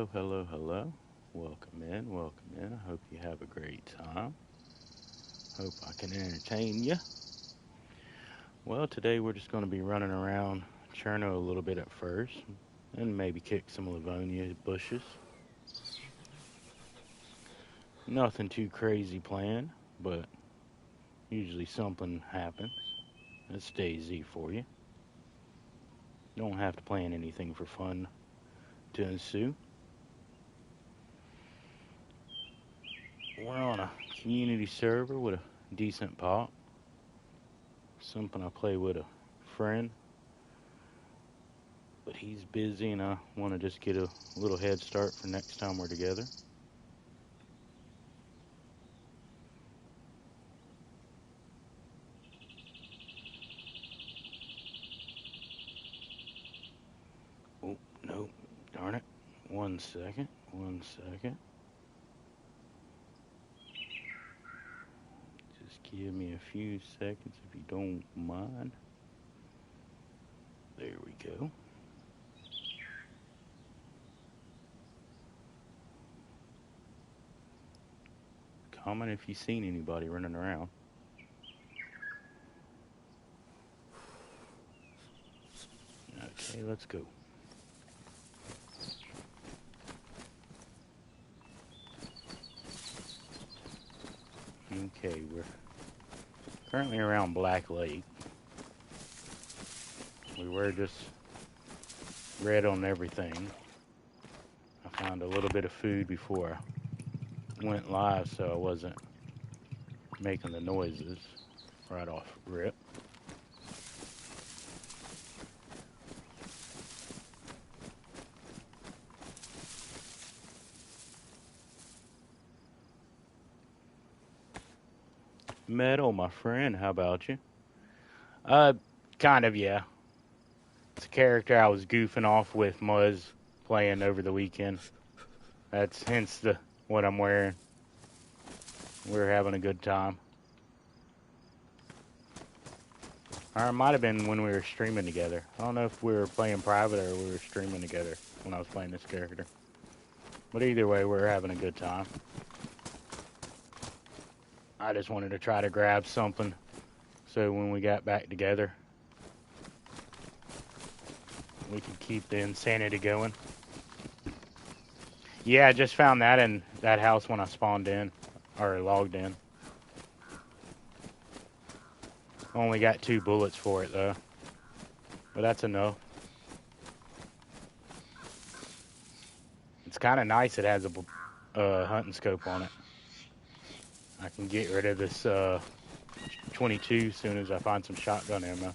Hello, hello, hello. Welcome in, welcome in. I hope you have a great time. Hope I can entertain you. Well, today we're just going to be running around Cherno a little bit at first, and maybe kick some Livonia bushes. Nothing too crazy planned, but usually something happens. It's DayZ for you. Don't have to plan anything for fun to ensue. We're on a community server with a decent pop. Something I play with a friend, but he's busy and I want to just get a little head start for next time we're together. Oh, no, darn it. One second, one second. Just give me a few seconds if you don't mind. There we go. Comment if you've seen anybody running around. Okay, let's go. Okay, we're currently around Black Lake. We were just red on everything. I found a little bit of food before I went live, so I wasn't making the noises right off rip. Metal, my friend, how about you? Uh, kind of, yeah. It's a character I was goofing off with Muzz playing over the weekend. That's hence the what I'm wearing. We're having a good time. Or it might have been when we were streaming together. I don't know if we were playing private or we were streaming together when I was playing this character. But either way, we're having a good time. I just wanted to try to grab something so when we got back together, we could keep the insanity going. Yeah, I just found that in that house when I spawned in, or logged in. Only got 2 bullets for it though, but that's enough. It's kind of nice. It has a hunting scope on it. I can get rid of this 22 as soon as I find some shotgun ammo.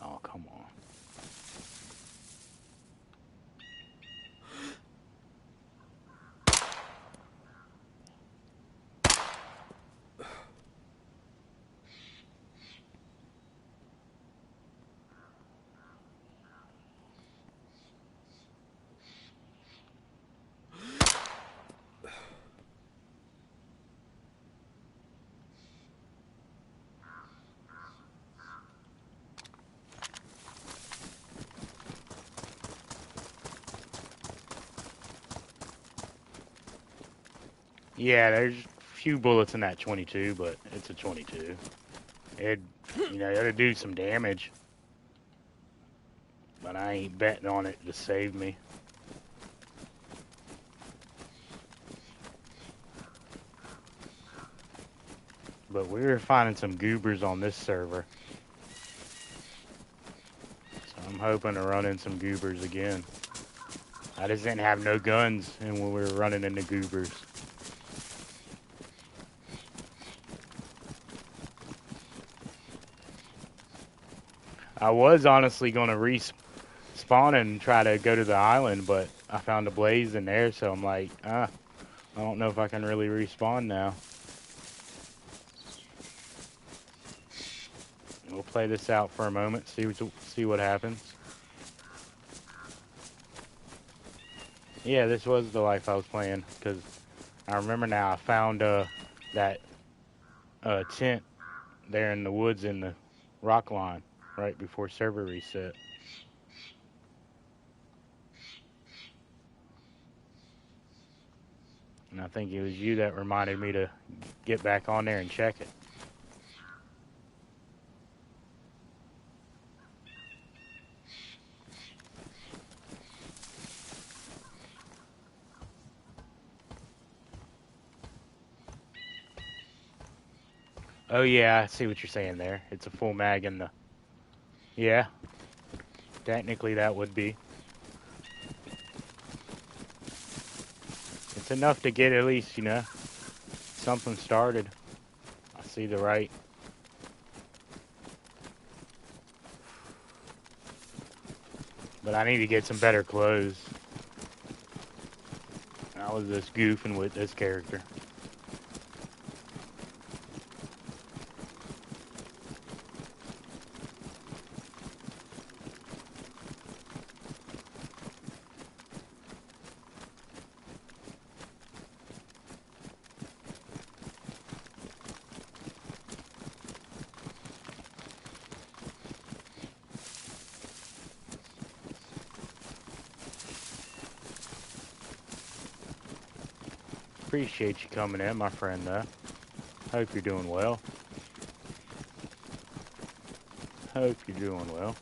Oh, come on. Yeah, there's a few bullets in that 22, but it's a 22. It'll do some damage, but I ain't betting on it to save me. But we were finding some goobers on this server, so I'm hoping to run in some goobers again. I just didn't have no guns, and when we were running into goobers. I was honestly going to respawn and try to go to the island, but I found a blaze in there, so I'm like, I don't know if I can really respawn now. We'll play this out for a moment, see what happens. Yeah, this was the life I was playing, because I remember now I found that tent there in the woods in the rock line right before server reset. And I think it was you that reminded me to get back on there and check it. Oh yeah, I see what you're saying there. It's a full mag in the... Yeah, technically that would be. It's enough to get at least, you know, something started. I see the right. But I need to get some better clothes. I was just goofing with this character. Appreciate you coming in, my friend, though. Hope you're doing well. Hope you're doing well.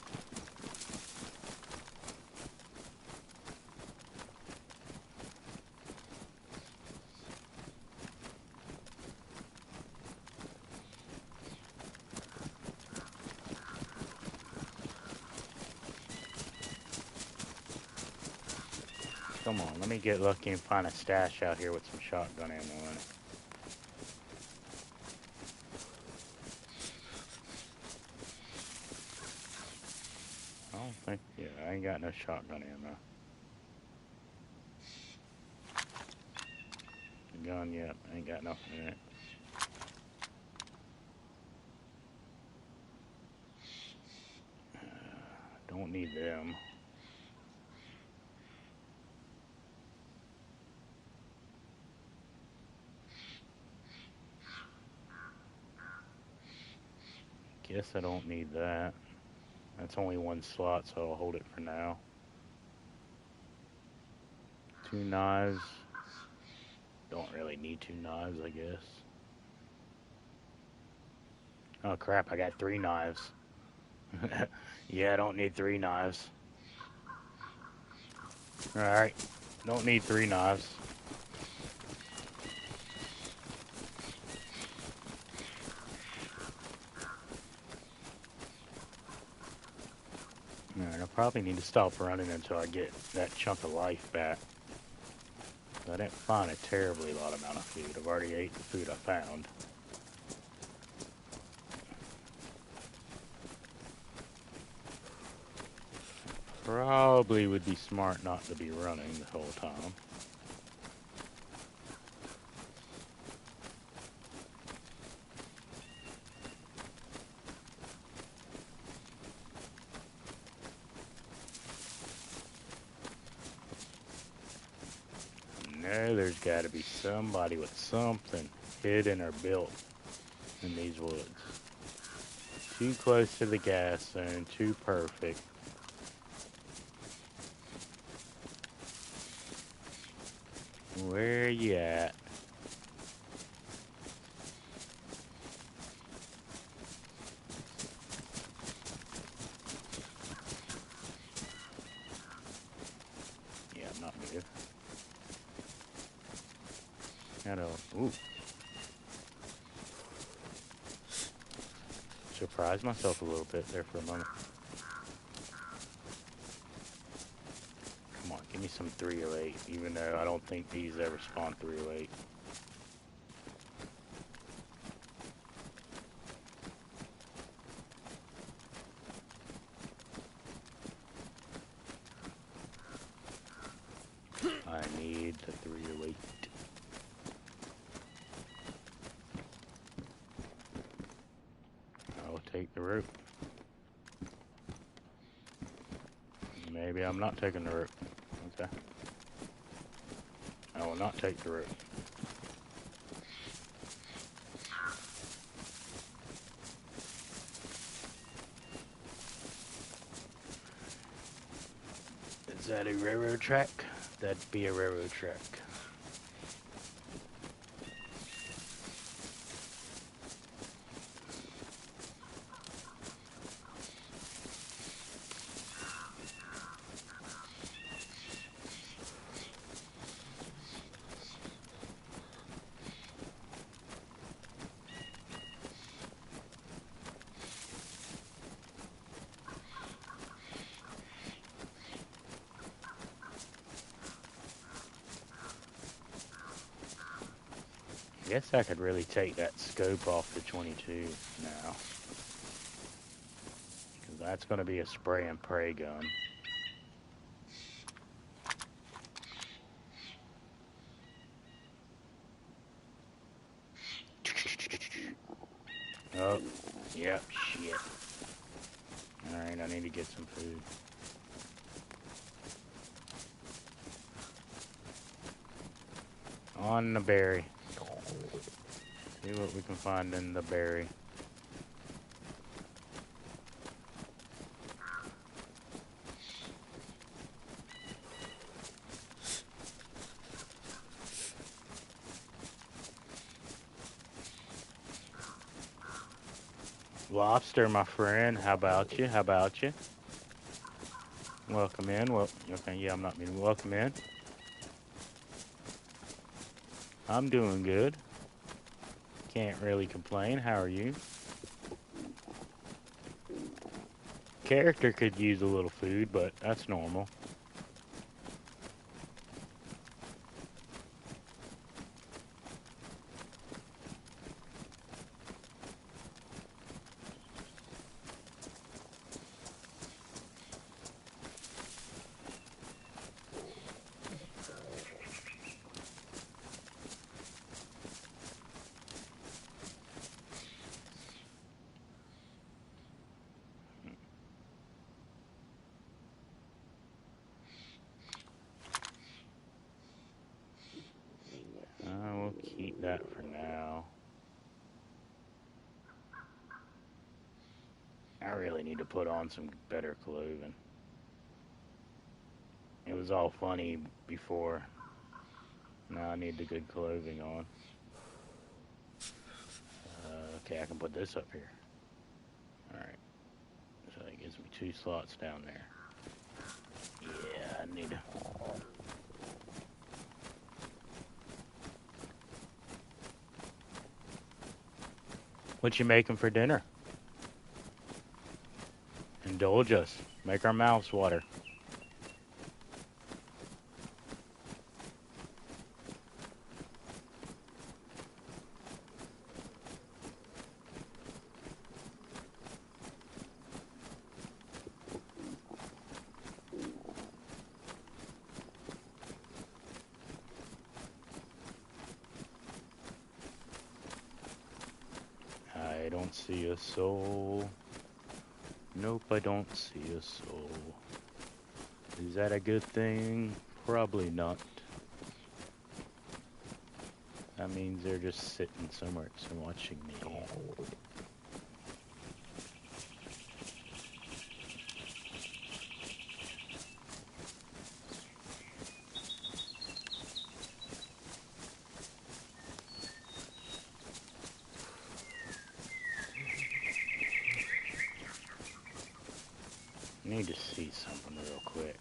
Come on, let me get lucky and find a stash out here with some shotgun ammo in it. I don't think, yeah, I ain't got no shotgun ammo. The gun, yep, I ain't got nothing in it. Don't need them. Guess I don't need that. That's only one slot, so I'll hold it for now. 2 knives. Don't really need 2 knives, I guess. Oh crap, I got 3 knives. Yeah, I don't need 3 knives. Alright, don't need 3 knives. Alright, I'll probably need to stop running until I get that chunk of life back. I didn't find a terribly lot amount of food. I've already ate the food I found. Probably would be smart not to be running the whole time. No, there's got to be somebody with something hidden or built in these woods. Too close to the gas zone, too perfect. Where you at? Yeah, I'm not good. Gotta, ooh. Surprised myself a little bit there for a moment. Come on, give me some 308, even though I don't think these ever spawn 308. I need the 308. I'll take the rope. Maybe I'm not taking the rope. Okay. I will not take the rope. that a railroad track? That'd be a railroad track. I guess I could really take that scope off the 22 now. Because that's going to be a spray and pray gun. Oh, yep, shit. Alright, I need to get some food. On the berry. See what we can find in the berry. Lobster, my friend. How about you? How about you? Welcome in. Well, okay, yeah, I'm not meaning welcome in. I'm doing good. Can't really complain. How are you? Character could use a little food, but that's normal. We'll keep that for now. I really need to put on some better clothing. It was all funny before. Now I need the good clothing on. Okay, I can put this up here. Alright. So that gives me 2 slots down there. Yeah, I need to... What you making for dinner? Indulge us. Make our mouths water. I don't see a soul. Nope, I don't see a soul. Is that a good thing? Probably not. That means they're just sitting somewhere and watching me. I need to see something real quick.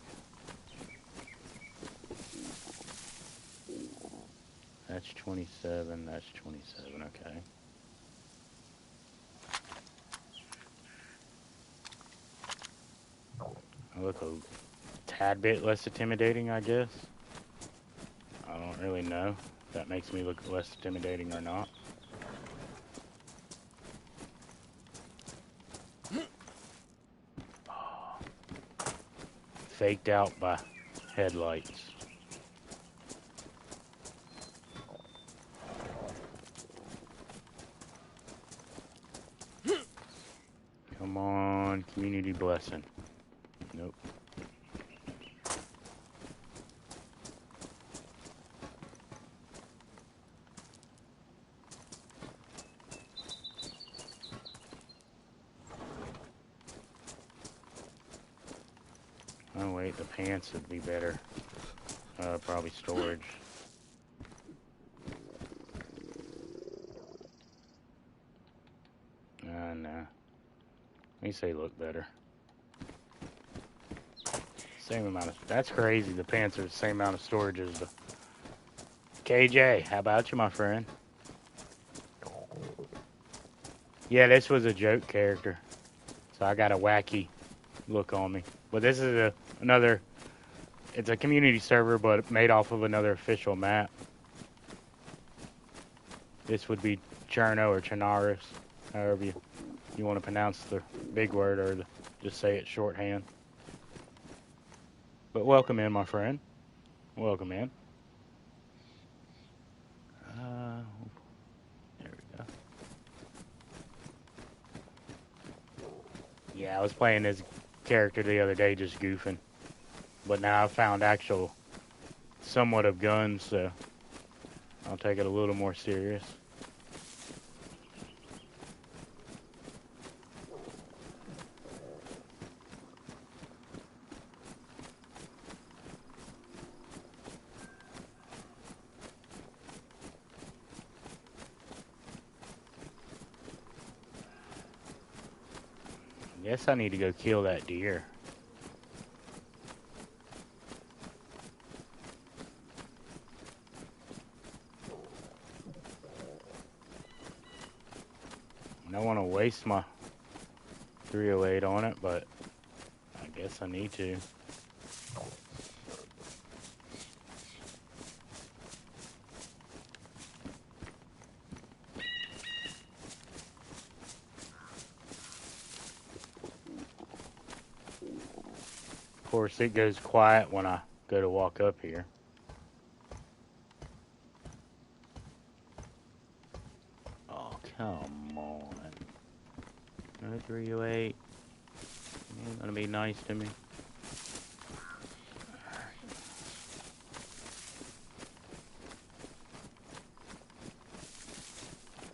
That's 27, that's 27, okay. I look a tad bit less intimidating, I guess. I don't really know if that makes me look less intimidating or not. Faked out by headlights. Come on, community blessing. Nope. Oh wait, the pants would be better. Probably storage. No. At least they look better. Same amount of... That's crazy. The pants are the same amount of storage as the... KJ, how about you, my friend? Yeah, this was a joke character. So I got a wacky look on me. But this is another... It's a community server, but made off of another official map. This would be Cherno or Chernarus, however you want to pronounce the big word, or just say it shorthand. But welcome in, my friend. Welcome in. There we go. Yeah, I was playing this character the other day, just goofing. But now I've found actual somewhat of guns, so I'll take it a little more serious. Guess I need to go kill that deer. I don't want to waste my 308 on it, but I guess I need to. Of course, it goes quiet when I go to walk up here. Oh, come on. No 308. You ain't gonna be nice to me.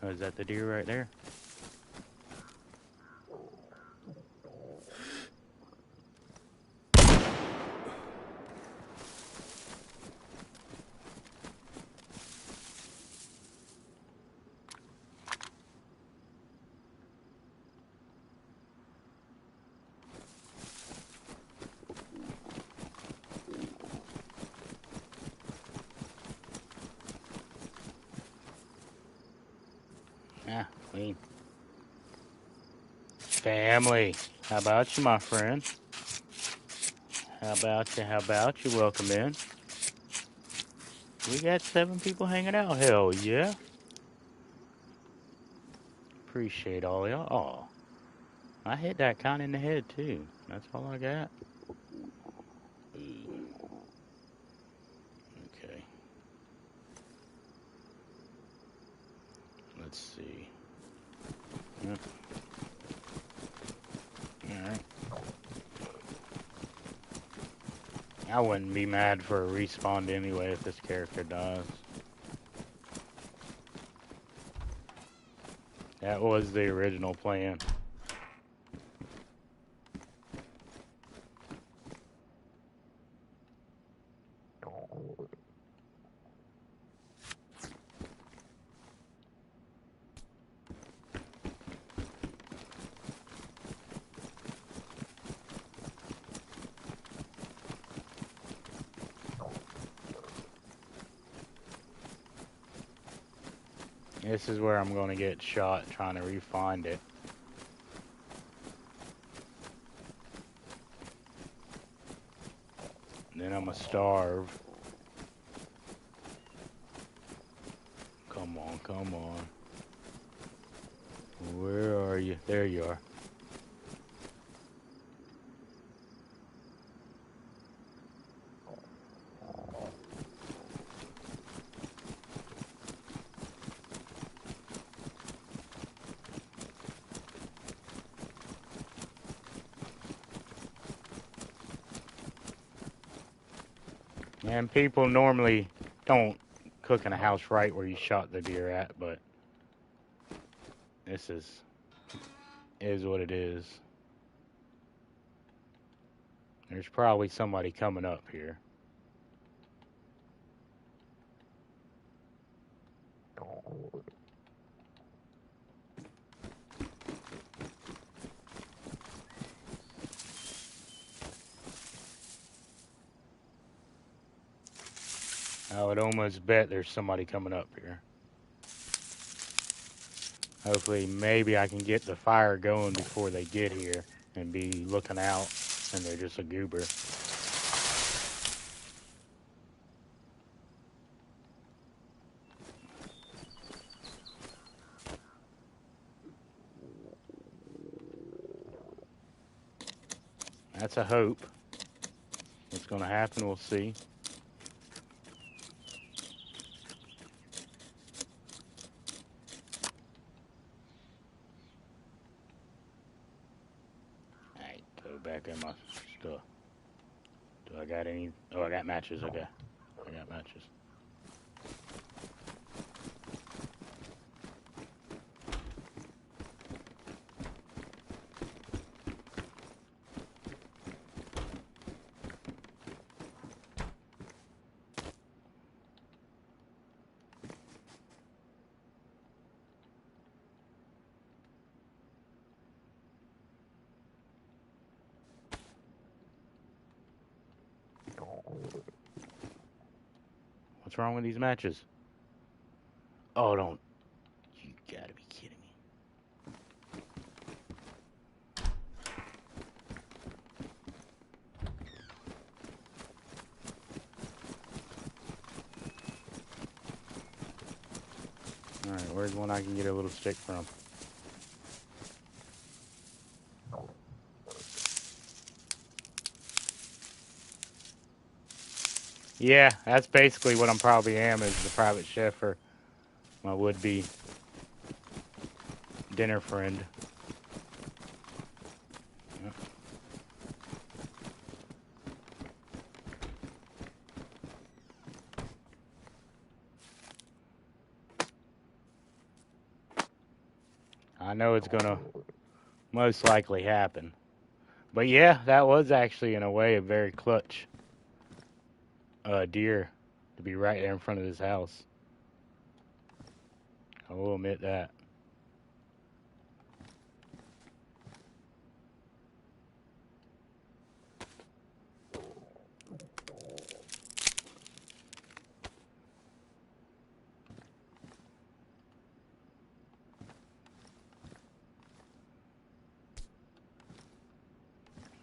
Oh, is that the deer right there? Ah, clean. Family. How about you, my friend? How about you? How about you? Welcome in. We got 7 people hanging out. Hell yeah. Appreciate all y'all. Oh, I hit that kind in the head too. That's all I got. Ooh. Okay. Let's see. Yep. Alright. I wouldn't be mad for a respawn anyway if this character dies. That was the original plan. This is where I'm going to get shot trying to re-find it. And then I'm going to starve. Come on, come on. Where are you? There you are. And people normally don't cook in a house right where you shot the deer at, but this is what it is. There's probably somebody coming up here. I would almost bet there's somebody coming up here. Hopefully, maybe I can get the fire going before they get here and be looking out, and they're just a goober. That's a hope. What's going to happen, we'll see. Alright, go back in my stuff. Do I got any? Oh, I got matches. Okay. I got matches. What's wrong with these matches? Oh, don't. You gotta be kidding me. Alright, where's one I can get a little stick from? Yeah, that's basically what I'm probably am, is the private chef or my would-be dinner friend. Yep. I know it's gonna most likely happen. But yeah, that was actually in a way a very clutch deer to be right there in front of this house. I will admit that.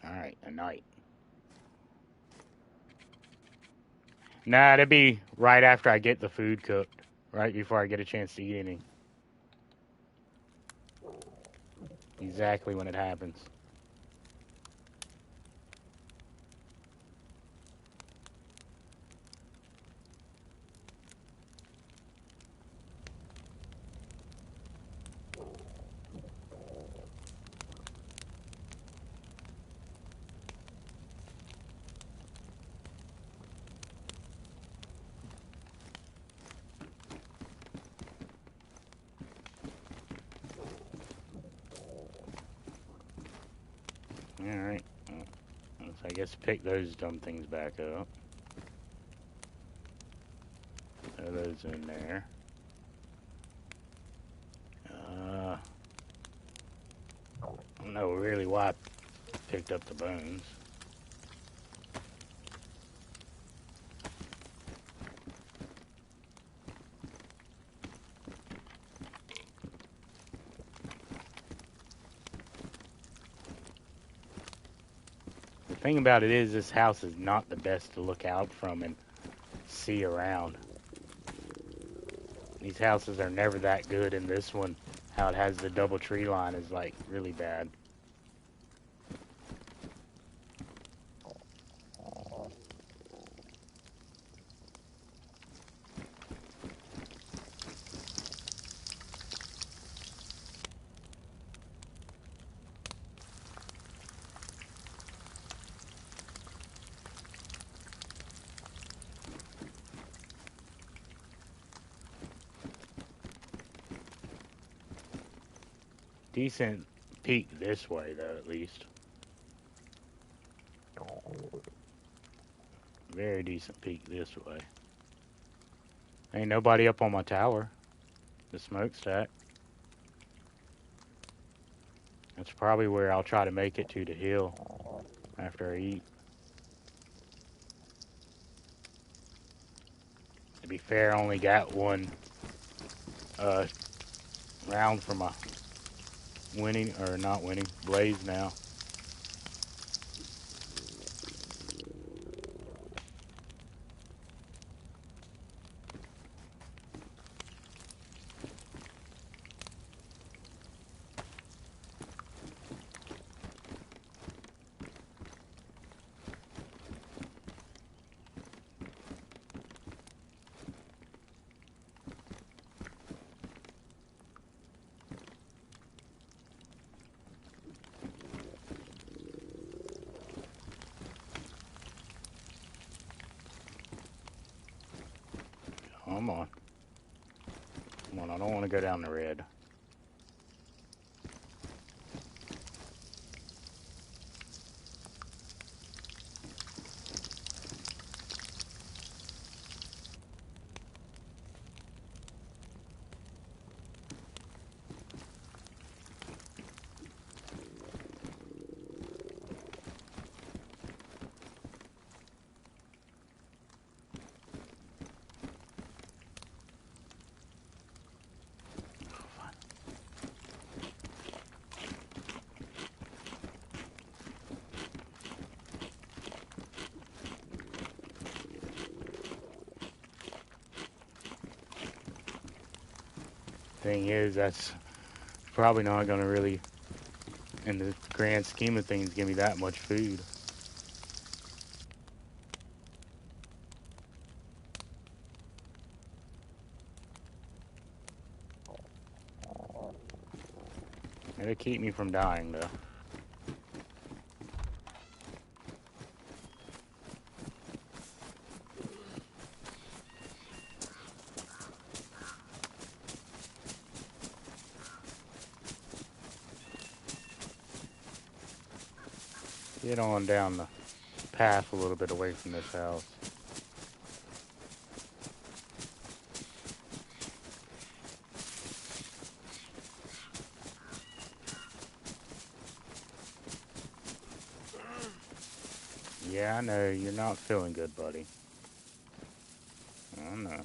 Alright, a night. Nah, that'd be right after I get the food cooked. Right before I get a chance to eat any. Exactly when it happens. Alright. Let's, I guess, pick those dumb things back up. Throw those in there. I don't know really why I picked up the bones. The thing about it is, this house is not the best to look out from and see around. These houses are never that good, and this one, how it has the double tree line, is like really bad. Decent peek this way, though, at least. Very decent peek this way. Ain't nobody up on my tower. The smokestack. That's probably where I'll try to make it to the hill after I eat. To be fair, I only got one uh, round for my winning, or not winning, blaze now. Come on. Come on, I don't want to go down the red. Thing is, that's probably not going to really, in the grand scheme of things, give me that much food. It'll keep me from dying, though. Get on down the path a little bit away from this house. Yeah, I know, you're not feeling good, buddy. I know.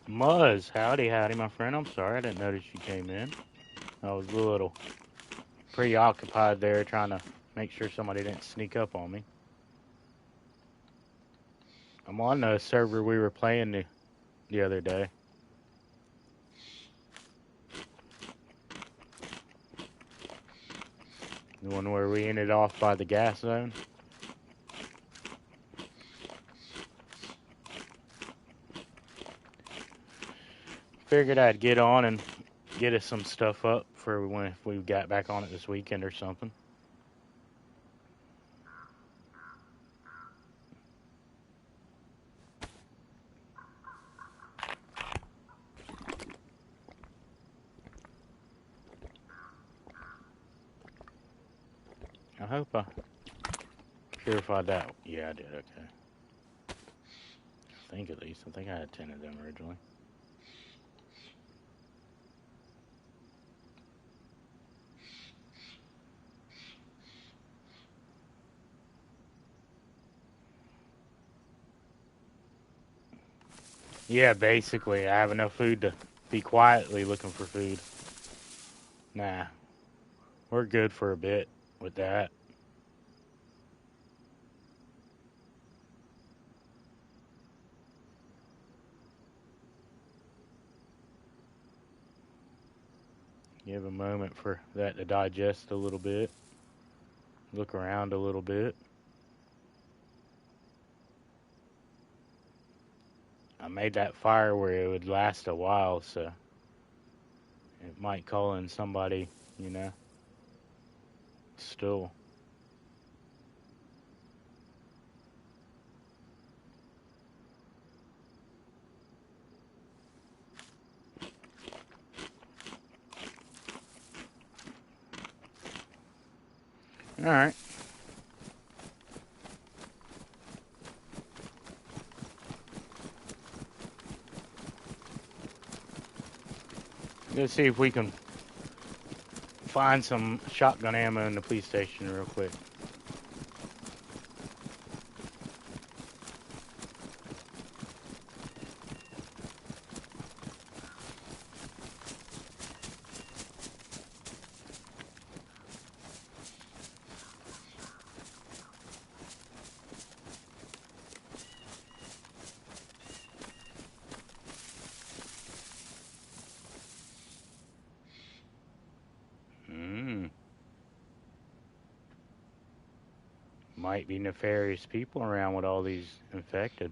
Muzz, howdy, my friend. I'm sorry, I didn't notice you came in. I was a little preoccupied there trying to make sure somebody didn't sneak up on me. I'm on the server we were playing the other day. The one where we ended off by the gas zone. Figured I'd get on and get us some stuff up for when if we got back on it this weekend or something. I hope I purified that. Yeah, I did. Okay. I think at least. I think I had 10 of them originally. Yeah, basically, I have enough food to be quietly looking for food. Nah, we're good for a bit with that. Give a moment for that to digest a little bit. Look around a little bit. I made that fire where it would last a while, so it might call in somebody, still. Alright. Let's see if we can find some shotgun ammo in the police station real quick. Might be nefarious people around with all these infected.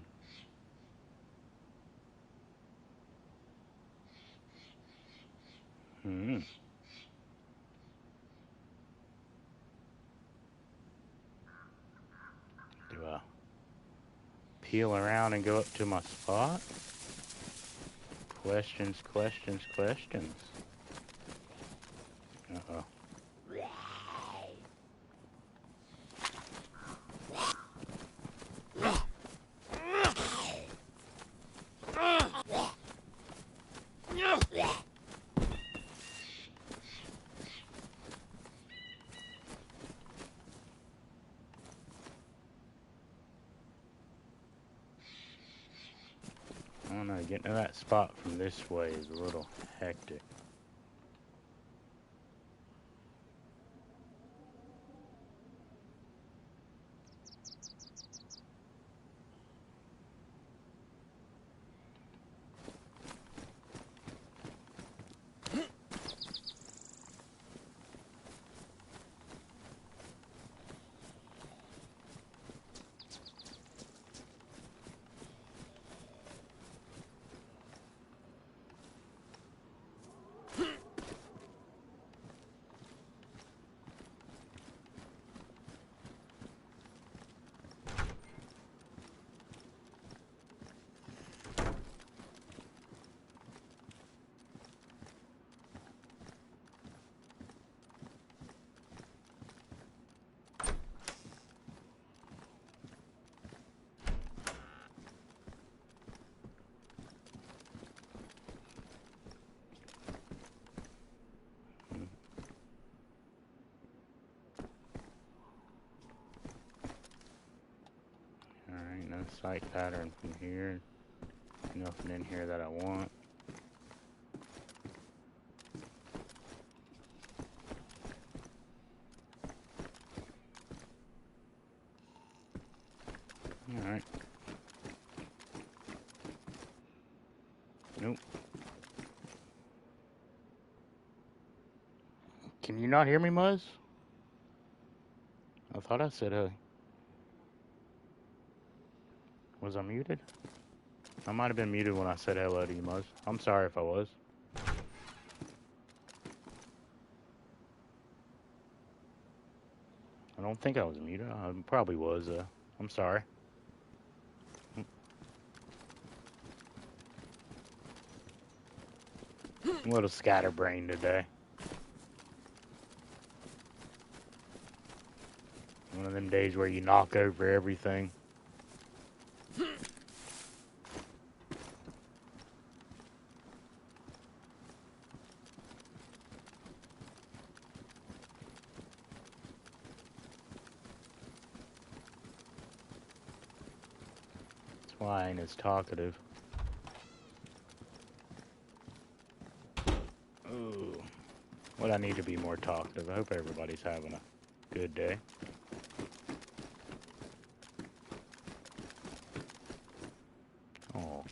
Do I peel around and go up to my spot? Questions, questions, questions. Uh-oh. I don't know, getting to that spot from this way is a little hectic. Alright, no sight pattern from here. Nothing in here that I want. Alright. Nope. Can you not hear me, Muzz? I thought I said hey. Was I muted? I might have been muted when I said hello to you, Muzz. I'm sorry if I was. I don't think I was muted. I probably was. I'm sorry. I'm a little scatterbrained today. One of them days where you knock over everything. That's why I ain't as talkative. Ooh. What I need to be more talkative. I hope everybody's having a good day. Oh,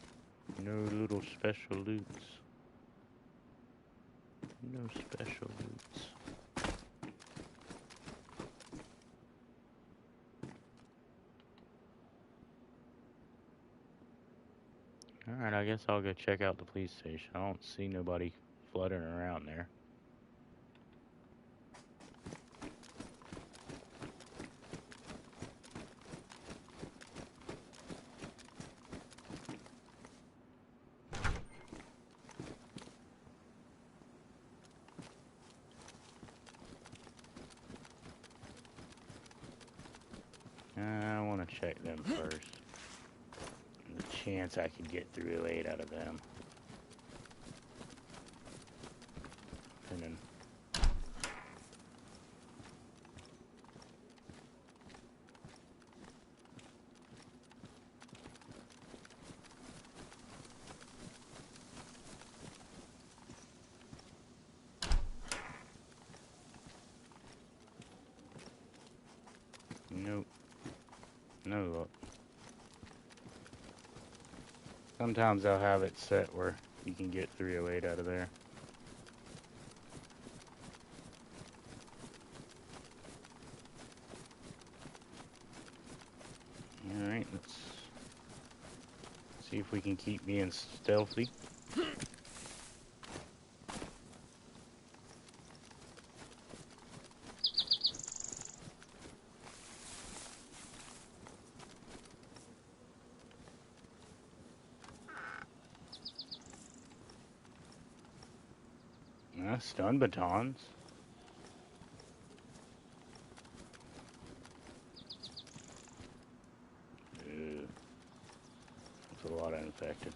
no little special loots. No special loots. Alright, I guess I'll go check out the police station. I don't see nobody fluttering around there. I want to check them first. The chance I could get 308 out of them. And then nope. No luck. Sometimes I'll have it set where you can get 308 out of there. Alright, let's see if we can keep being stealthy. Stun batons. Ew. That's a lot of infected.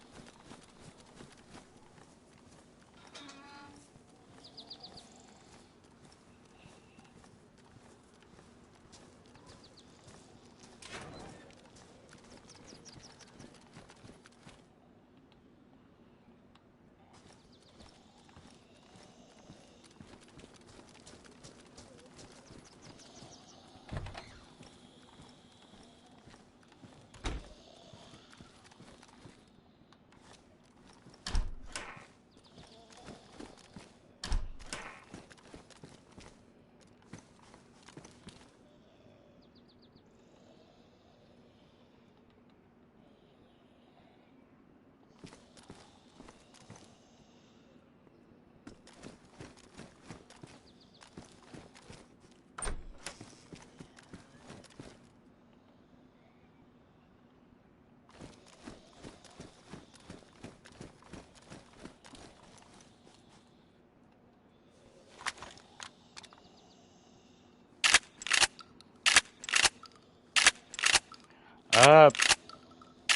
Uh,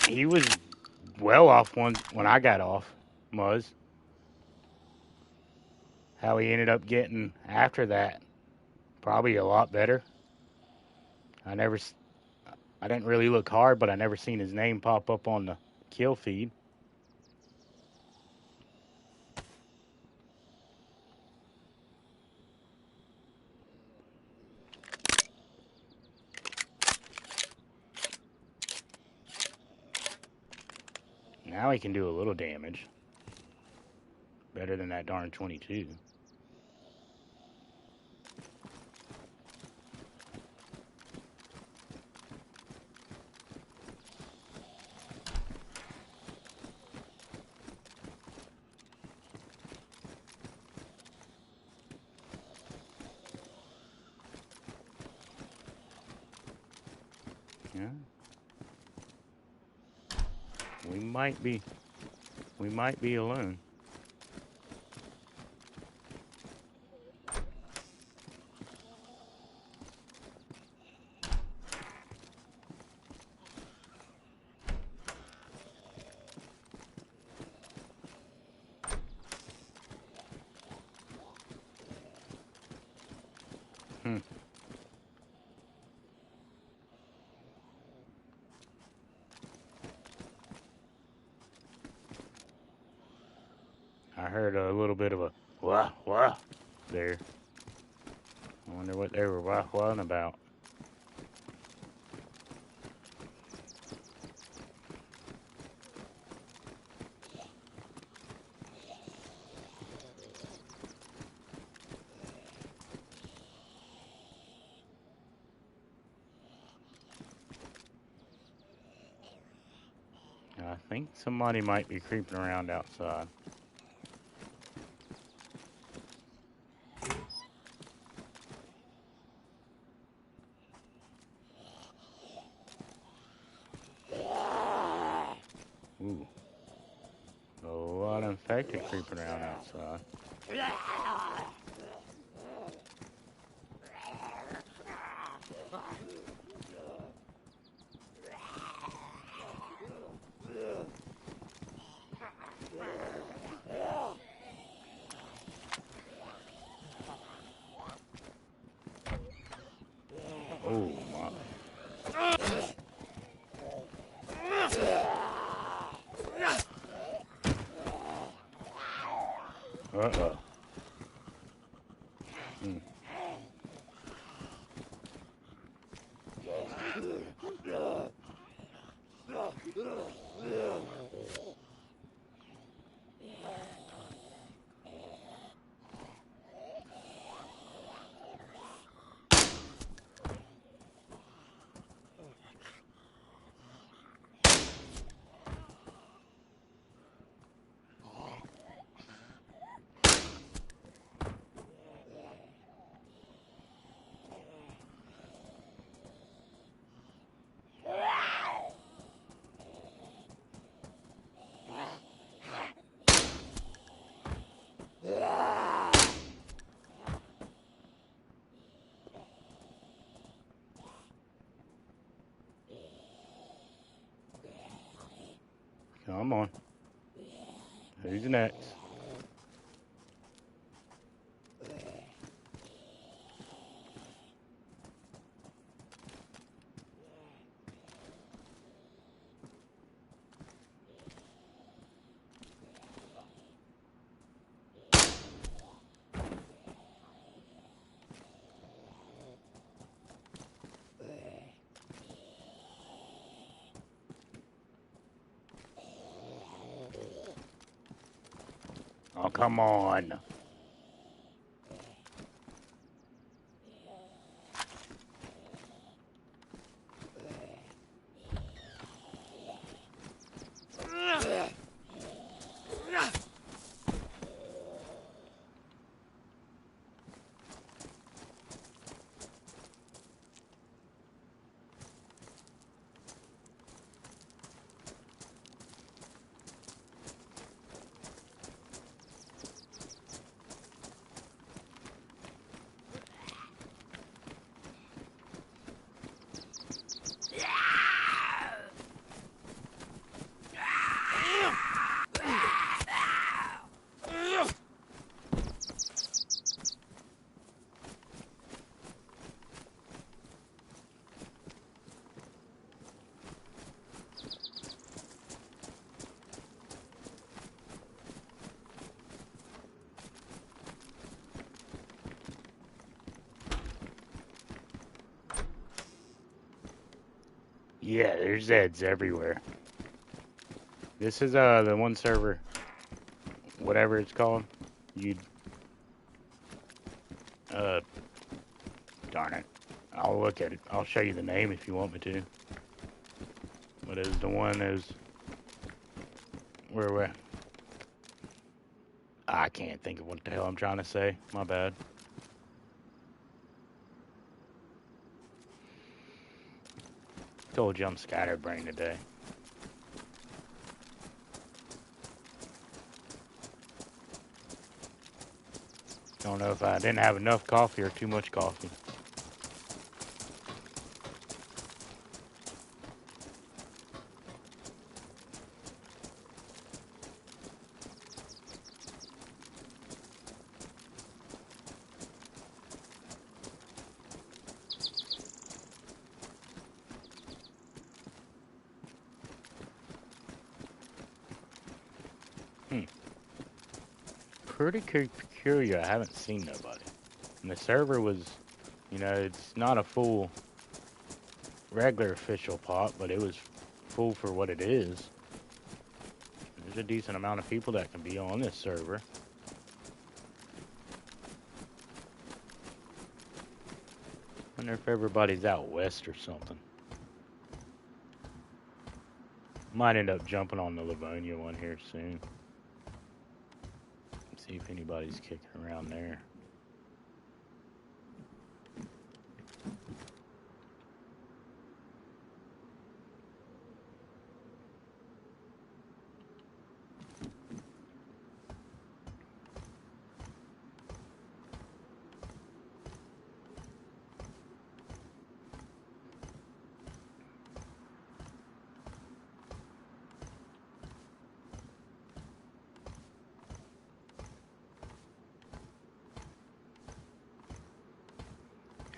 he was well off when I got off, Muzz. How he ended up getting after that, probably a lot better. I didn't really look hard, but I never seen his name pop up on the kill feed. Now he can do a little damage. Better than that darn 22. Yeah. We might be alone. I heard a little bit of a wah wah there. I wonder what they were wah wahing about. I think somebody might be creeping around outside. Ooh. A lot of infected creeping around outside. Oh my. Uh-oh. Hmm. Come on. Who's next? Oh, come on. Yeah, there's Zeds everywhere. This is the one server, whatever it's called. You uh darn it. I'll look at it. I'll show you the name if you want me to. But it was the one that was where I can't think of what the hell I'm trying to say. My bad. Told you I'm scatterbrained today. Don't know if I didn't have enough coffee or too much coffee. Hmm. Pretty peculiar. I haven't seen nobody. And the server was, it's not a full regular official pot, but it was full for what it is. There's a decent amount of people that can be on this server. Wonder if everybody's out west or something. Might end up jumping on the Livonia one here soon. See if anybody's kicking around there.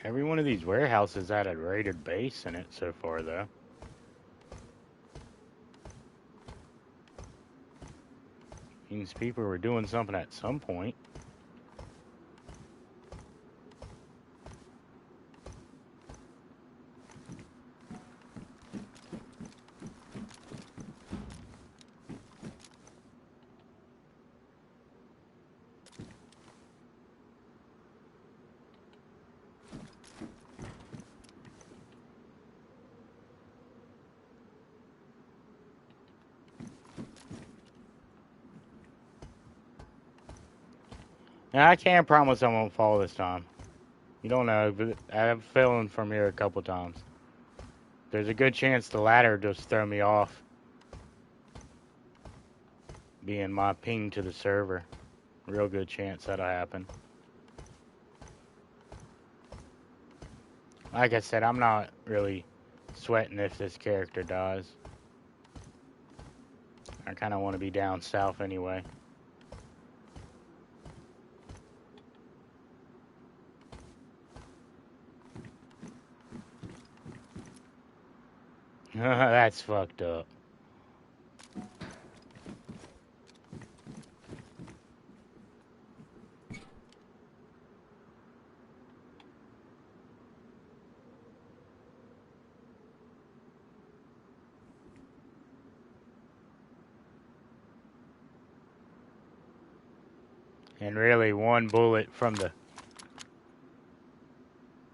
Every one of these warehouses had a rated base in it so far, though. Means people were doing something at some point. Now, I can't promise I won't fall this time. You don't know, but I have fallen from here a couple times. There's a good chance the ladder just throw me off, being my ping to the server. Real good chance that'll happen. Like I said, I'm not really sweating if this character dies. I kind of want to be down south anyway. That's fucked up. And really, one bullet from the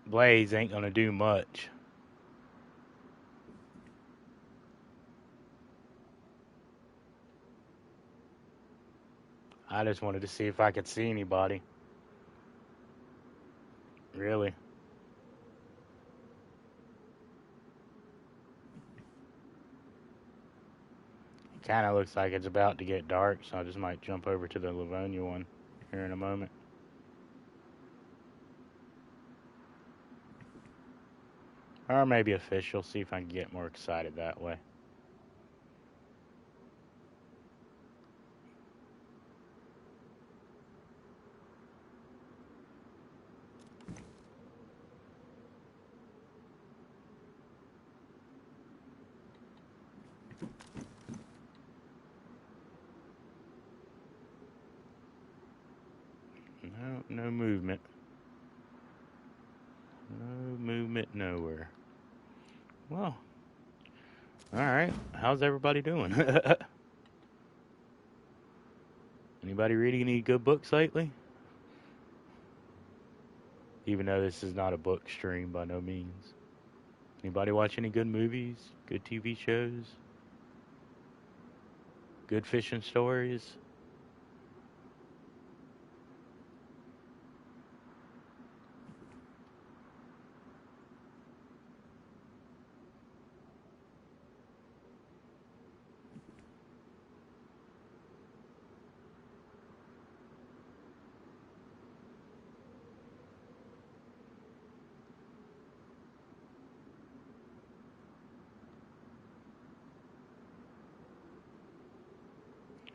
blaze ain't gonna do much. I just wanted to see if I could see anybody. Really. It kind of looks like it's about to get dark, so I just might jump over to the Livonia one here in a moment. Or maybe official, see if I can get more excited that way. No movement. No movement nowhere. Well, alright. How's everybody doing? Anybody reading any good books lately? Even though this is not a book stream by no means. Anybody watch any good movies? Good TV shows? Good fishing stories?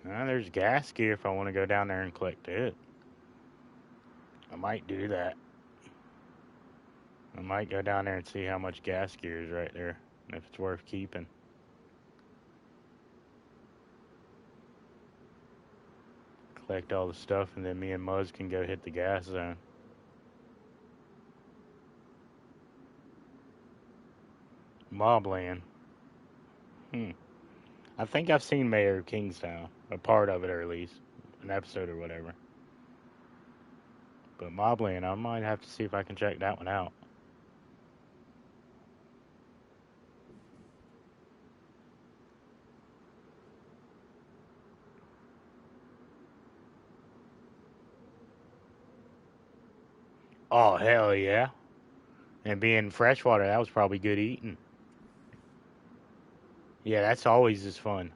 There's gas gear if I want to go down there and collect it. I might do that. I might go down there and see how much gas gear is right there, and if it's worth keeping. Collect all the stuff, and then me and Muzz can go hit the gas zone. Mobland. I think I've seen Mayor of Kingstown, a part of it, or at least an episode or whatever. But Mobland, I might have to see if I can check that one out. Oh, hell yeah. And being freshwater, that was probably good eating. Yeah, that's always as fun.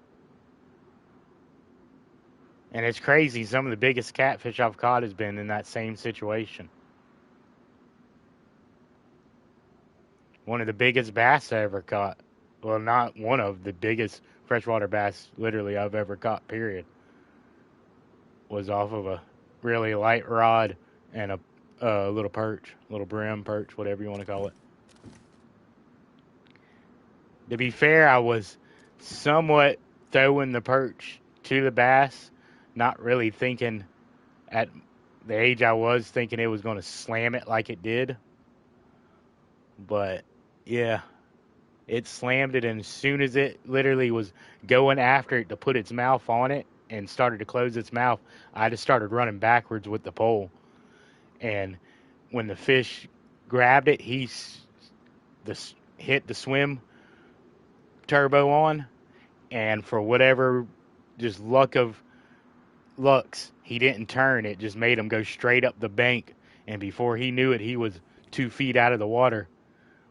And it's crazy, some of the biggest catfish I've caught has been in that same situation. One of the biggest bass I ever caught. Well, not one of the biggest freshwater bass literally I've ever caught, period. Was off of a really light rod and a little perch, little brim perch, whatever you want to call it. To be fair, I was somewhat throwing the perch to the bass, not really thinking at the age I was thinking it was going to slam it like it did. But yeah, it slammed it, and as soon as it literally was going after it to put its mouth on it and started to close its mouth, I just started running backwards with the pole. And when the fish grabbed it, hit the swim turbo on, and for whatever just lucks, he didn't turn. It just made him go straight up the bank, and before he knew it, he was 2 feet out of the water,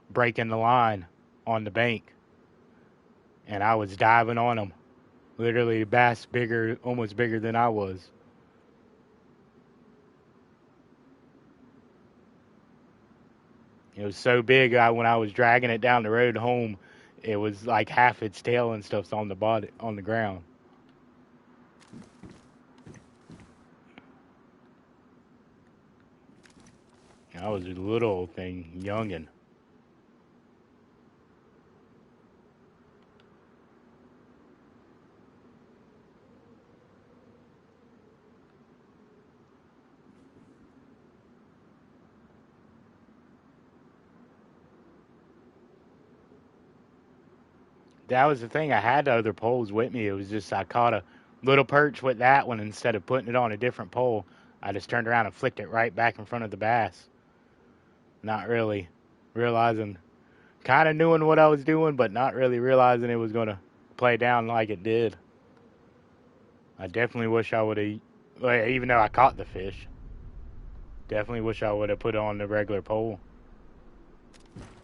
breaking the line on the bank, and I was diving on him. Literally, the bass bigger, almost bigger than I was. It was so big, when I was dragging it down the road home, it was like half its tail and stuff's on the ground. I was a little old thing, youngin'. That was the thing. I had the other poles with me. It was just I caught a little perch with that one instead of putting it on a different pole. I just turned around and flicked it right back in front of the bass. Not really realizing, kind of knowing what I was doing, but not really realizing it was going to play down like it did. I definitely wish I would have, even though I caught the fish, definitely wish I would have put it on the regular pole.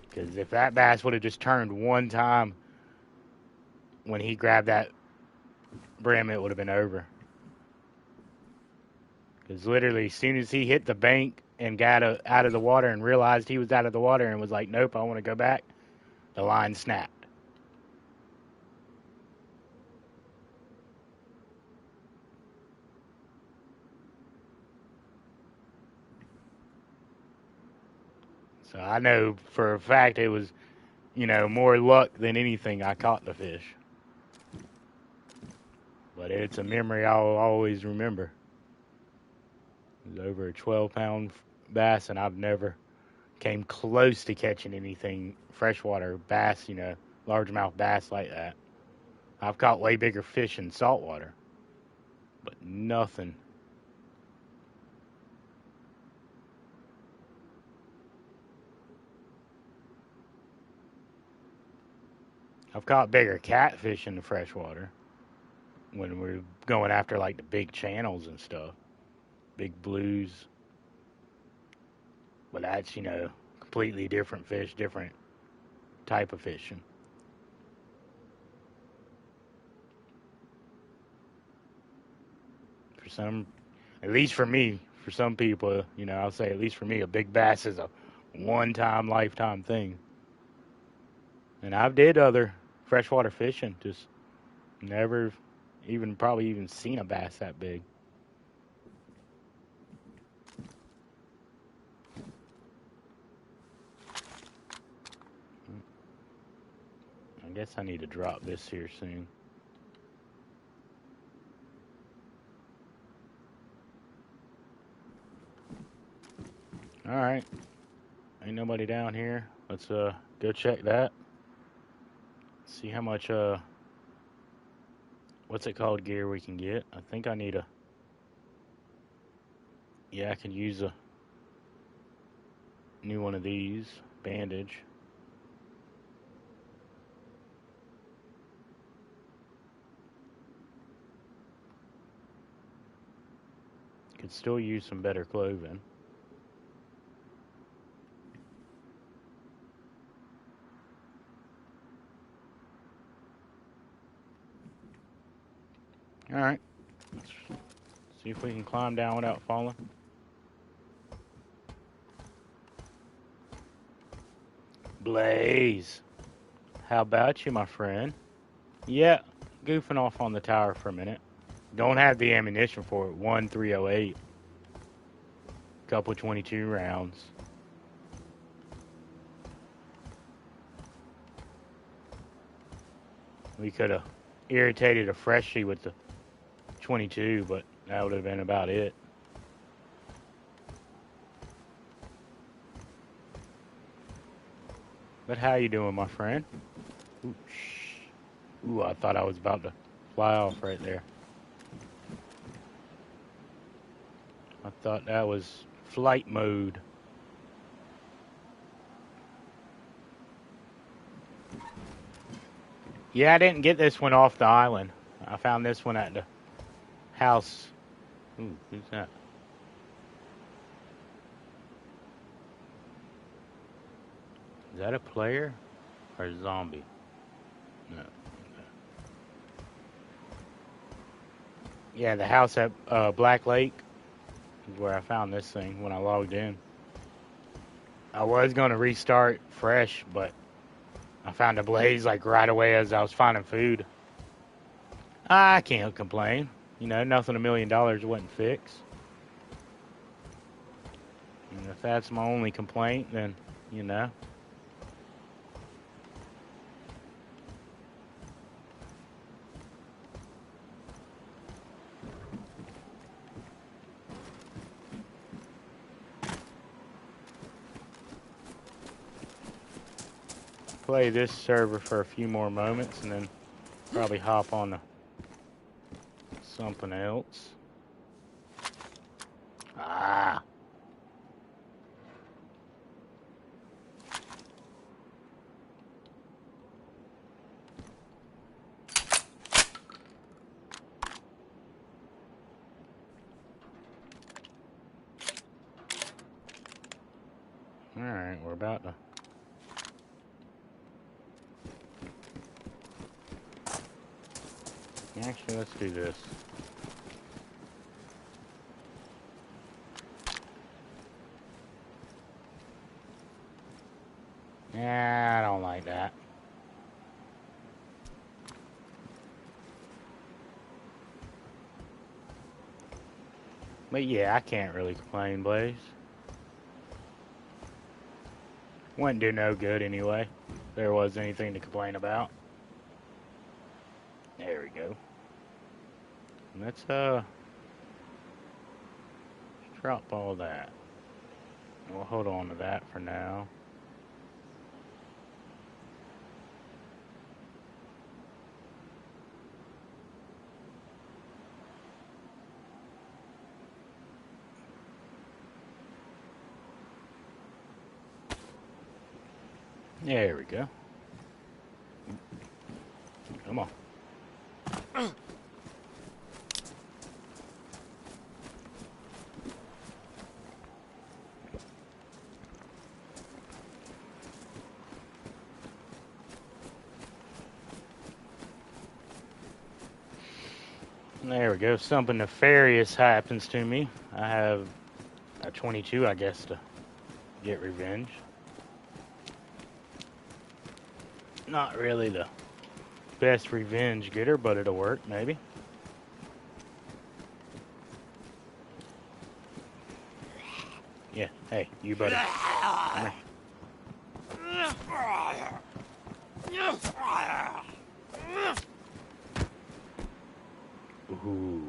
Because if that bass would have just turned one time when he grabbed that brim, it would have been over. Because literally, as soon as he hit the bank and got out of the water and realized he was out of the water and was like, nope, I want to go back, the line snapped. So I know for a fact it was, more luck than anything I caught the fish. But it's a memory I'll always remember. It was over a 12-pound bass, and I've never came close to catching anything freshwater bass, largemouth bass like that. I've caught way bigger fish in saltwater, but nothing. I've caught bigger catfish in the freshwater when we're going after like the big channels and stuff, big blues. But that's, completely different fish, different type of fishing. For some, at least for me, for some people, I'll say at least for me, a big bass is a one-time, lifetime thing. And I've did other freshwater fishing, just never probably even seen a bass that big. I guess I need to drop this here soon. Alright. Ain't nobody down here. Let's go check that. See how much what's it called gear we can get. I think I need I can use a new one of these. Bandage. Could still use some better clothing. Alright. Let's see if we can climb down without falling. Blaze. How about you, my friend? Yeah, goofing off on the tower for a minute. Don't have the ammunition for it. 1308. couple 22 rounds. We could have irritated a freshie with the 22, but that would have been about it. But how you doing, my friend? Ooh, Ooh, I thought I was about to fly off right there. I thought that was flight mode. Yeah, I didn't get this one off the island. I found this one at the house. Ooh, who's that? Is that a player or a zombie? No. Okay. Yeah, the house at Black Lake is where I found this thing when I logged in. I was going to restart fresh, but I found a blaze like right away as I was finding food. I can't complain. You know, nothing $1 million wouldn't fix. And if that's my only complaint, then, you know. Play this server for a few more moments and then probably hop on to something else. Ah. Alright, we're about to... Actually, let's do this. Yeah, I don't like that. But yeah, I can't really complain, Blaze. Wouldn't do no good anyway. If there was anything to complain about. There we go. Let's drop all that. We'll hold on to that for now. There we go. Come on. There we go. Something nefarious happens to me. I have a 22, I guess, to get revenge. Not really the best revenge getter, but it'll work, maybe. Yeah, hey, you buddy. Come here. Ooh.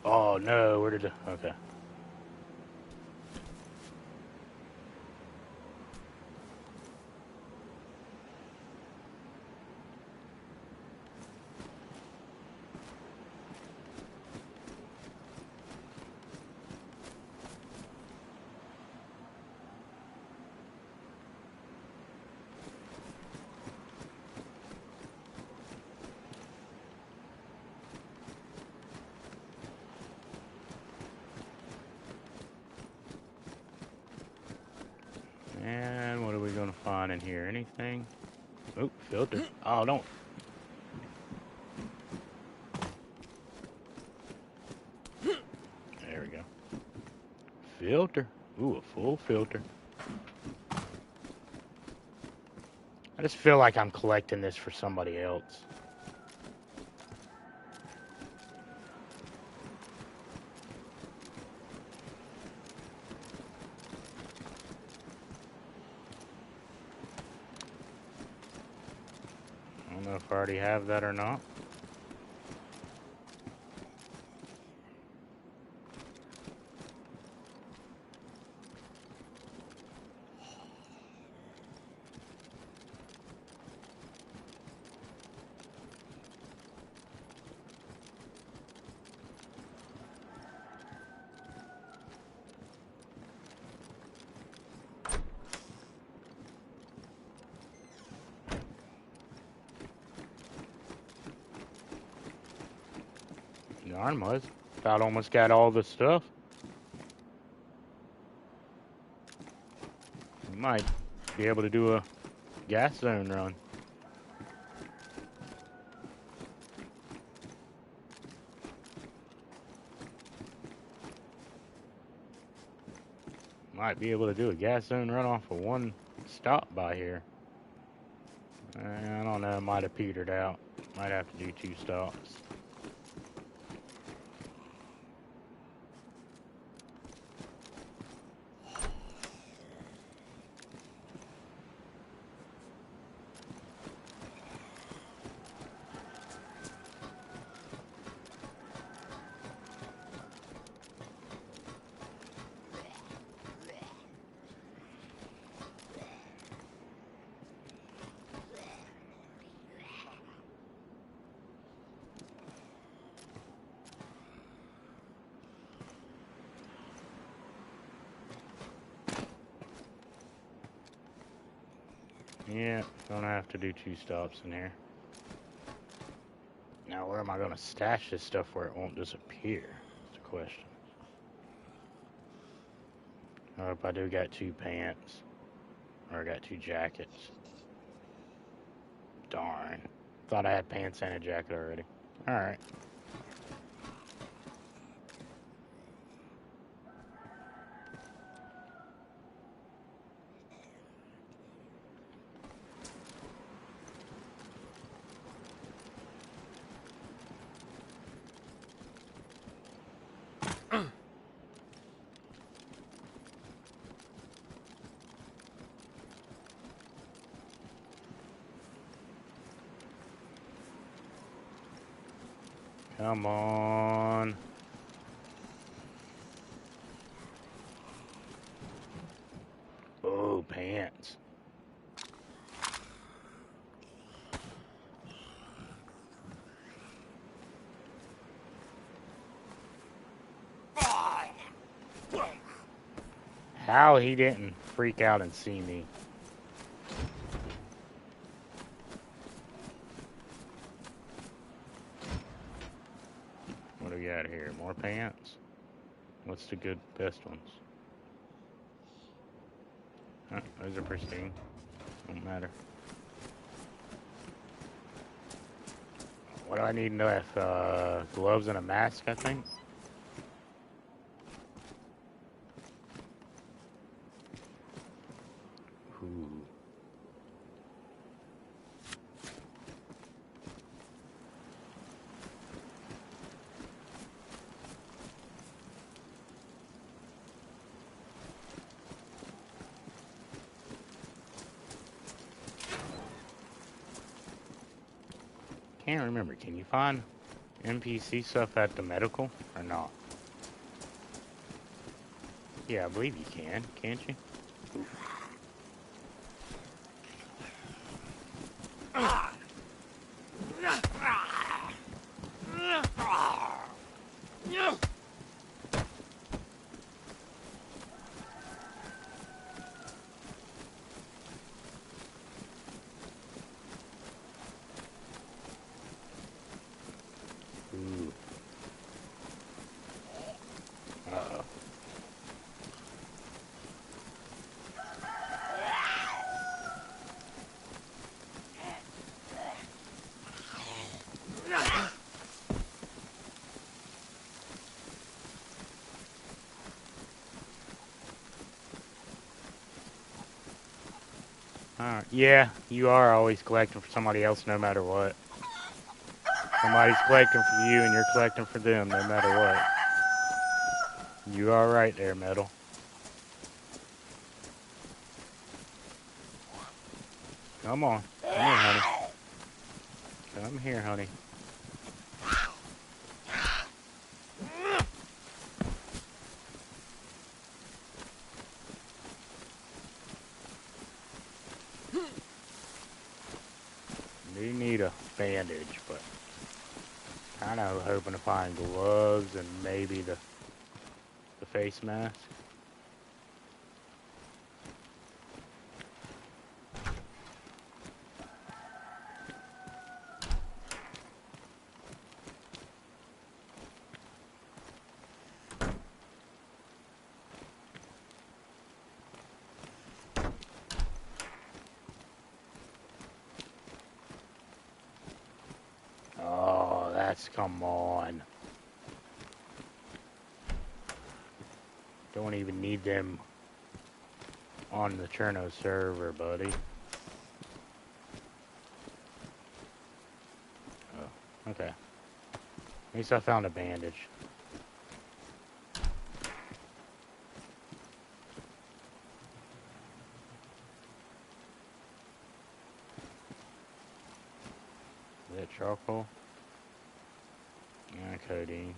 Oh no, where did it? Okay. And what are we gonna find in here? Anything? Oh, filter. Oh, don't. There we go. Filter. Ooh, a full filter. I just feel like I'm collecting this for somebody else. I don't know if I already have that or not. Darn, Muzz. About almost got all the stuff. We might be able to do a gas zone run. Might be able to do a gas zone run off of one stop by here. I don't know, it might have petered out. Might have to do 2 stops. Yeah, gonna have to do 2 stops in here. Now, where am I gonna stash this stuff where it won't disappear? That's the question. I hope I do got 2 pants. Or I got 2 jackets. Darn. Thought I had pants and a jacket already. Alright. Come on. Oh, pants. How he didn't freak out and see me. What do we got here? More pants? What's the good, best ones? Huh, those are pristine. Don't matter. What do I need to know? If, gloves and a mask, I think? Ooh. Can't remember. Can you find NPC stuff at the medical or not? Yeah, I believe you can. Can't you? Ooh. Uh-oh. Yeah, you are always collecting for somebody else no matter what. Somebody's collecting for you and you're collecting for them no matter what. You are right there, Metal. Come on. Come here, honey. Come here, honey. Do need a bandage, but kind of hoping to find gloves and maybe the face mask. Oh, come on. Don't even need them on the Cherno server, buddy. Oh, okay. At least I found a bandage. Is that charcoal? Yeah, codeine.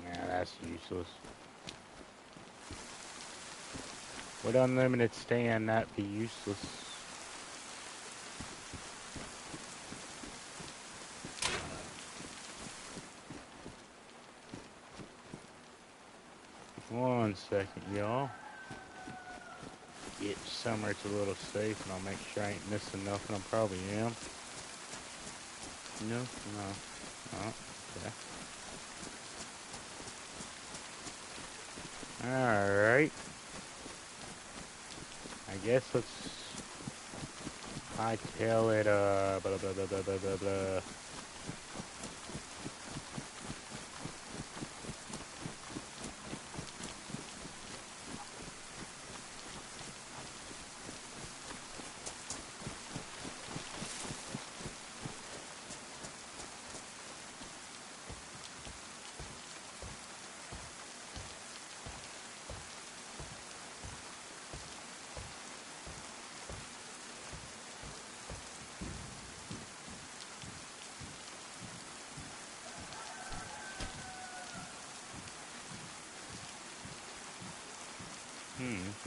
Yeah, that's useless. Would unlimited stand that be useless? One second, y'all. Get somewhere it's a little safe and I'll make sure I ain't missing nothing. I probably am. No, no. Oh, okay. Alright. I guess let's hightail it, blah, blah, blah, blah, blah, blah, blah.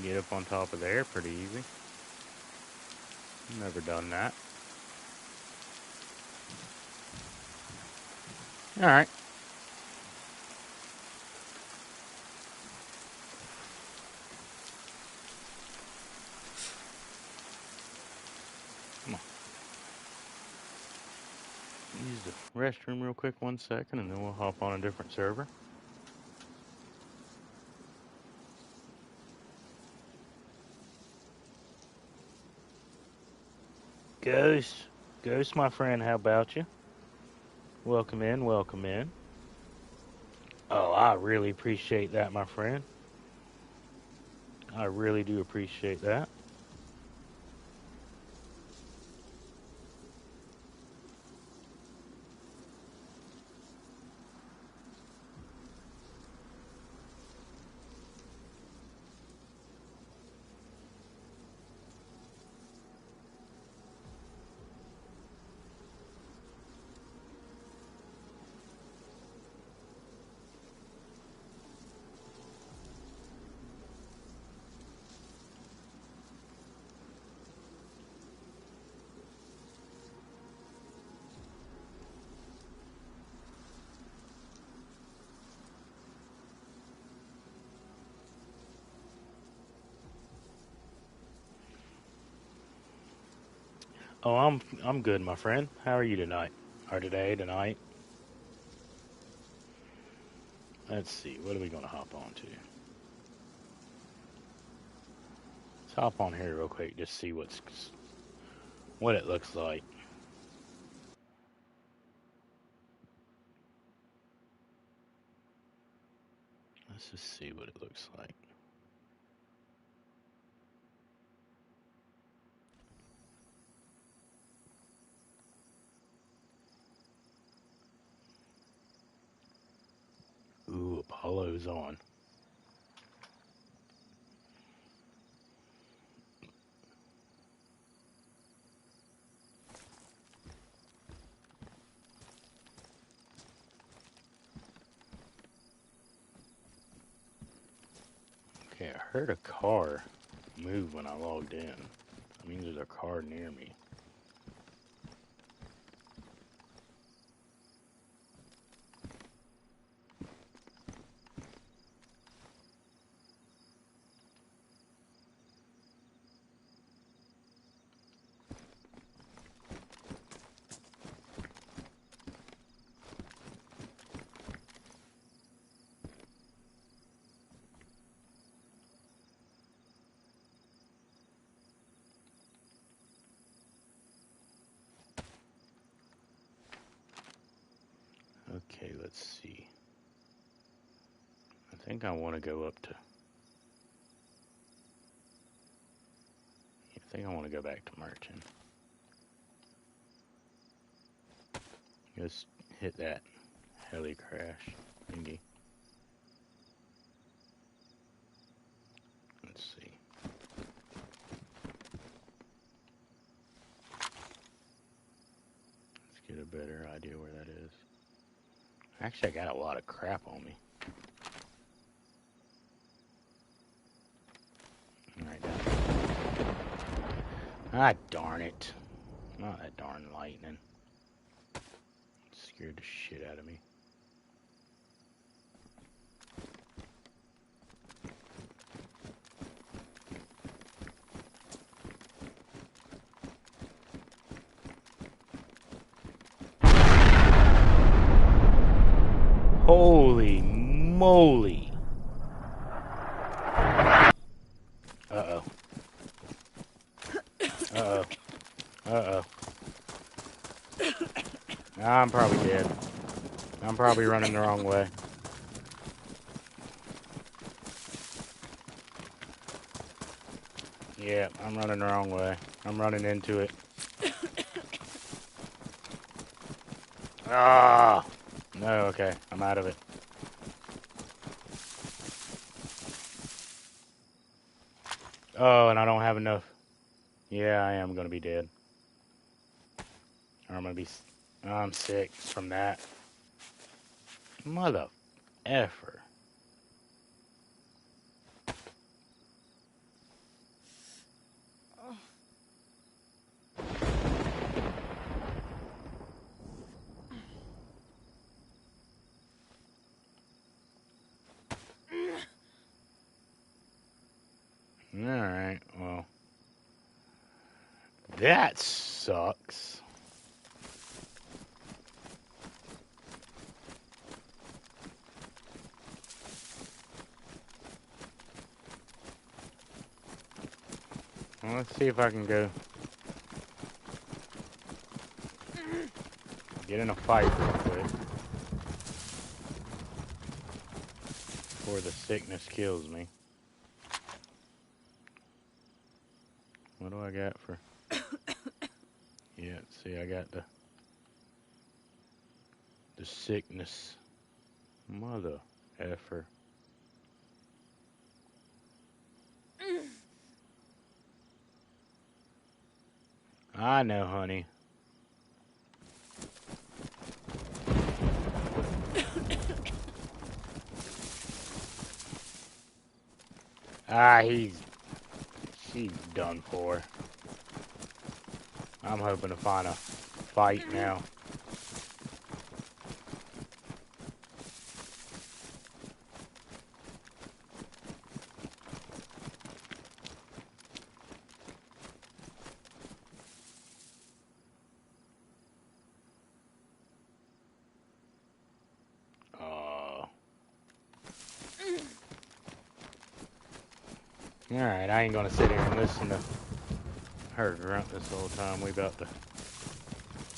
Get up on top of there pretty easy. Never done that. Alright. Come on. Use the restroom real quick 1 second and then we'll hop on a different server. Ghost, my friend, how about you? Welcome in, welcome in. Oh, I really appreciate that, my friend. I really do appreciate that. Oh, I'm good, my friend. How are you tonight? Or tonight? Let's see. What are we gonna hop on to? Let's hop on here real quick. Just see what it looks like. Let's just see what it looks like. Ooh, Apollo's on. Okay, I heard a car move when I logged in. That means there's a car near me. Okay, let's see. I think I want to go up to... I think I want to go back to Merchant. Just hit that heli crash thingy. Let's see. Let's get a better idea where that is. Actually, I got a lot of crap on me. Alright, down. Ah, darn it. Not that darn lightning. Scared the shit out of me. Holy moly. Uh-oh. Uh-oh. Uh-oh. I'm probably dead. I'm probably running the wrong way. Yeah, I'm running the wrong way. I'm running into it. Ah! No, okay. I'm out of it. Oh, and I don't have enough. Yeah, I am gonna be dead. Or I'm gonna be... I'm sick from that. Mother effer. Alright, well. That sucks. Well, let's see if I can go get in a fight real quick before the sickness kills me. What do I got for... Yeah, see, I got the sickness. Mother effer. I know, honey. Ah, she's done for. I'm hoping to find a fight now. Alright, I ain't gonna sit here and listen to her grunt this whole time. We about to...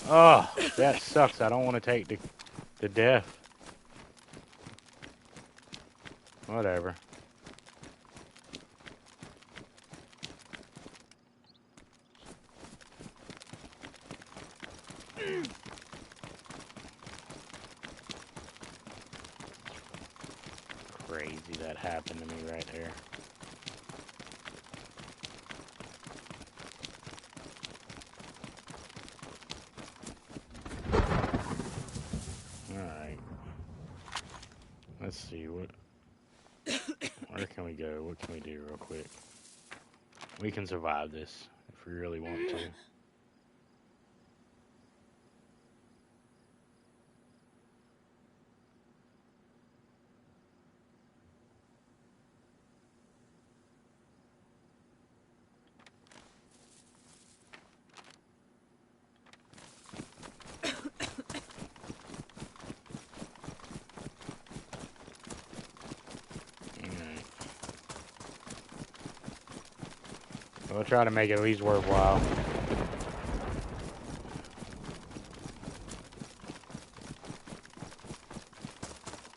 Oh, that sucks. I don't want to take the death. Whatever. Crazy that happened to me right there. Alright. Let's see, where can we go? What can we do real quick? We can survive this if we really want to. We'll try to make it at least worthwhile.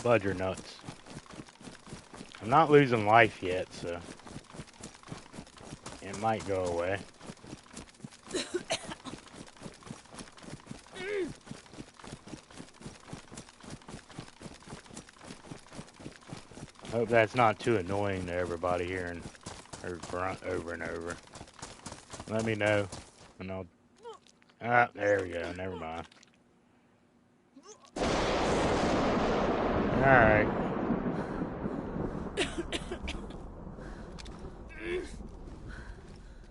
Bud, you're nuts. I'm not losing life yet, so it might go away. Hope that's not too annoying to everybody hearing her grunt over and over. Let me know, and I'll... Ah, there we go. Never mind. Alright.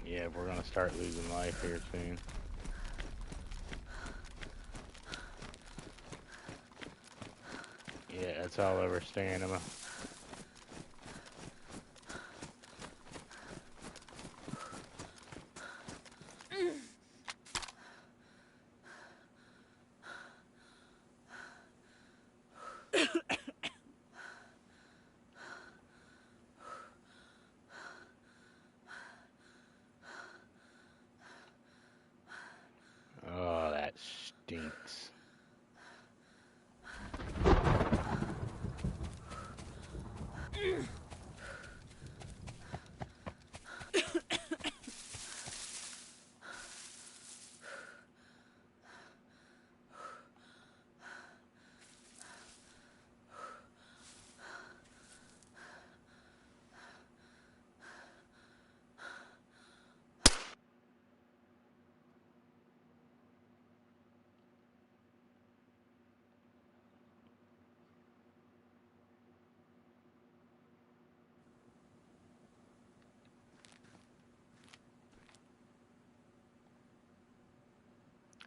Yeah, we're gonna start losing life here soon. Yeah, it's all over stamina. Oh, that stinks.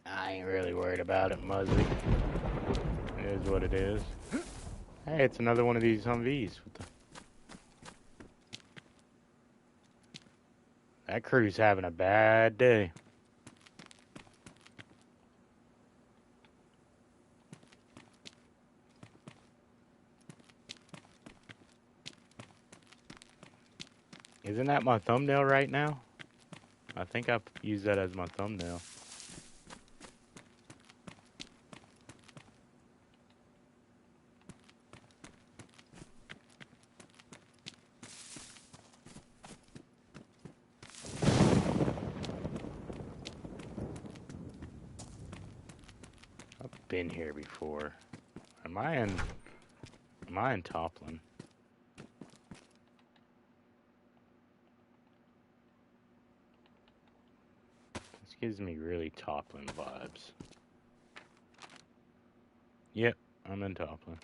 I ain't really worried about it, Muzzy. It is what it is. Hey, it's another one of these Humvees. That crew's having a bad day. Isn't that my thumbnail right now? I think I've used that as my thumbnail. I've been here before. Am I in Toplin? This gives me really Toplin vibes. Yep, I'm in Toplin.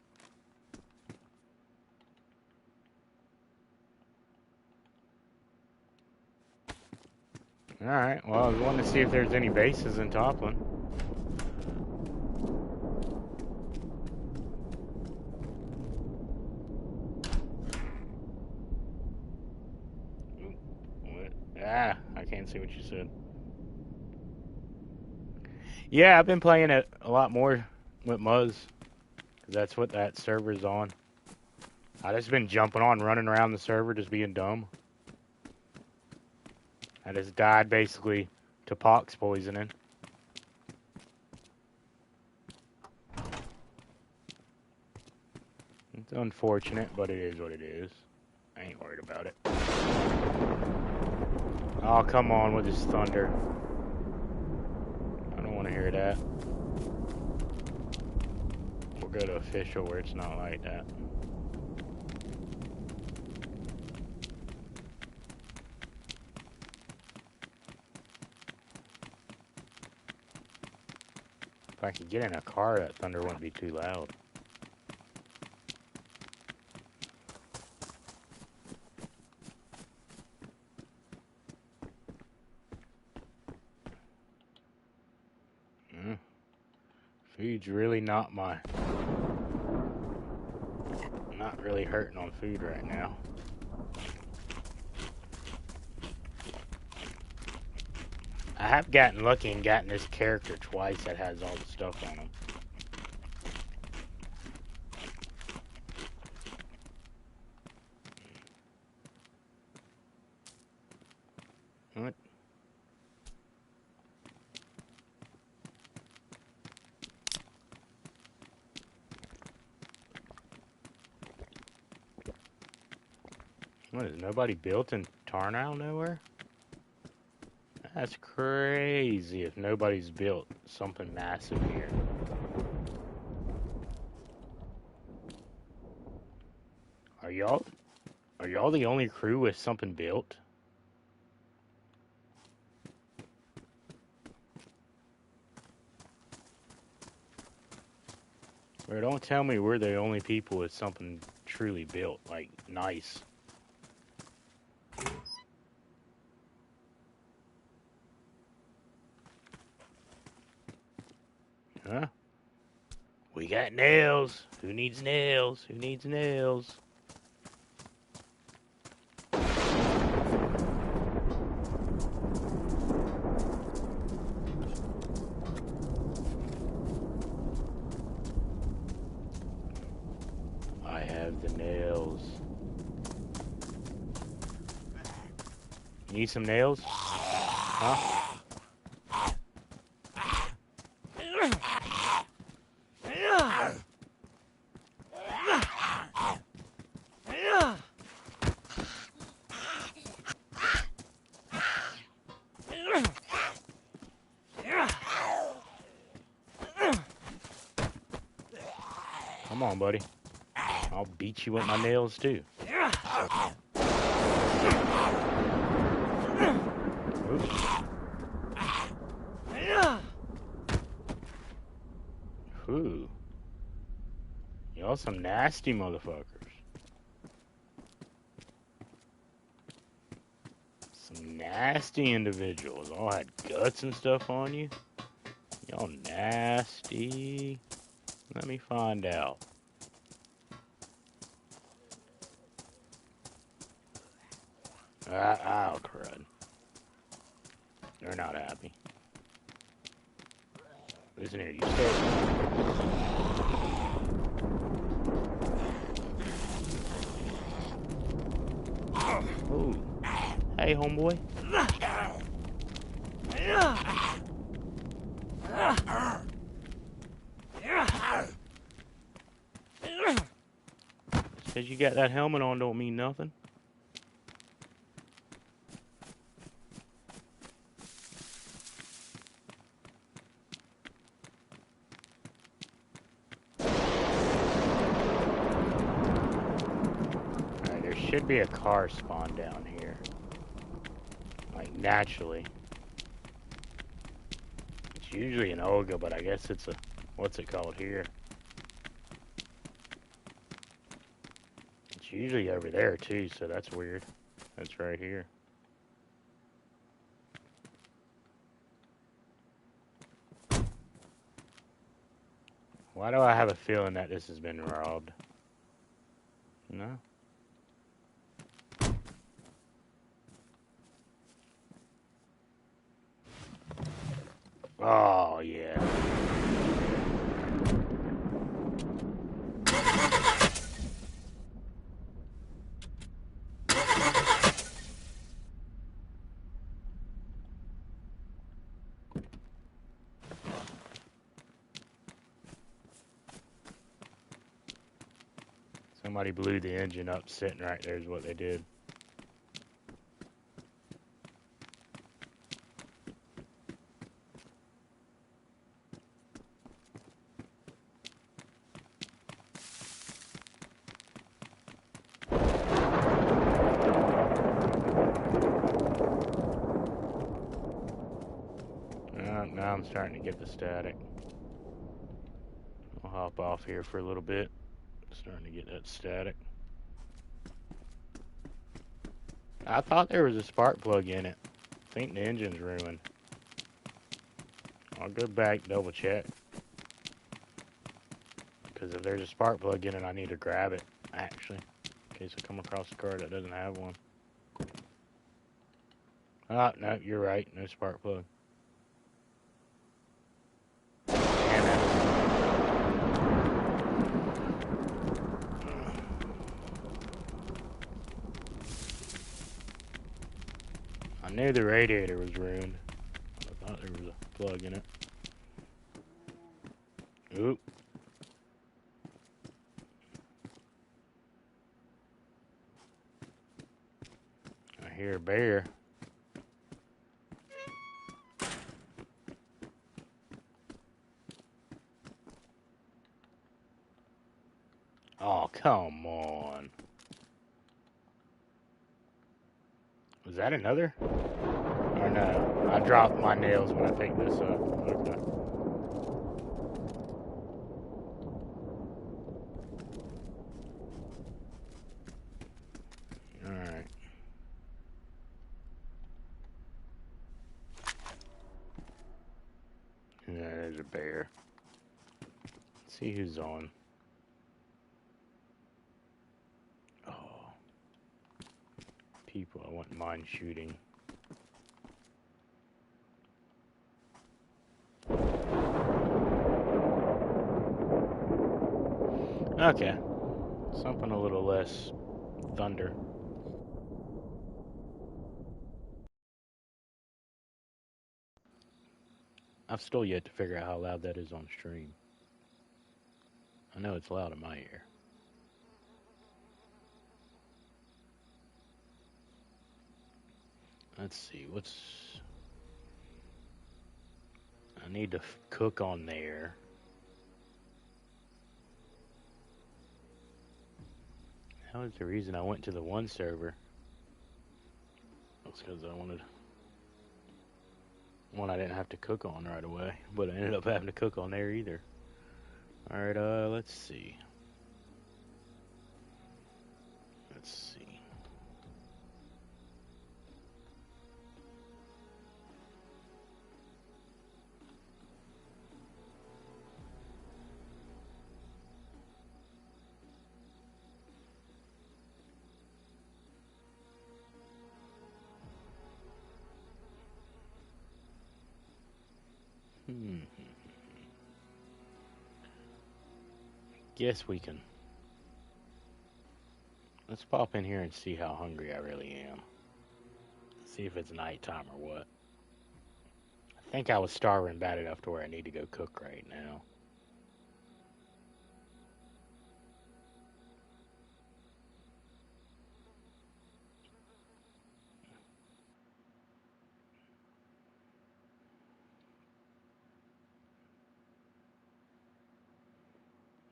Alright, well, I was wanting to see if there's any bases in Toplin. What? Ah, I can't see what you said. Yeah, I've been playing it a lot more with Muzz, because that's what that server's on. I just been jumping on, running around the server, just being dumb. I just died, basically, to pox poisoning. It's unfortunate, but it is what it is. I ain't worried about it. Oh, come on with this thunder. I don't want to hear that. We'll go to official where it's not like that. If I could get in a car, that thunder wouldn't be too loud. Food's really not really hurting on food right now. I have gotten lucky and gotten this character twice that has all the stuff on him. What? What, is nobody built in Tarnow nowhere? That's crazy if nobody's built something massive here. Are y'all the only crew with something built? Or don't tell me we're the only people with something truly built, like nice. Huh? We got nails. Who needs nails? Who needs nails? I have the nails. You need some nails? Huh? Come on, buddy. I'll beat you with my nails, too. Oops. Ooh. Y'all some nasty motherfuckers. Some nasty individuals. All had guts and stuff on you. Y'all nasty. Let me find out. Oh, crud. They're not happy. Listen here, you stay. Ooh. Hey, homeboy. Because you got that helmet on don't mean nothing. Alright, there should be a car spawn down here. Like, naturally. It's usually an Olga, but I guess it's a... What's it called here? It's usually over there, too, so that's weird. That's right here. Why do I have a feeling that this has been robbed? No? Oh, yeah. Somebody blew the engine up sitting right there is what they did. Now I'm starting to get the static. I'll hop off here for a little bit. Starting to get that static. I thought there was a spark plug in it. I think the engine's ruined. I'll go back, double check. Because if there's a spark plug in it, I need to grab it, actually. In case I come across a car that doesn't have one. Ah, no, you're right. No spark plug. Damn it. I knew the radiator was ruined. I thought there was a plug in it. Oop. I hear a bear. Oh, come on. Was that another? Or no? I dropped my nails when I picked this up. Okay. Alright. Yeah, there's a bear. Let's see who's on. Oh. People I wouldn't mind shooting. Okay. Something a little less thunder. I've still yet to figure out how loud that is on stream. I know it's loud in my ear. Let's see, what's... I need to cook on there. That was the reason I went to the one server. That's because I wanted one I didn't have to cook on right away, but I ended up having to cook on there either. Alright, let's see. Let's see. Guess we can. Let's pop in here and see how hungry I really am. See if it's nighttime or what. I think I was starving bad enough to where I need to go cook right now.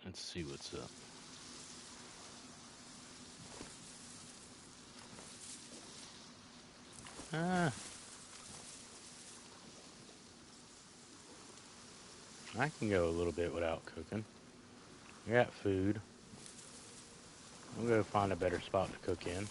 Let's see what's up. I can go a little bit without cooking. We got food. We'll go find a better spot to cook in.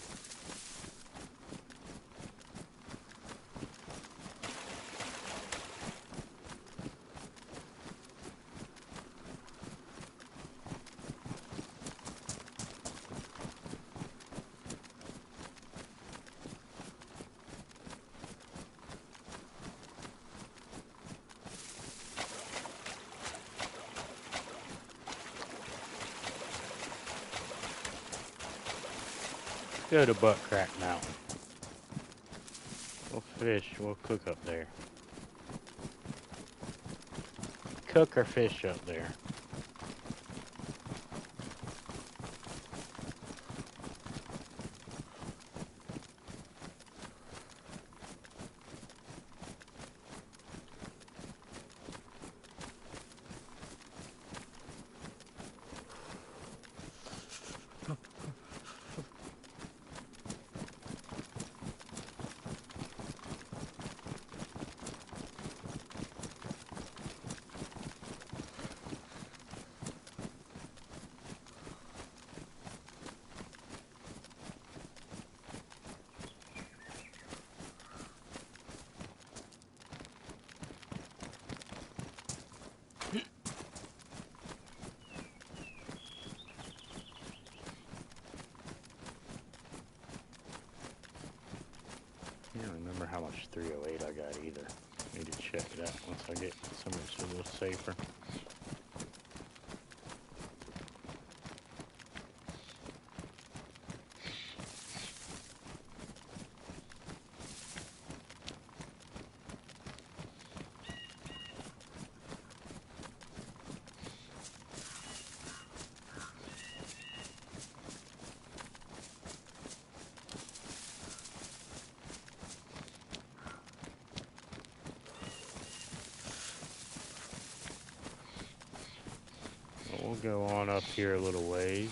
Go to Butt Crack Mountain. We'll fish, we'll cook up there. Cook or fish up there. remember how much 308 I got either. Need to check that once I get somewhere it's a little safer. We'll go on up here a little ways.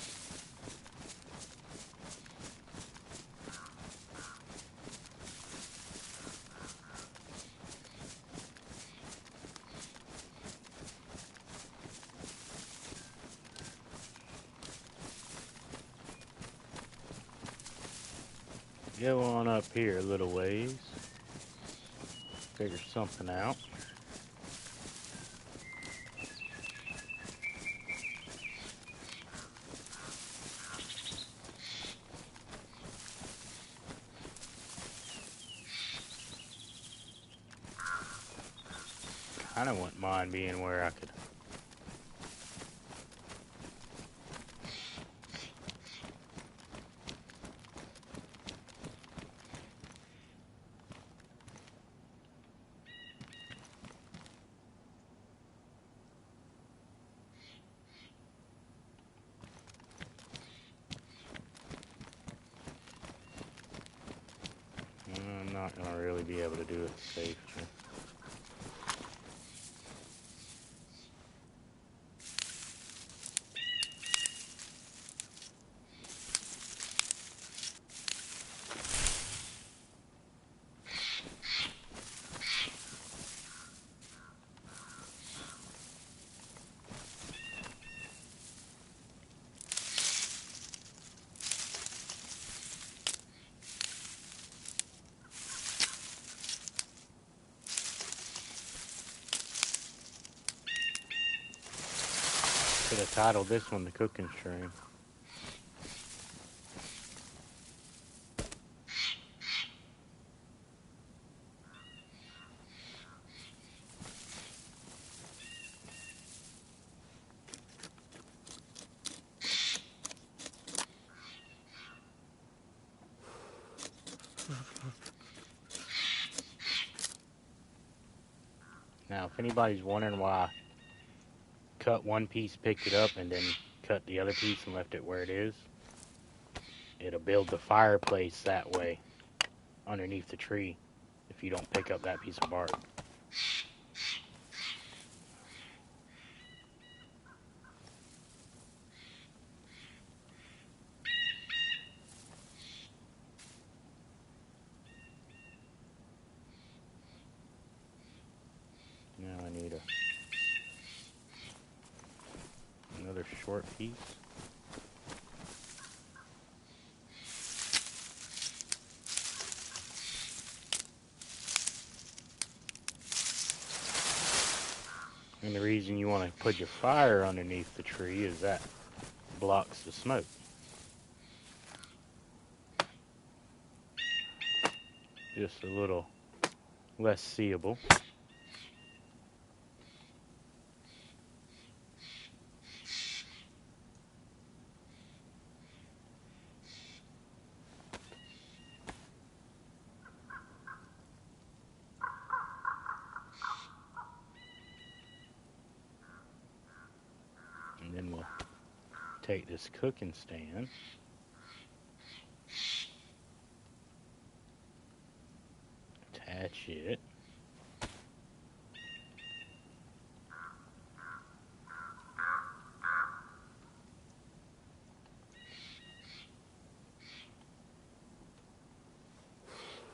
Go on up here a little ways. Figure something out. I don't want mine being where I could. I'm not gonna really be able to do it safely. Could have titled this one the cooking stream. Now, if anybody's wondering why I cut one piece, picked it up, and then cut the other piece and left it where it is, it'll build the fireplace that way underneath the tree if you don't pick up that piece of bark. Now I need another short piece. And the reason you want to put your fire underneath the tree is that blocks the smoke. Just a little less seeable. And then we'll take this cooking stand, attach it,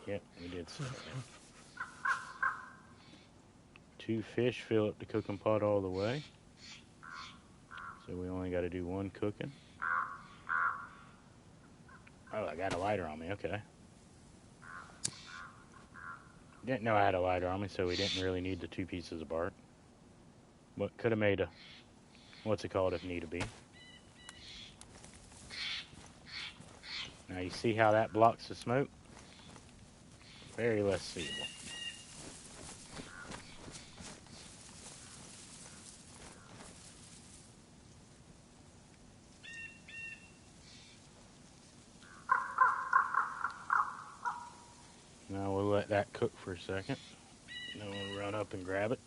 yep, we did so. 2 fish fill up the cooking pot all the way, so we only got to do 1 cooking. Oh, I got a lighter on me, okay. Didn't know I had a lighter on me, so we didn't really need the 2 pieces of bark. But could have made a, what's it called if need to be. Now you see how that blocks the smoke? Very less seeable. Now we'll let that cook for a second. Then we'll run up and grab it.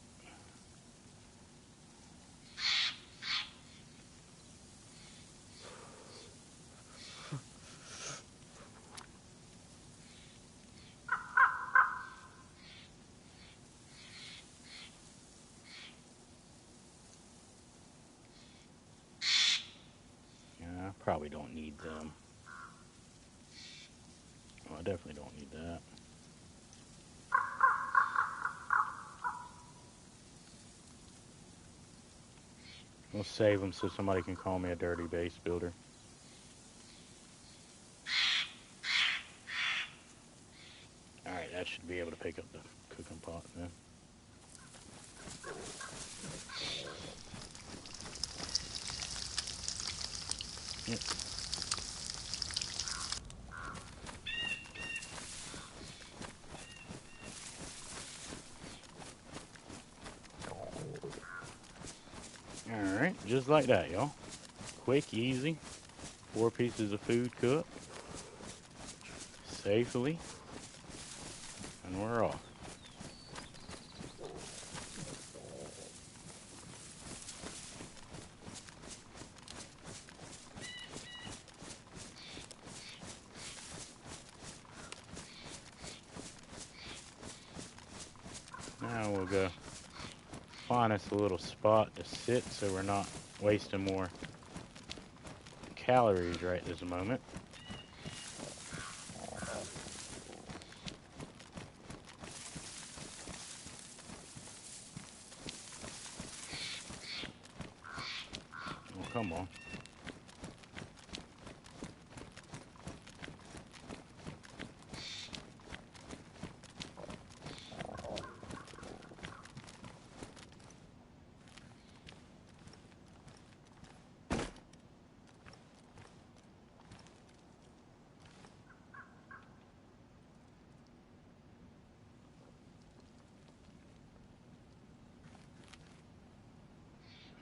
Yeah, I probably don't need them. Well, I definitely don't need that. We'll save them so somebody can call me a dirty base builder. Alright, that should be able to pick up the cooking pot then. Yep. Alright, just like that, y'all. Quick, easy. 4 pieces of food cooked safely. And we're off. Now we'll go find us a little spot to sit so we're not wasting more calories right this moment. Oh, come on.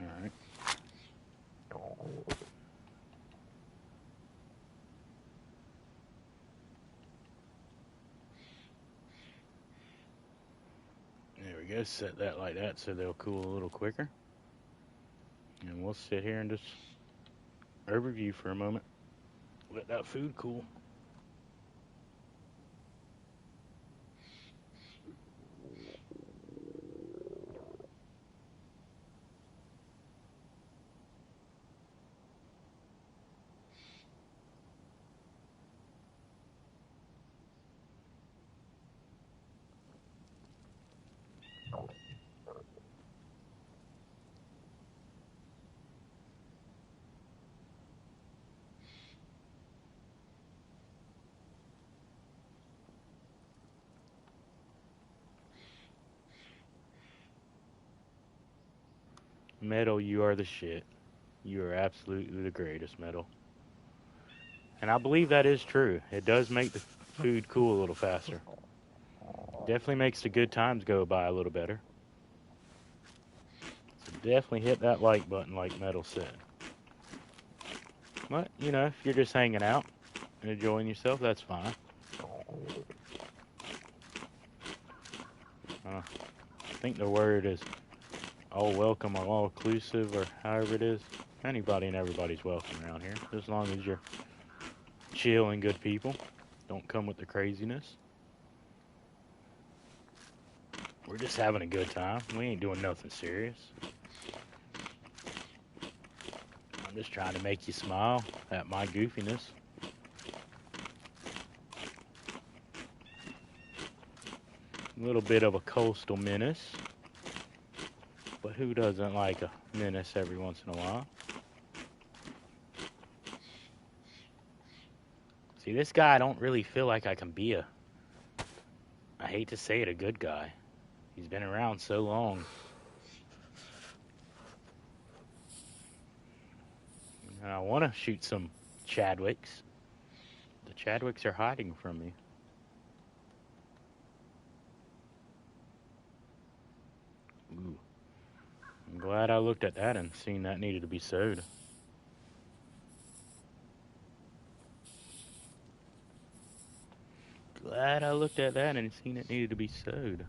Alright. There we go. Set that like that so they'll cool a little quicker. And we'll sit here and just overview for a moment. Let that food cool. Metal, you are the shit. You are absolutely the greatest, Metal. And I believe that is true. It does make the food cool a little faster. Definitely makes the good times go by a little better. So definitely hit that like button like Metal said. But, you know, if you're just hanging out and enjoying yourself, that's fine. I think the word is all welcome or all inclusive or however it is. Anybody and everybody's welcome around here, as long as you're chill and good people. Don't come with the craziness. We're just having a good time. We ain't doing nothing serious. I'm just trying to make you smile at my goofiness. A little bit of a coastal menace. But who doesn't like a menace every once in a while? See, this guy, I don't really feel like I can be I hate to say it, a good guy. He's been around so long. And I want to shoot some Chadwicks. The Chadwicks are hiding from me. I'm glad I looked at that and seen that needed to be sewed. Glad I looked at that and seen it needed to be sewed.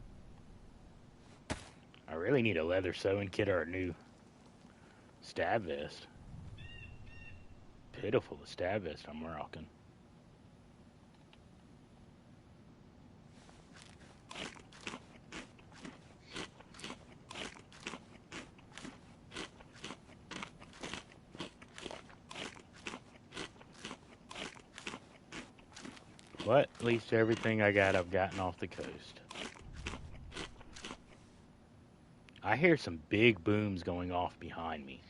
I really need a leather sewing kit or a new stab vest. Pitiful, the stab vest I'm rocking. But at least everything I got, I've gotten off the coast. I hear some big booms going off behind me.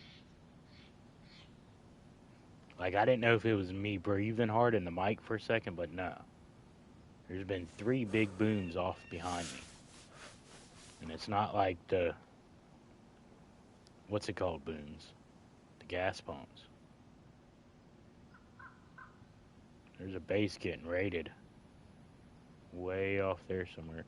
Like, I didn't know if it was me breathing hard in the mic for a second, but no. There's been 3 big booms off behind me. And it's not like the, what's it called, booms? The gas pumps. There's a base getting raided. Way off there somewhere.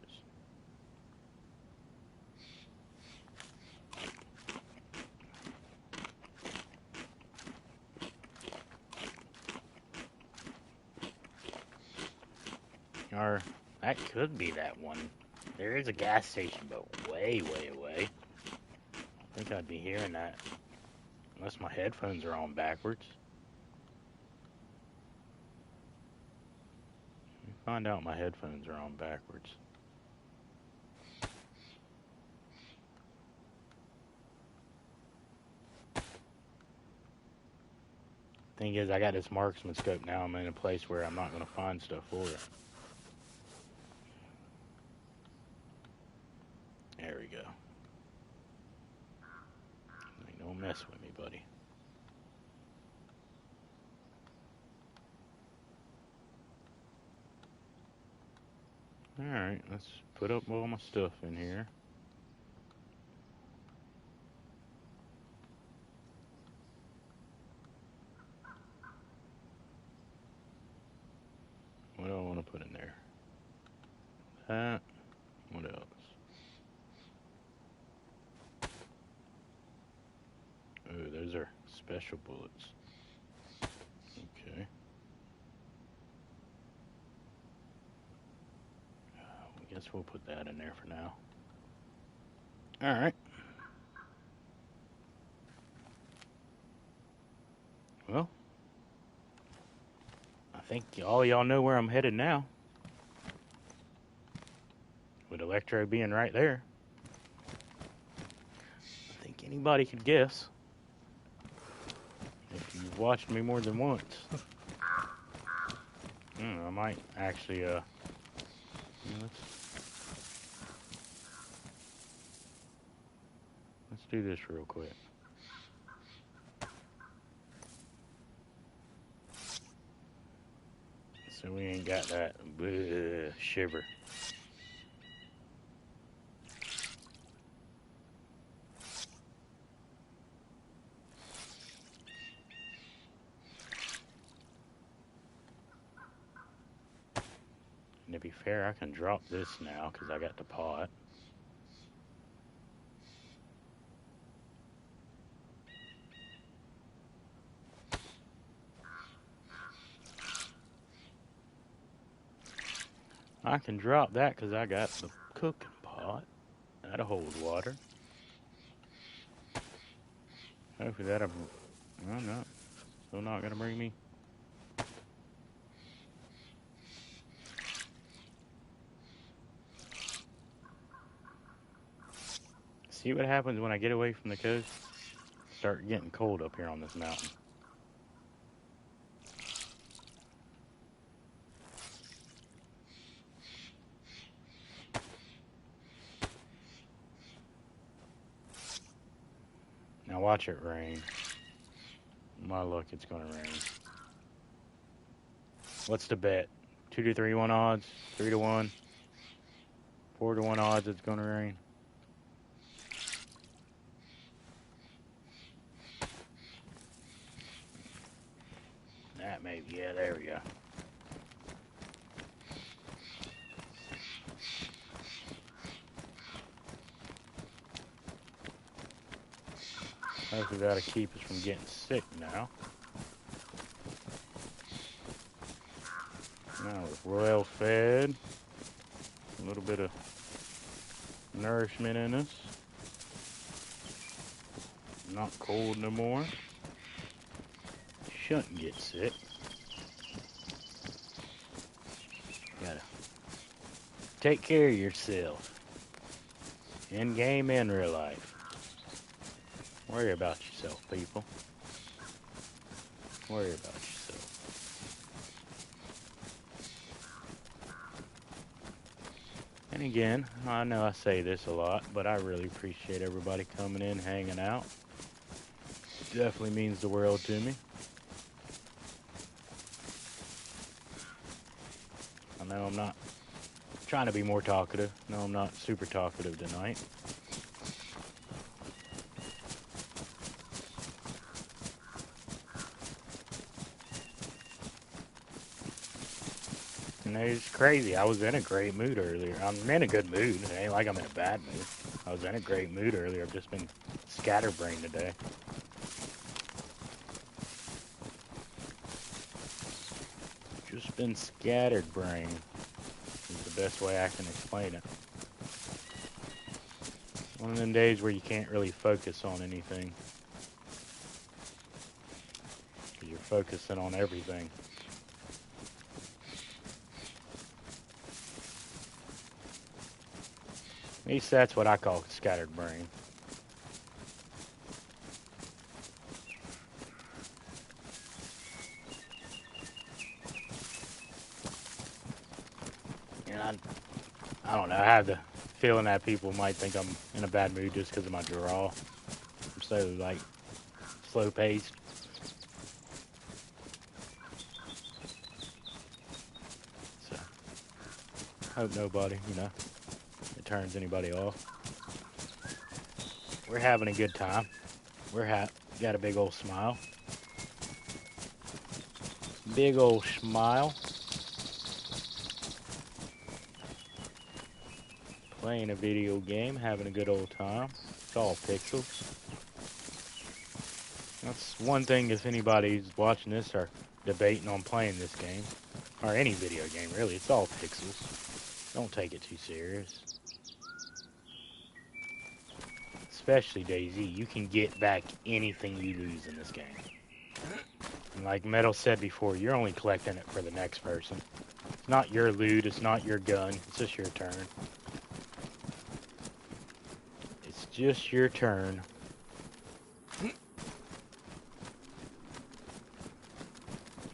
Or that could be that one. There is a gas station, but way, way away. I think I'd be hearing that. Unless my headphones are on backwards. Let me find out my headphones are on backwards. Thing is, I got this marksman scope now. I'm in a place where I'm not going to find stuff for it. There we go. Like, don't mess with me, buddy. Alright, let's put up all my stuff in here. What do I want to put in there? That. What else? Oh, those are special bullets. Okay. I guess we'll put that in there for now. Alright. Well, I think all y'all know where I'm headed now. With Electro being right there. I think anybody could guess. If you've watched me more than once. I might actually, let's do this real quick. So we ain't got that shiver. And to be fair, I can drop this now because I got the pot. I can drop that because I got the cooking pot. That'll hold water. Hopefully that'll... Oh, no. Still not going to bring me... See what happens when I get away from the coast? Start getting cold up here on this mountain. Now watch it rain. My luck, it's gonna rain. What's the bet? 2 to 3 1 odds, 3 to 1, 4 to 1 odds it's gonna rain. That maybe, yeah, there we go. Hopefully that'll keep us from getting sick now. Now we're well fed. A little bit of nourishment in us. Not cold no more. Shouldn't get sick. Gotta take care of yourself. In game and real life. Worry about yourself, people. Worry about yourself. And again, I know I say this a lot, but I really appreciate everybody coming in, hanging out. Definitely means the world to me. I know I'm not trying to be more talkative. No, I'm not super talkative tonight. And it's crazy. I was in a great mood earlier. I'm in a good mood. It ain't like I'm in a bad mood. I was in a great mood earlier. I've just been scatterbrained today. Just been scattered brain is the best way I can explain it. One of them days where you can't really focus on anything. Because you're focusing on everything. At least that's what I call scattered brain. And I don't know, I have the feeling that people might think I'm in a bad mood just because of my draw. I'm so, like, slow-paced. So, hope nobody, it turns anybody off. We're having a good time. Got a big old smile. Big old smile. Playing a video game, having a good old time. It's all pixels. That's one thing if anybody's watching this or debating on playing this game. Or any video game, really. It's all pixels. Don't take it too serious. Especially DayZ. You can get back anything you lose in this game. And like Metal said before, you're only collecting it for the next person. It's not your loot, it's not your gun, it's just your turn. It's just your turn.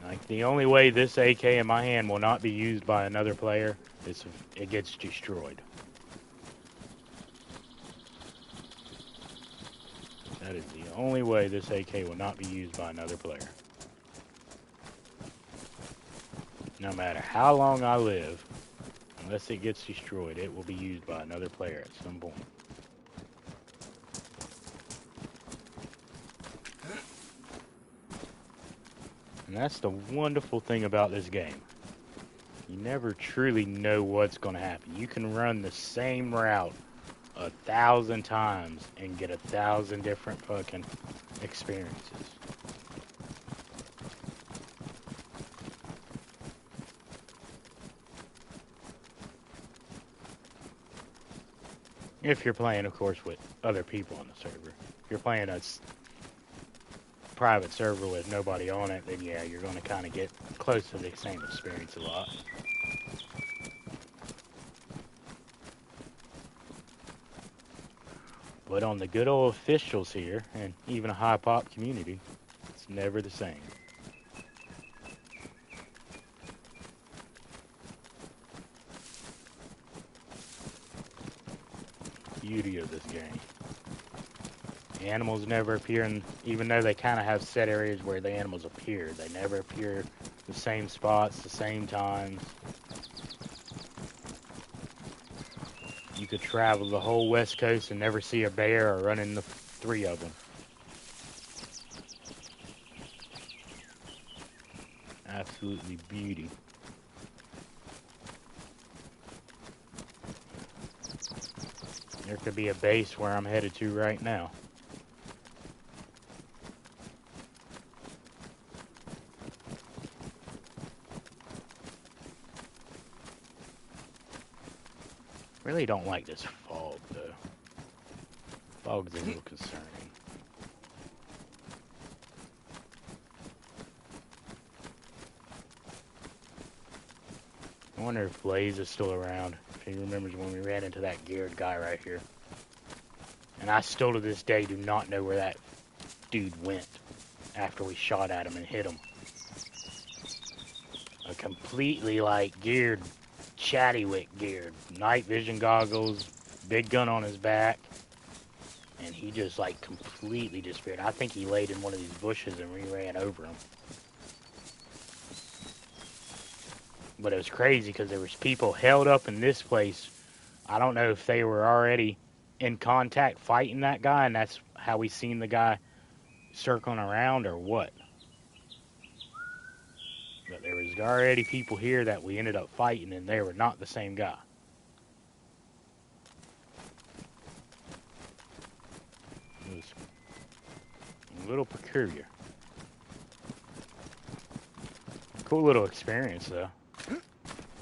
Like, the only way this AK in my hand will not be used by another player is if it gets destroyed. That is the only way this AK will not be used by another player. No matter how long I live, unless it gets destroyed, it will be used by another player at some point. And that's the wonderful thing about this game. You never truly know what's going to happen. You can run the same route 1,000 times and get 1,000 different fucking experiences. If you're playing, of course, with other people on the server. If you're playing a private server with nobody on it, then yeah, you're going to kind of get close to the same experience a lot. But on the good old officials here, and even a high pop community, it's never the same. Beauty of this game. Animals never appear, and even though they kind of have set areas where the animals appear, they never appear the same spots, the same times. You could travel the whole West Coast and never see a bear or run into 3 of them. Absolutely beauty. There could be a base where I'm headed to right now. Really don't like this fog, though. Fog's a little concerning. I wonder if Blaze is still around. If he remembers when we ran into that geared guy right here. And I still to this day do not know where that dude went after we shot at him and hit him. A completely, like, geared, Chattywick geared. Night vision goggles, big gun on his back. And he just, like, completely disappeared. I think he laid in one of these bushes and we ran over him. But it was crazy because there was people held up in this place. I don't know if they were already in contact fighting that guy, and that's how we seen the guy circling around, or what. But there was already people here that we ended up fighting, and they were not the same guy. It was a little peculiar. Cool little experience, though.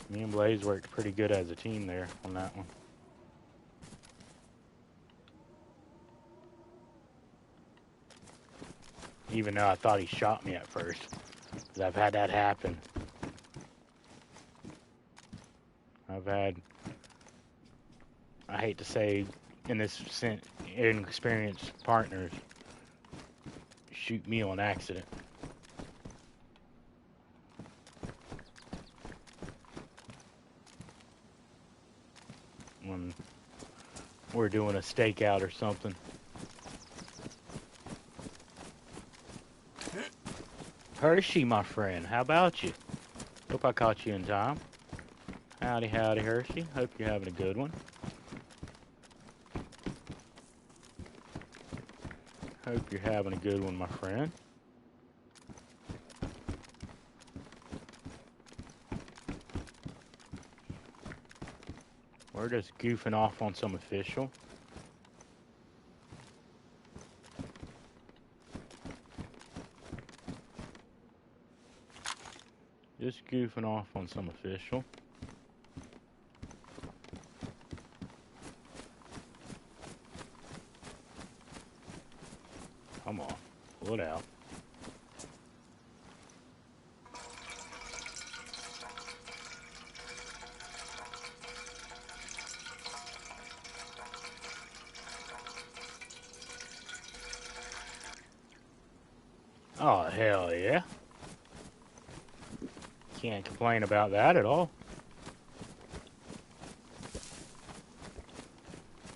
Me and Blaze worked pretty good as a team there on that one. Even though I thought he shot me at first. Because I've had that happen. I've had, I hate to say, in this sense, inexperienced partners shoot me on accident. When we're doing a stakeout or something. Hershey, my friend, how about you? Hope I caught you in time. Howdy, howdy, Hershey. Hope you're having a good one. Hope you're having a good one, my friend. We're just goofing off on some official. Just goofing off on some official. Come on, pull it out. Oh, hell yeah. Can't complain about that at all.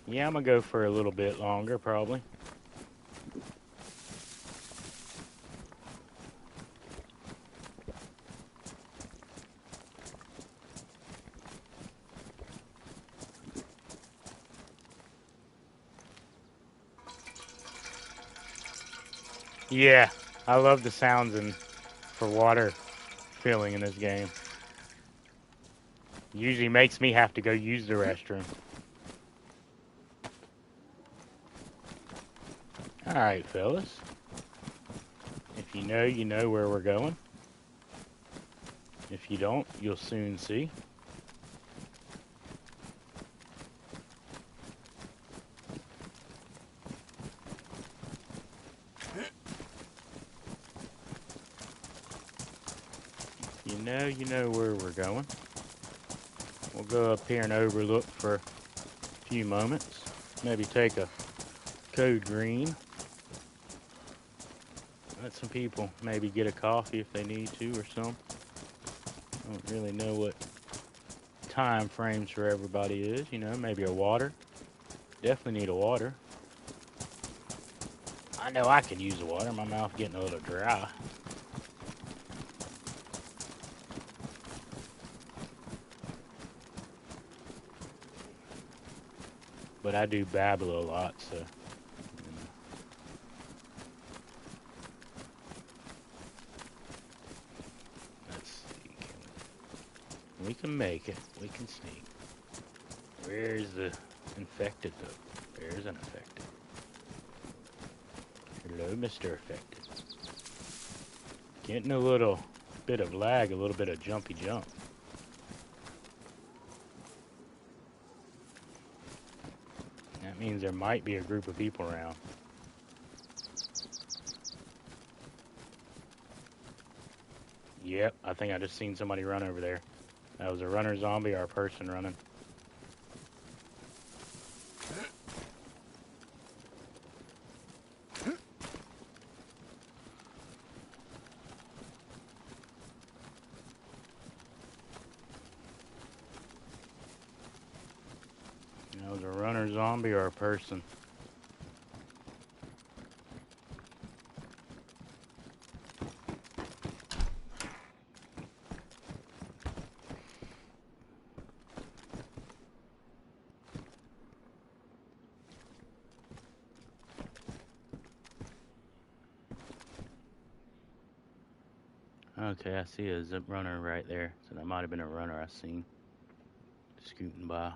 Yeah, I'm gonna go for a little bit longer, probably. Yeah, I love the sounds for water filling in this game. Usually makes me have to go use the restroom. Alright, fellas. If you know where we're going. If you don't, you'll soon see. You know where we're going. We'll go up here and overlook for a few moments. Maybe take a code green. Let some people maybe get a coffee if they need to or something. I don't really know what time frames for everybody is. Maybe a water. Definitely need a water. I know I could use the water. My mouth getting a little dry. But I do babble a lot, so. Let's see. We can make it. We can sneak. Where's the infected, though? There's an infected. Hello, Mr. Infected. Getting a little bit of lag, a little bit of jumpy jump. That means there might be a group of people around. Yep, I think I just seen somebody run over there. That was a runner zombie or a person running. That was a runner zombie or a person. Okay, I see a zip runner right there. So that might have been a runner I seen scooting by.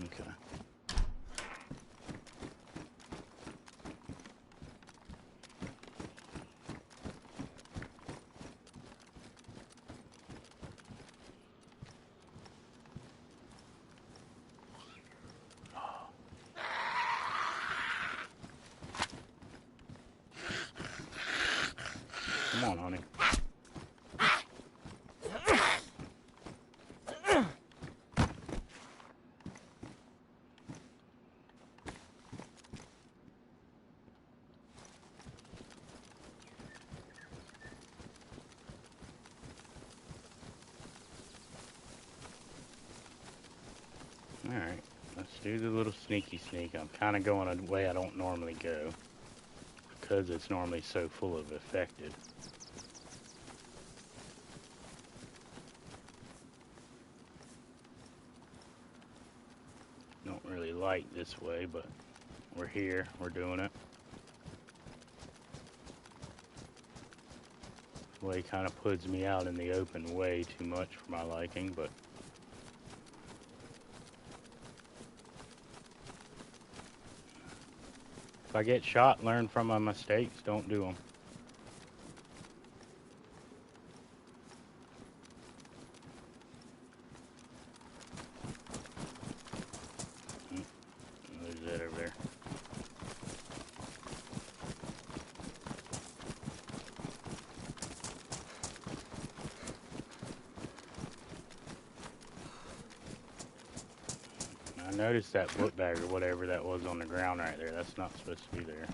Okay. Come on, honey. Alright, let's do the little sneaky sneak. I'm kind of going a way I don't normally go because it's normally so full of affected. Don't really like this way, but we're here, we're doing it. This way kind of puts me out in the open way too much for my liking, but if I get shot, learn from my mistakes, don't do them. There's that over there. I noticed that book bag or whatever that was on the ground right there. That's not supposed to be there.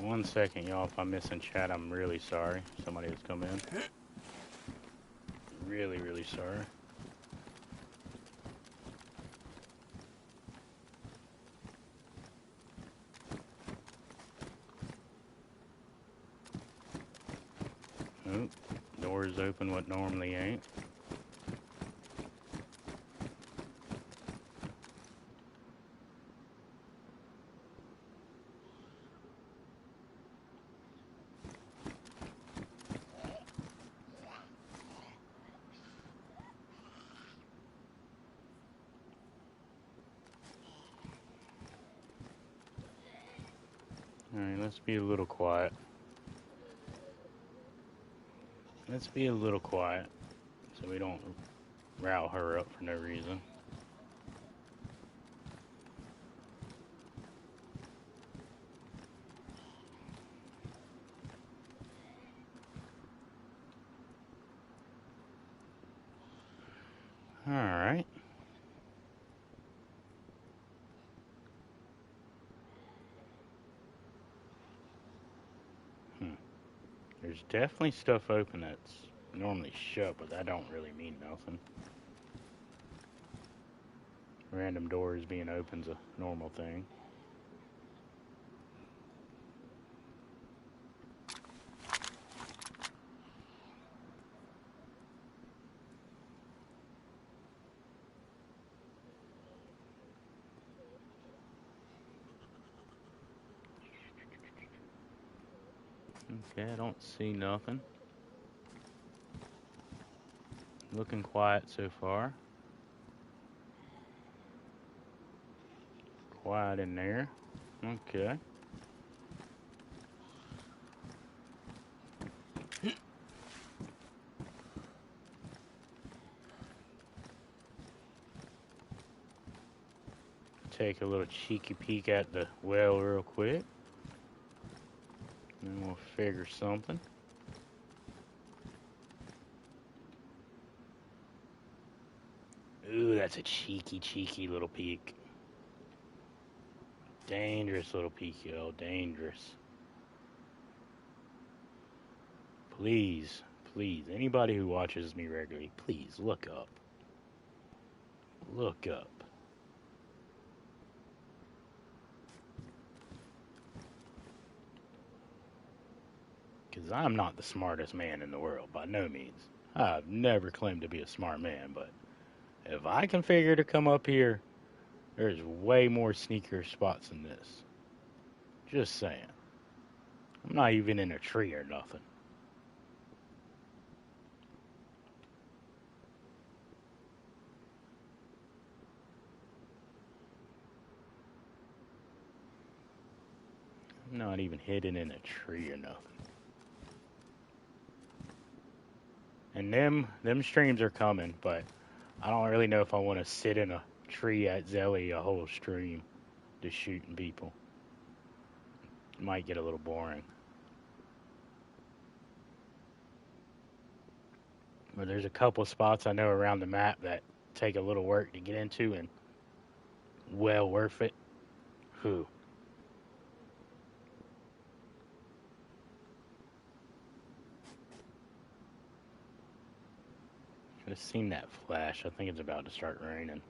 1 second, y'all. If I'm missing chat, I'm really sorry. Somebody has come in. Really, really sorry. Oh, doors open what normally ain't. Alright, let's be a little quiet. Let's be a little quiet so we don't rile her up for no reason. Alright. There's definitely stuff open that's normally shut, but that don't really mean nothing. Random doors being open's a normal thing. Okay, I don't see nothing. Looking quiet so far. Quiet in there. Okay. take a little cheeky peek at the well real quick. And we'll figure something. Ooh, that's a cheeky little peek. Dangerous little peek, yo. Dangerous. Please, anybody who watches me regularly, please look up. Look up. Because I'm not the smartest man in the world, by no means. I've never claimed to be a smart man, but if I can figure to come up here, there's way more sneaker spots than this. Just saying. I'm not even in a tree or nothing. I'm not even hidden in a tree or nothing. And them streams are coming, but I don't really know if I want to sit in a tree at Zelly a whole stream just shooting people. It might get a little boring. But there's a couple spots I know around the map that take a little work to get into and well worth it. Who? Just seen that flash. I think it's about to start raining.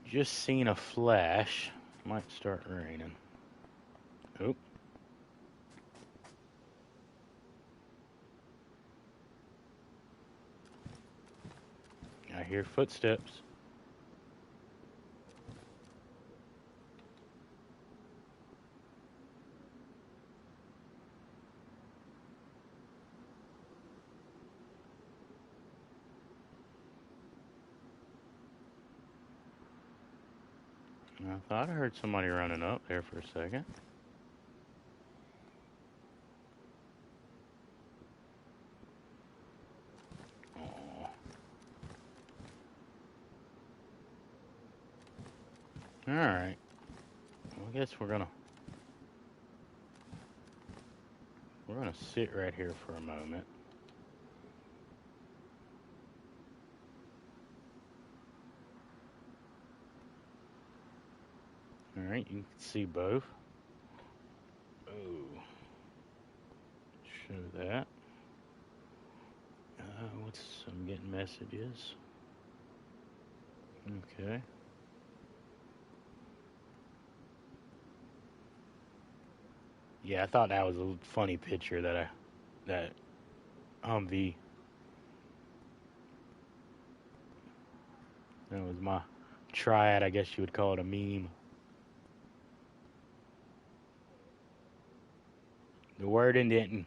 Just seen a flash. Might start raining. Oop. I hear footsteps. I thought I heard somebody running up there for a second. Oh. Alright. Well, I guess we're gonna sit right here for a moment. Alright, you can see both. Oh. Show that. I'm getting messages. Okay. Yeah, I thought that was a funny picture that Humvee. That was my triad, I guess you would call it a meme. The wording didn't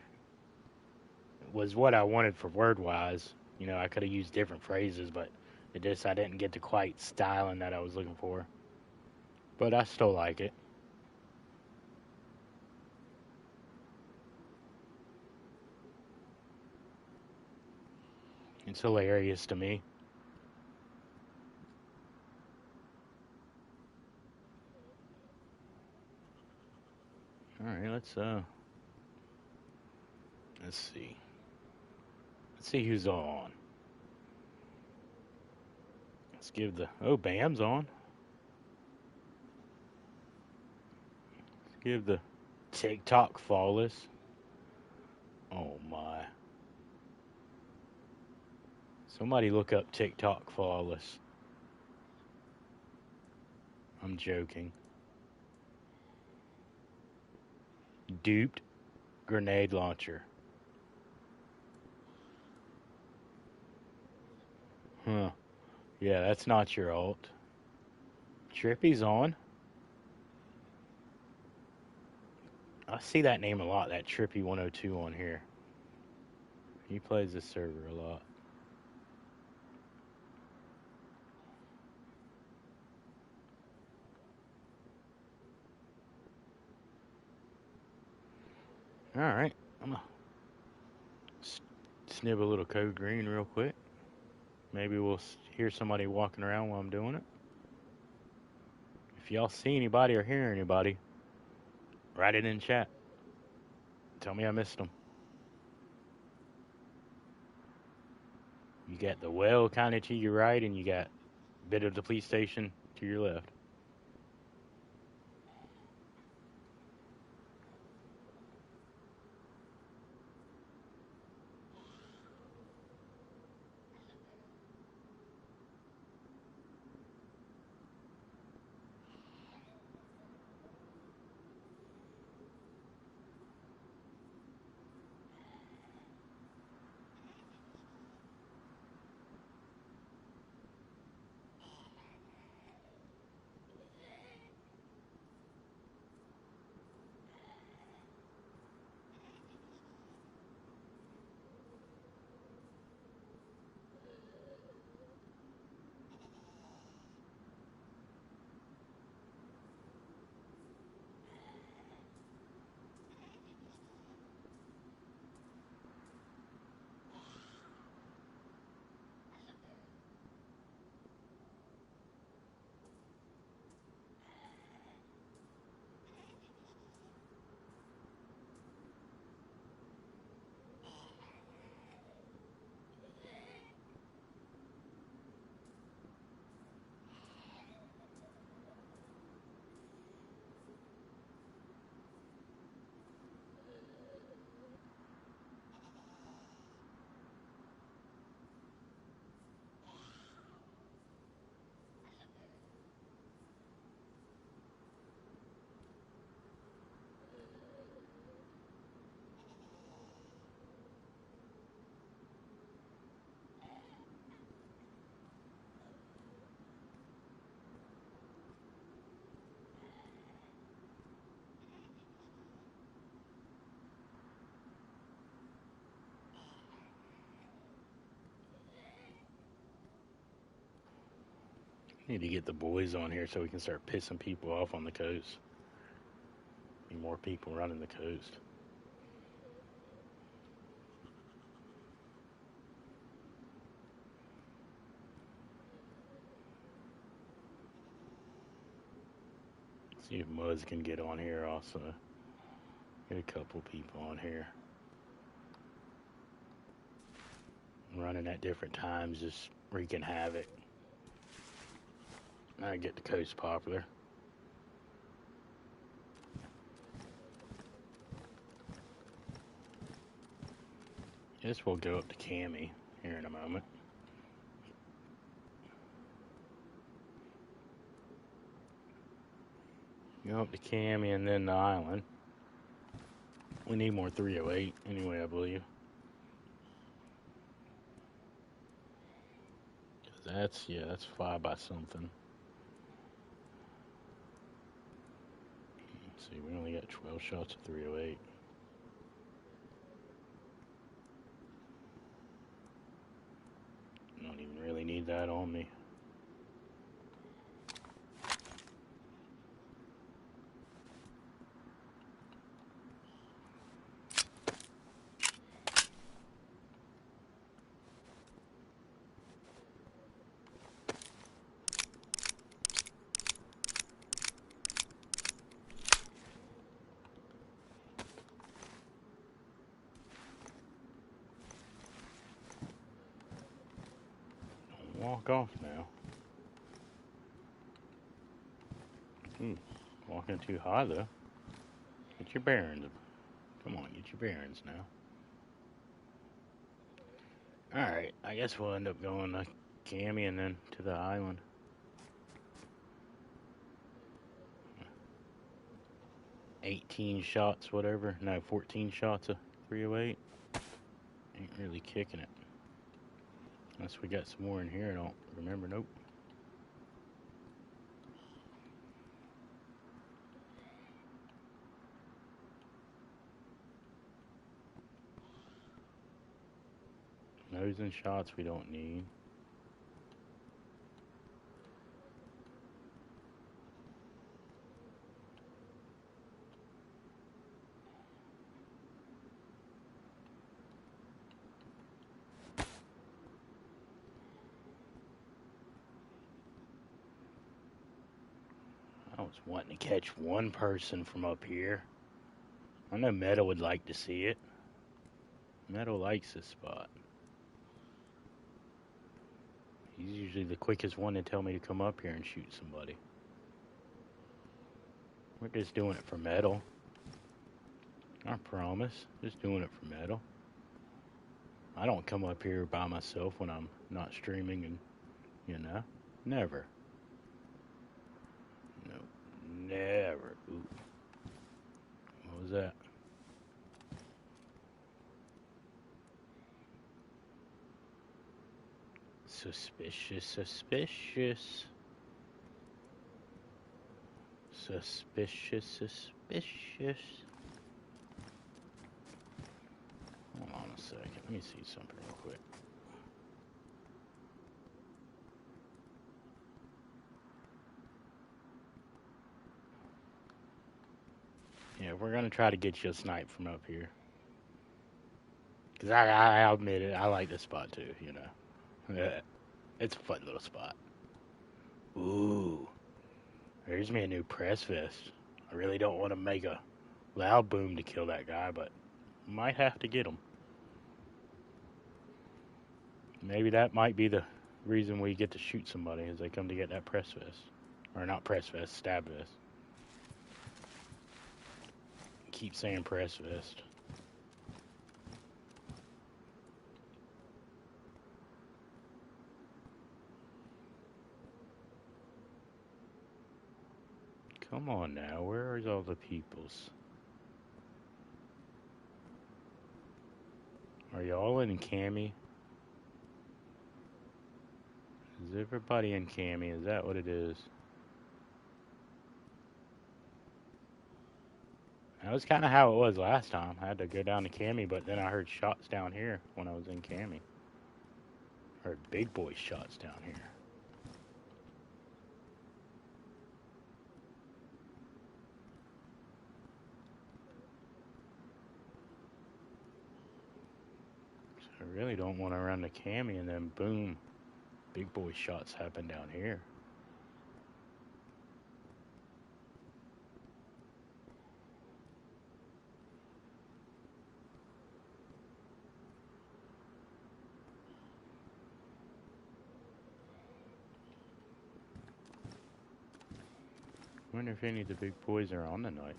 was what I wanted for word wise. You know, I could have used different phrases, but I didn't get the quite styling that I was looking for. But I still like it. It's hilarious to me. All right, let's see. Let's see who's on. Let's give Bam's on. Let's give the TikTok flawless. Oh my. Somebody look up TikTok flawless. I'm joking. Duped grenade launcher. Huh. Yeah, that's not your alt. Trippy's on. I see that name a lot, that Trippy 102 on here. He plays this server a lot. Alright, I'm gonna snib a little code green real quick. Maybe we'll hear somebody walking around while I'm doing it. If y'all see anybody or hear anybody, write it in chat. Tell me I missed them. You got the well kind of to your right, and you got a bit of the police station to your left. Need to get the boys on here so we can start pissing people off on the coast. Need more people running the coast. See if Muzz can get on here also. Get a couple people on here. Running at different times, just wreaking havoc. I get the coast popular. Guess we'll go up to Cammy here in a moment. Go up to Cammy and then the island. We need more 308 anyway, I believe. That's 5 by something. Let's see, we only got 12 shots of 308. I don't even really need that on me. Walk off now. Walking too high though. Get your bearings. Come on, get your bearings now. Alright, I guess we'll end up going to Cammy and then to the island. $18 shots, whatever. No, 14 shots of 308. Ain't really kicking it. Unless we got some more in here, I don't remember. Nope. Nose and shots we don't need. was wanting to catch one person from up here. I know Meadow would like to see it. Meadow likes this spot. He's usually the quickest one to tell me to come up here and shoot somebody. We're just doing it for Meadow. I promise. Just doing it for Meadow. I don't come up here by myself when I'm not streaming and, never. No, never. Ooh. What was that? Suspicious, suspicious. Suspicious, suspicious. Hold on a second. Let me see something real quick. Yeah, we're going to try to get you a snipe from up here. Because I admit it, I like this spot too, Yeah, it's a fun little spot. Ooh. There's me a new press vest. I really don't want to make a loud boom to kill that guy, but might have to get him. Maybe that might be the reason we get to shoot somebody as they come to get that press vest. Or not press vest, stab vest. Keep saying press vest. Come on now, where is all the peoples? Are y'all in cami? Is everybody in cami? Is that what it is? That was kind of how it was last time. I had to go down to cami, but then I heard shots down here when I was in cami. Heard big boy shots down here. So I really don't want to run to cami and then boom, big boy shots happen down here. Wonder if any of the big boys are on tonight.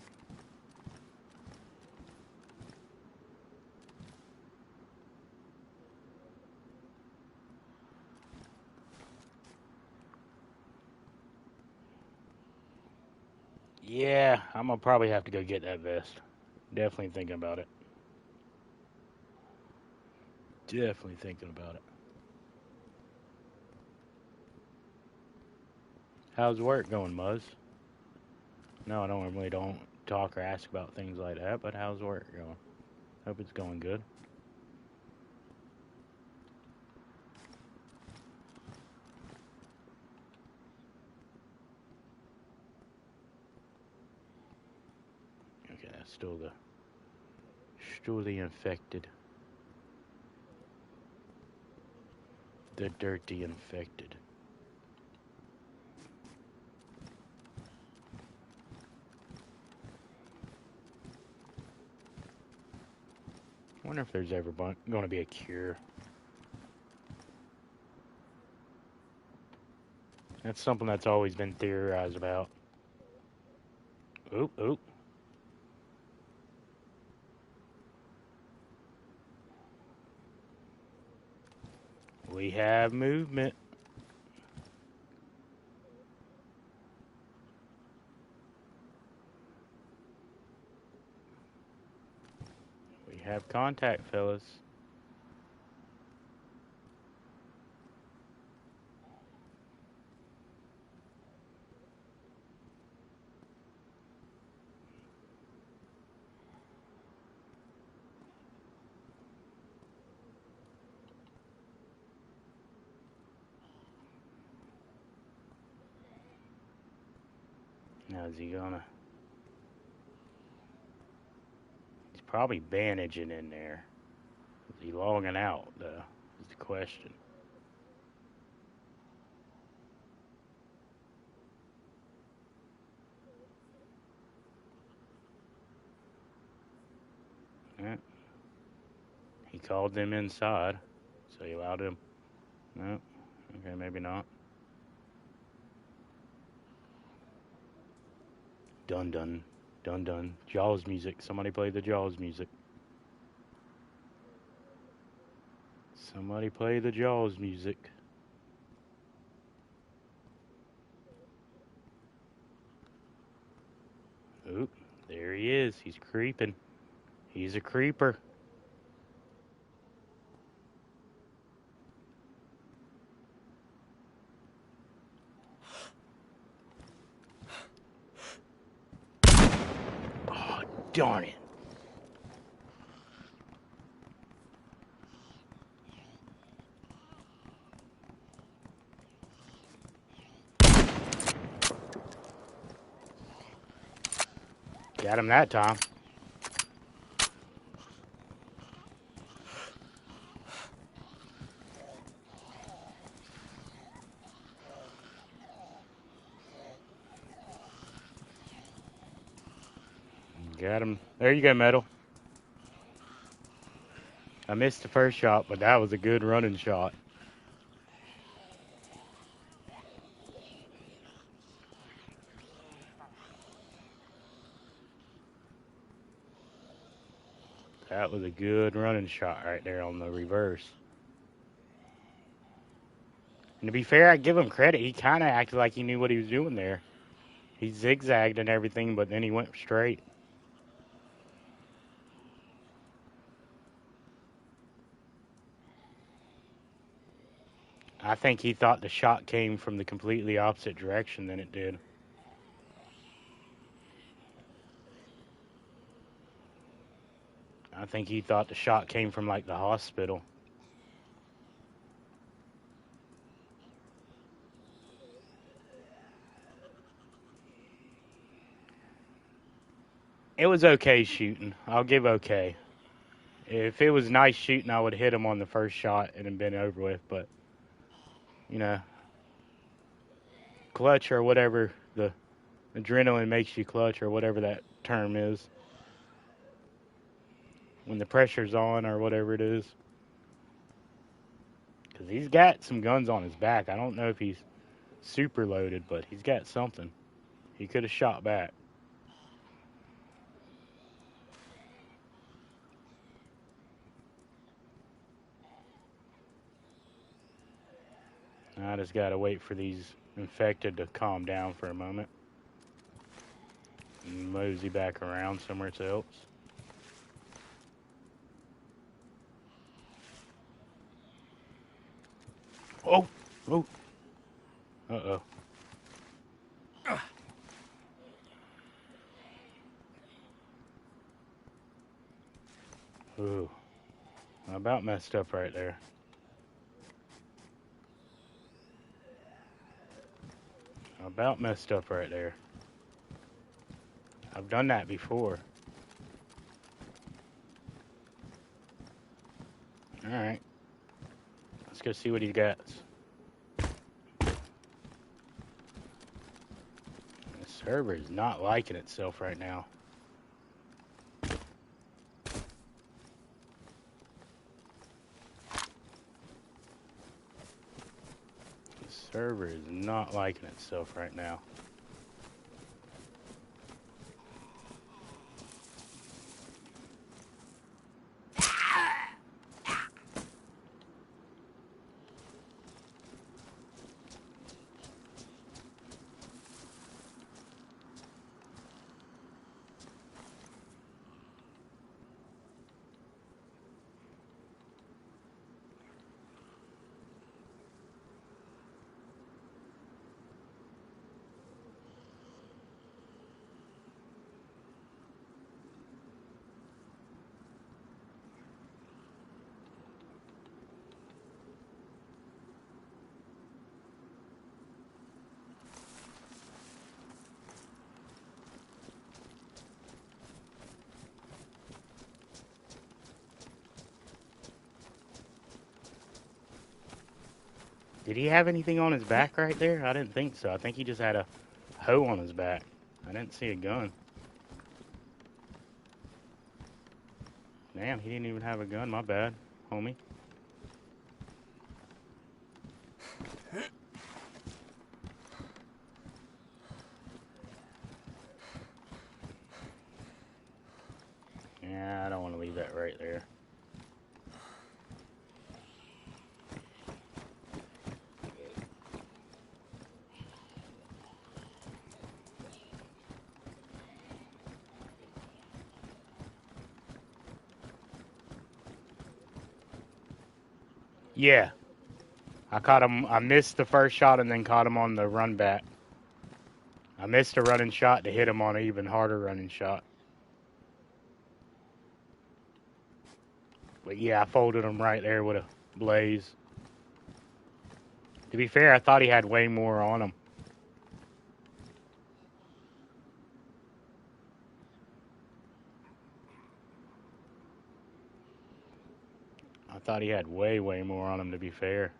Yeah, I'm gonna probably have to go get that vest. Definitely thinking about it. Definitely thinking about it. How's work going, Muzz? No, I normally don't talk or ask about things like that, but how's work going? Hope it's going good. Okay, that's still the infected. The dirty infected. I wonder if there's ever going to be a cure. That's something that's always been theorized about. Oop, oop. We have movement. We have contact, fellas. Now, is he gonna... He's probably bandaging in there. Is he logging out, though? Is the question. Yeah. He called them inside, so he allowed him. No. Okay, maybe not. Dun dun. Dun dun. Jaws music. Somebody play the Jaws music. Somebody play the Jaws music. Oop, there he is. He's creeping. He's a creeper. Oh, darn it. Got him that time. Got him. There you go, Metal. I missed the first shot, but that was a good running shot. That was a good running shot right there on the reverse. And to be fair, I give him credit. He kind of acted like he knew what he was doing there. He zigzagged and everything, but then he went straight. I think he thought the shot came from the completely opposite direction than it did. I think he thought the shot came from like the hospital. It was okay shooting. I'll give okay. If it was nice shooting, I would hit him on the first shot and have been over with. But, you know, clutch or whatever, the adrenaline makes you clutch or whatever that term is. When the pressure's on or whatever it is. Because he's got some guns on his back. I don't know if he's super loaded, but he's got something. He could have shot back. I just gotta wait for these infected to calm down for a moment. And mosey back around somewhere else. Oh! Oh! Uh-oh. Ooh. I about messed up right there. About messed up right there. I've done that before. Alright. Let's go see what he got. The server is not liking itself right now. The server is not liking itself right now. Did he have anything on his back right there? I didn't think so. I think he just had a hoe on his back. I didn't see a gun. Damn, he didn't even have a gun. My bad, homie. Yeah, I don't want to leave that right there. Yeah, I caught him. I missed the first shot and then caught him on the run back. I missed a running shot to hit him on an even harder running shot. But yeah, I folded him right there with a blaze. To be fair, I thought he had way more on him. I thought he had way more on him, to be fair.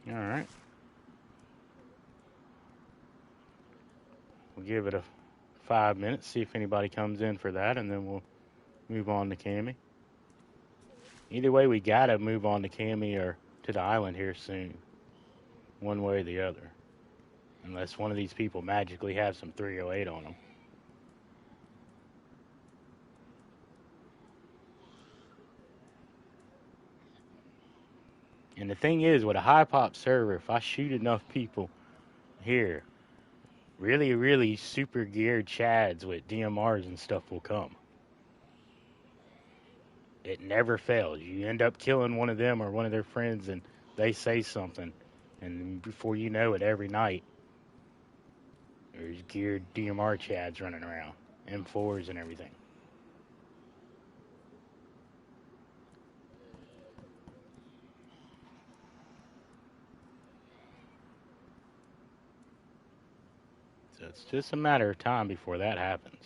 All right. We'll give it a 5 minutes, see if anybody comes in for that, and then we'll move on to Cammy. Either way, we gotta move on to Cammy or to the island here soon. One way or the other. Unless one of these people magically have some 308 on them. And the thing is, with a high pop server, if I shoot enough people here, really super geared chads with DMRs and stuff will come. It never fails. You end up killing one of them or one of their friends, and they say something, and before you know it, every night there's geared DMR chads running around, M4s and everything. So it's just a matter of time before that happens.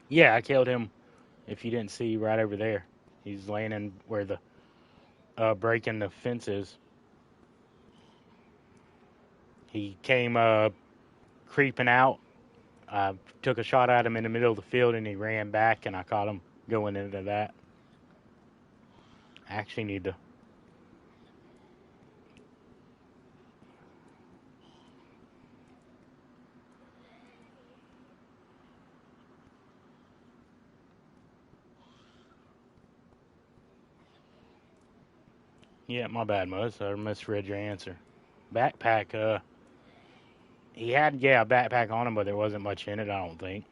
Yeah, I killed him. If you didn't see, right over there, he's laying in where the breaking the fence is. He came creeping out. I took a shot at him in the middle of the field, and he ran back, and I caught him going into that. I actually need to. Yeah, my bad, Muzz. I misread your answer. Backpack, he had, yeah, a backpack on him, but there wasn't much in it, I don't think.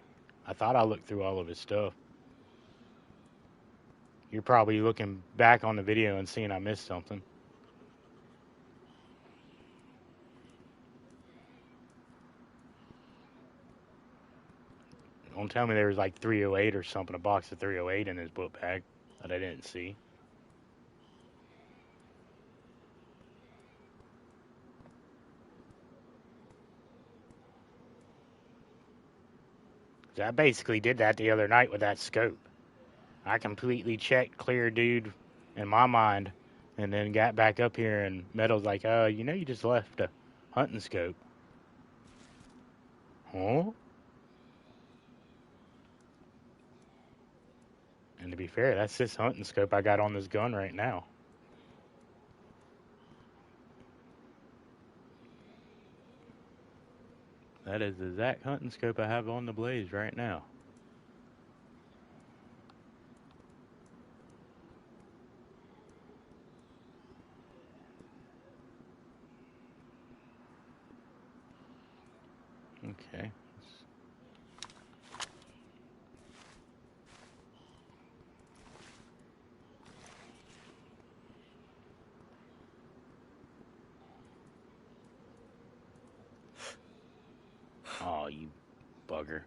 I thought I looked through all of his stuff. You're probably looking back on the video and seeing I missed something. Don't tell me there was like 308 or something, a box of 308 in his book bag that I didn't see. I basically did that the other night with that scope. I completely checked clear dude in my mind, and then got back up here, and Metal's like, you just left a hunting scope. Huh? And to be fair, that's this hunting scope I got on this gun right now. That is the exact hunting scope I have on the blaze right now. Okay. Oh, you bugger.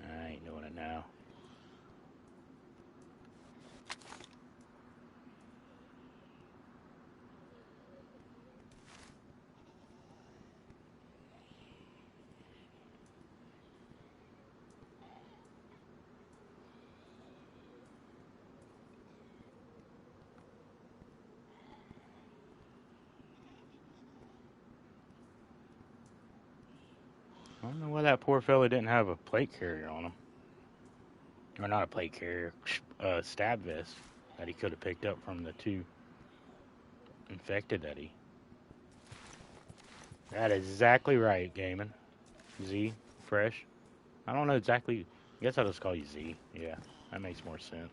I ain't doing it now. I don't know why that poor fella didn't have a plate carrier on him. Or not a plate carrier, stab vest that he could have picked up from the two infected that he. That is exactly right, Gaming. Z, fresh. I don't know exactly. I guess I'll just call you Z. Yeah, that makes more sense.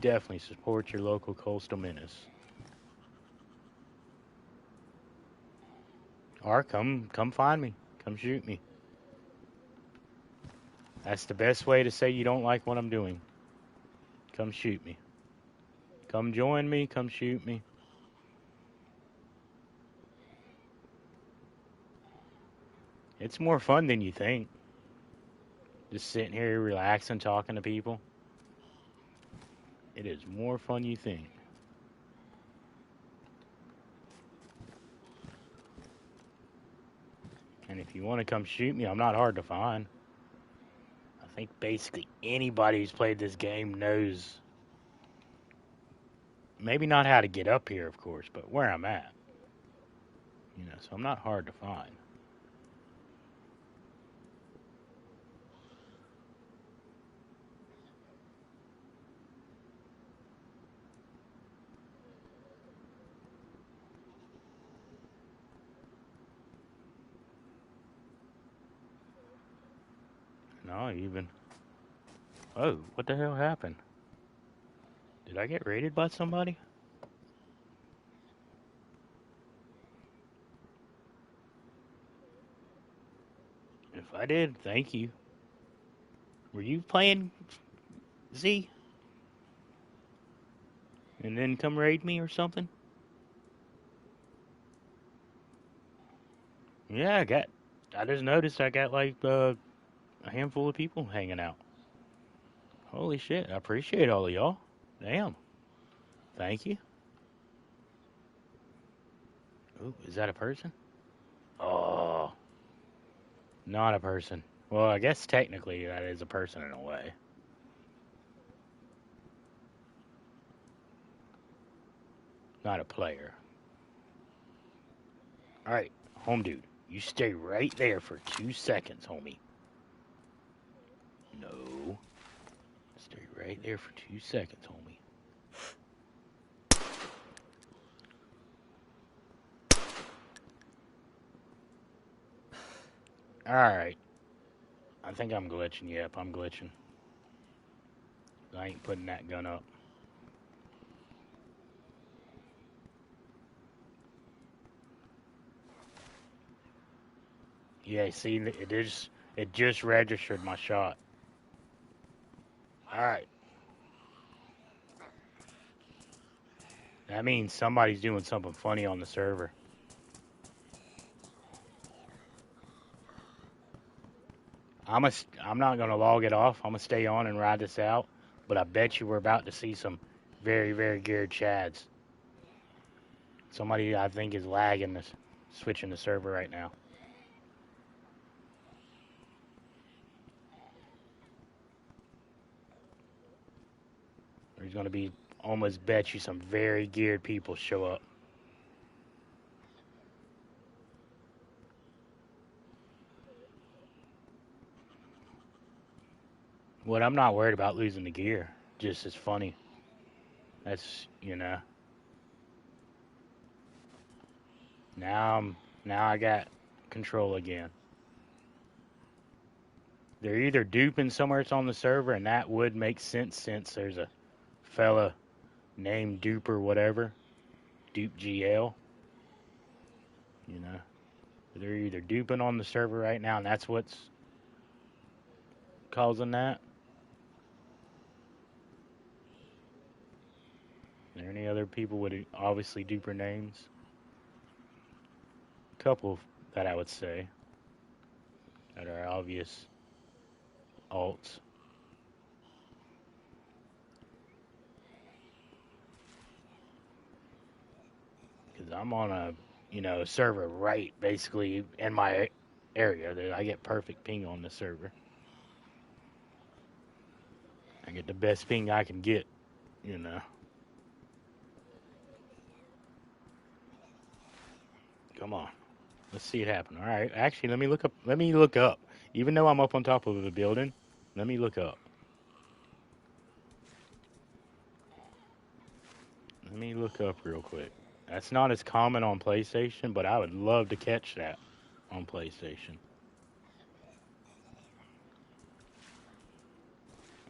Definitely support your local coastal menace. Or come find me. Come shoot me. That's the best way to say you don't like what I'm doing. Come shoot me. Come join me. Come shoot me. It's more fun than you think. Just sitting here relaxing, talking to people. It is more fun you think. And if you want to come shoot me, I'm not hard to find. I think basically anybody who's played this game knows, maybe not how to get up here, of course, but where I'm at. You know, so I'm not hard to find. No, even. Oh, what the hell happened? Did I get raided by somebody? If I did, thank you. Were you playing Z? And then come raid me or something? Yeah, I just noticed I got like a handful of people hanging out. Holy shit, I appreciate all of y'all. Damn. Thank you. Ooh, is that a person? Oh, not a person. Well, I guess technically that is a person in a way. Not a player. Alright, home dude. You stay right there for 2 seconds, homie. No. Stay right there for 2 seconds, homie. Alright. I think I'm glitching. Yep, I'm glitching. I ain't putting that gun up. Yeah, see, it just registered my shot. Alright. That means somebody's doing something funny on the server. I'm not gonna log it off. I'm gonna stay on and ride this out. But I bet you we're about to see some very, very geared chads. Somebody I think is lagging this, switching the server right now. Or he's gonna be almost bet you some very geared people show up. What I'm not worried about losing the gear. Just as funny. That's. Now now I got control again. They're either duping somewhere it's on the server, and that would make sense since there's a fella named Dupe or whatever, Dupe GL. You know, they're either duping on the server right now, and that's what's causing that. Are there any other people with obviously duper names? A couple that I would say that are obvious alts. Because I'm on a server right basically in my area. I get perfect ping on the server. I get the best ping I can get, you know. Come on. Let's see it happen. All right. Actually, let me look up. Let me look up. Even though I'm up on top of the building, let me look up. Let me look up real quick. That's not as common on PlayStation, but I would love to catch that on PlayStation.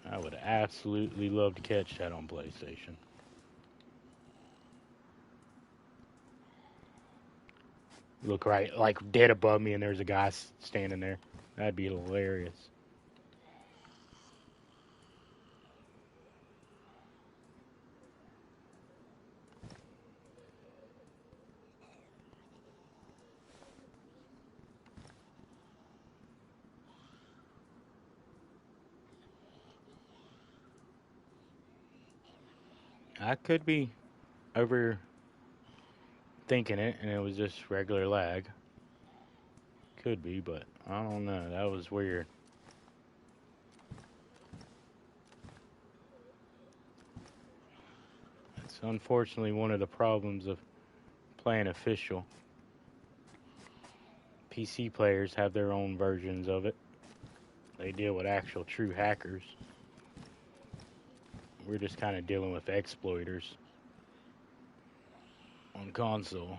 I would absolutely love to catch that on PlayStation. Look right, like dead above me, and there's a guy standing there. That'd be hilarious. I could be overthinking it, and it was just regular lag. Could be, but I don't know. That was weird. It's unfortunately one of the problems of playing official. PC players have their own versions of it. They deal with actual true hackers. We're just kind of dealing with exploiters on console.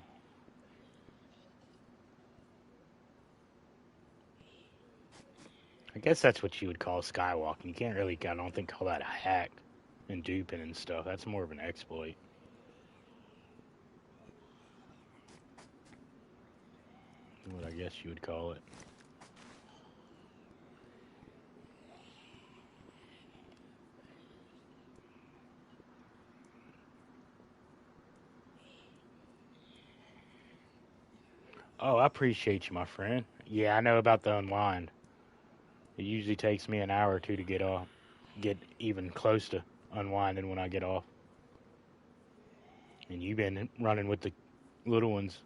I guess that's what you would call skywalking. You can't really, I don't think, call that a hack and duping and stuff. That's more of an exploit. What I guess you would call it. Oh, I appreciate you, my friend. Yeah, I know about the unwind. It usually takes me an hour or two to get off, get even close to unwinding when I get off. And you've been running with the little ones,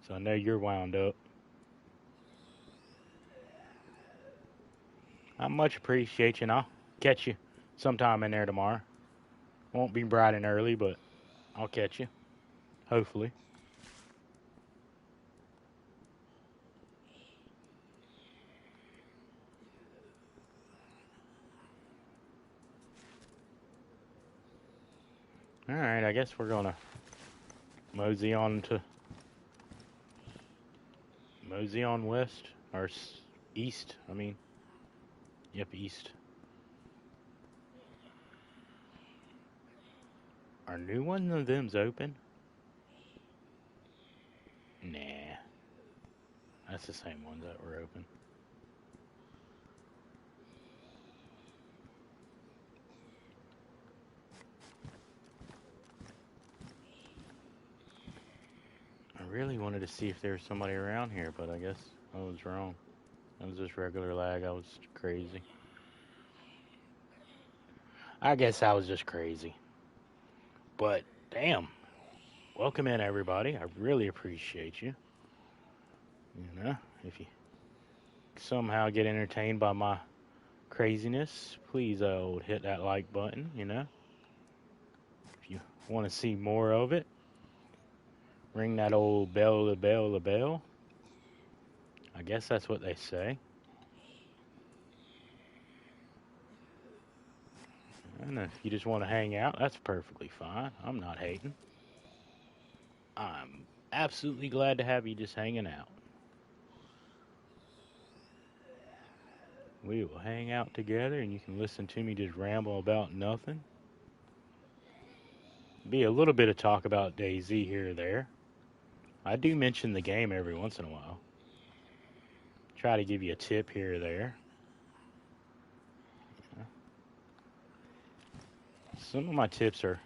so I know you're wound up. I much appreciate you, and I'll catch you sometime in there tomorrow. Won't be bright and early, but I'll catch you, hopefully. All right, I guess we're gonna mosey on to mosey on west or east. I mean, yep, east. Are new one of them's open? Nah, that's the same ones that were open. I really wanted to see if there was somebody around here, but I guess I was wrong. That was just regular lag. I was crazy. I guess I was just crazy. But damn, welcome in everybody. I really appreciate you. You know, if you somehow get entertained by my craziness, please hit that like button. You know, If you want to see more of it, ring that old bell, the bell, the bell. I guess that's what they say. And if you just want to hang out, that's perfectly fine. I'm not hating. I'm absolutely glad to have you just hanging out. We will hang out together and you can listen to me just ramble about nothing. Be a little bit of talk about DayZ here or there. I do mention the game every once in a while. Try to give you a tip here or there. Some of my tips are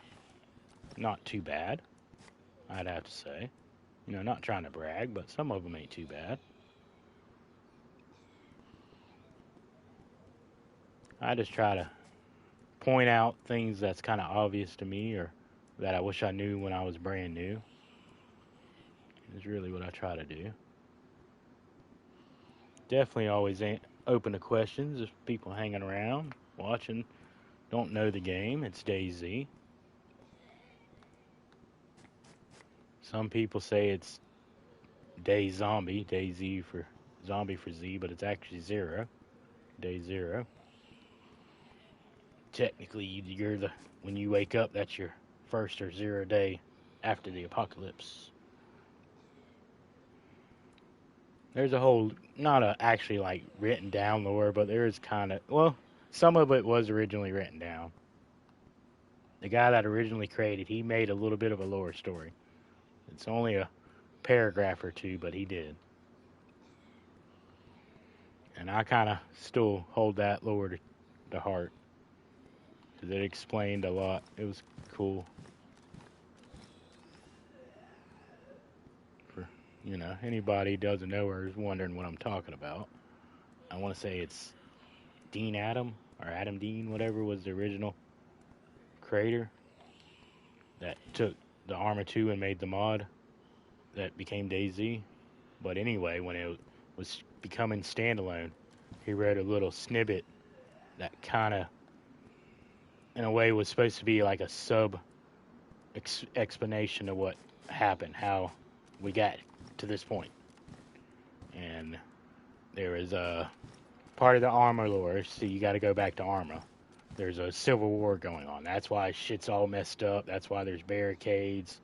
not too bad, I'd have to say. Not trying to brag, but some of them ain't too bad. I just try to point out things that's kind of obvious to me or that I wish I knew when I was brand new. Is really what I try to do. Definitely always open to questions if people hanging around, watching, don't know the game. It's DayZ. Some people say it's DayZ for zombie for Z, but it's actually zero. Day zero. Technically, when you wake up, that's your first or 0 day after the apocalypse. There's a whole, not actually like written down lore, but there is kind of, well, some of it was originally written down. The guy that originally created, he made a little bit of a lore story. It's only a paragraph or two, but he did. And I kind of still hold that lore to heart. Because it explained a lot. It was cool. For, anybody who doesn't know or is wondering what I'm talking about. I want to say it's Dean Adam, or Adam Dean, whatever, was the original creator that took the Arma 2 and made the mod that became DayZ. But anyway, when it was becoming standalone, he wrote a little snippet that kind of, in a way, was supposed to be like a sub explanation of what happened, how we got to this point. And there is a part of the Arma lore, so you got to go back to Arma. There's a civil war going on. That's why shit's all messed up. That's why there's barricades.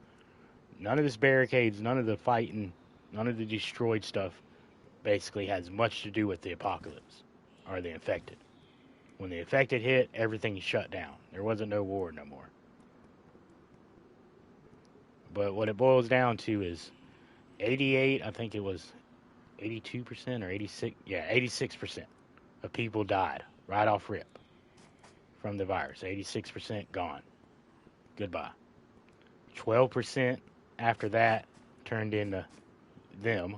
None of this barricades, none of the fighting, none of the destroyed stuff basically has much to do with the apocalypse or the infected. When the infected hit, everything shut down. There wasn't no war no more. But what it boils down to is 88, I think it was 82% or 86, yeah, 86% of people died right off rip from the virus. 86% gone. Goodbye. 12% after that turned into them,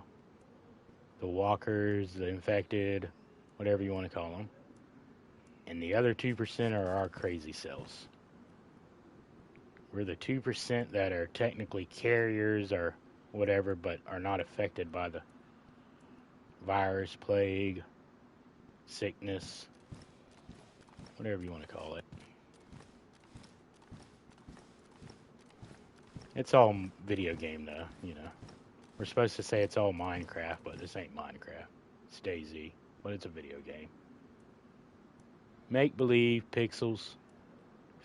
the walkers, the infected, whatever you want to call them. And the other 2% are our crazy cells. We're the 2% that are technically carriers or whatever, but are not affected by the virus, plague, sickness, whatever you want to call it. It's all video game though, We're supposed to say it's all Minecraft, but this ain't Minecraft. It's DayZ, but it's a video game. Make believe, pixels,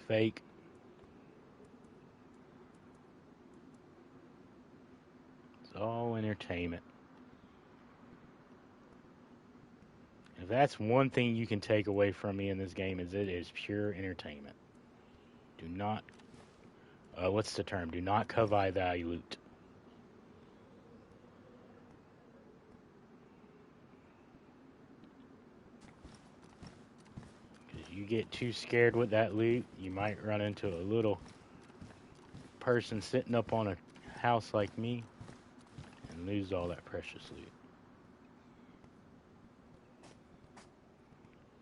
fake. It's all entertainment. If that's one thing you can take away from me in this game, is it is pure entertainment. Do not, what's the term? Do not covet thy loot. Because you get too scared with that loot, you might run into a little person sitting up on a house like me and lose all that precious loot.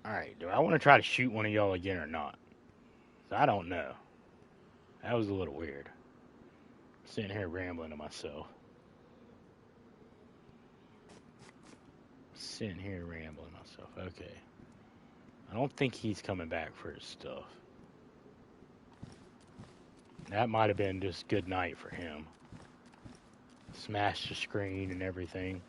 Alright, do I want to try to shoot one of y'all again or not? I don't know. That was a little weird. Sitting here rambling to myself. Okay. I don't think he's coming back for his stuff. That might have been just good night for him. Smashed the screen and everything.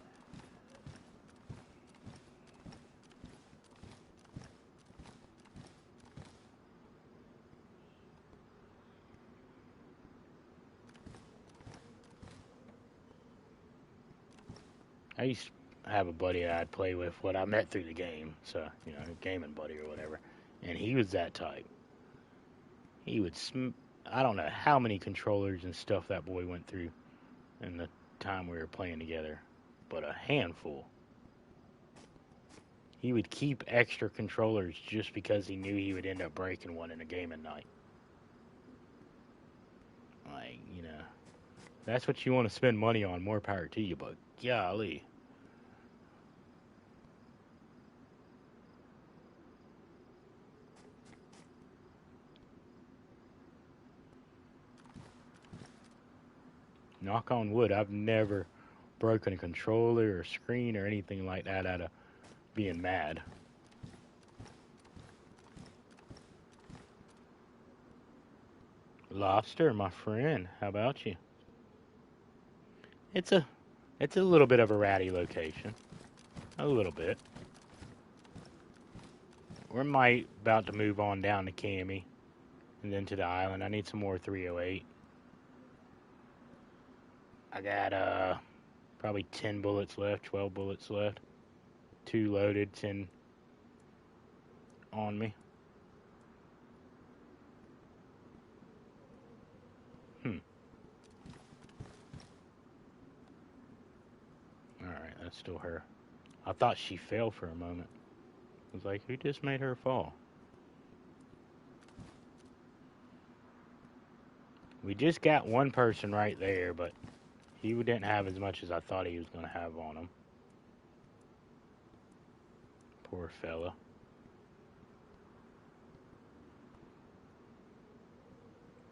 I used to have a buddy that I'd play with, what I met through the game, so, gaming buddy or whatever. And he was that type. He would, I don't know how many controllers and stuff that boy went through in the time we were playing together, but a handful. He would keep extra controllers just because he knew he would end up breaking one in a game at night. Like, that's what you want to spend money on, more power to you, but golly. Knock on wood, I've never broken a controller or screen or anything like that out of being mad. Lobster, my friend, how about you? It's a it's a little bit of a ratty location. A little bit. We're might about to move on down to Cami and then to the island. I need some more 308. I got probably 10 bullets left, 12 bullets left. 2 loaded, 10 on me. Alright, that's still her. I thought she fell for a moment. I was like, who just made her fall? We just got one person right there, but he didn't have as much as I thought he was going to have on him. Poor fella.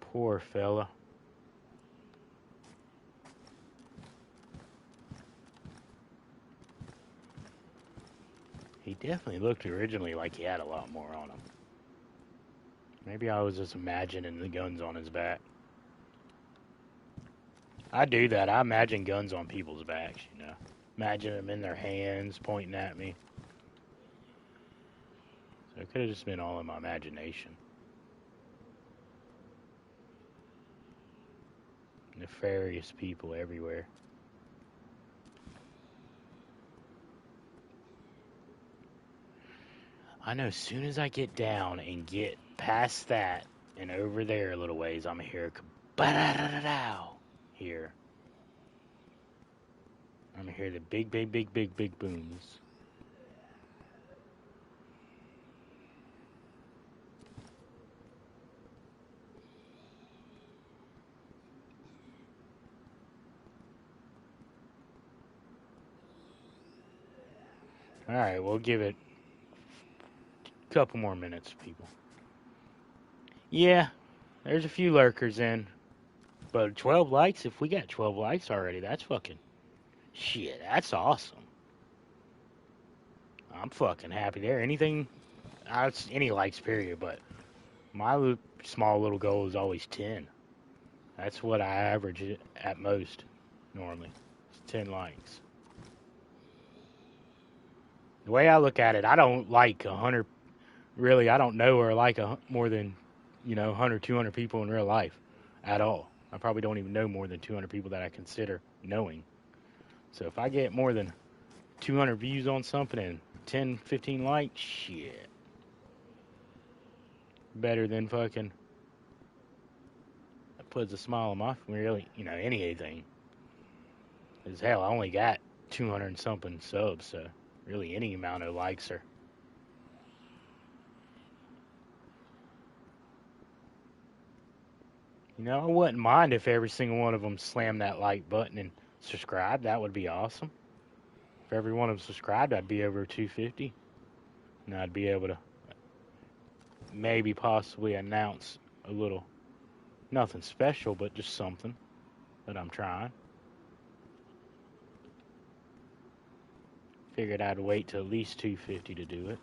Poor fella. He definitely looked originally like he had a lot more on him. Maybe I was just imagining the guns on his back. I do that. I imagine guns on people's backs, Imagine them in their hands, pointing at me. So it could have just been all in my imagination. Nefarious people everywhere. I know as soon as I get down and get past that and over there a little ways, I'm going to hear here. I'm going to hear the big, big, big, big, big booms. Alright, we'll give it a couple more minutes, people. Yeah, there's a few lurkers in. But 12 likes, if we got 12 likes already, that's fucking... Shit, that's awesome. I'm fucking happy there. Anything... any likes, period, but my small little goal is always 10. That's what I average it at most, normally. It's 10 likes. The way I look at it, I don't like 100... Really, I don't know or like more than, 100, 200 people in real life at all. I probably don't even know more than 200 people that I consider knowing. So if I get more than 200 views on something and 10, 15 likes, shit. Better than fucking... That puts a smile on my... Really, anything. Because hell, I only got 200 and something subs, so really any amount of likes are... I wouldn't mind if every single one of them slammed that like button and subscribed. That would be awesome. If every one of them subscribed, I'd be over 250. And I'd be able to maybe possibly announce a little, nothing special, but just something that I'm trying. Figured I'd wait till at least 250 to do it.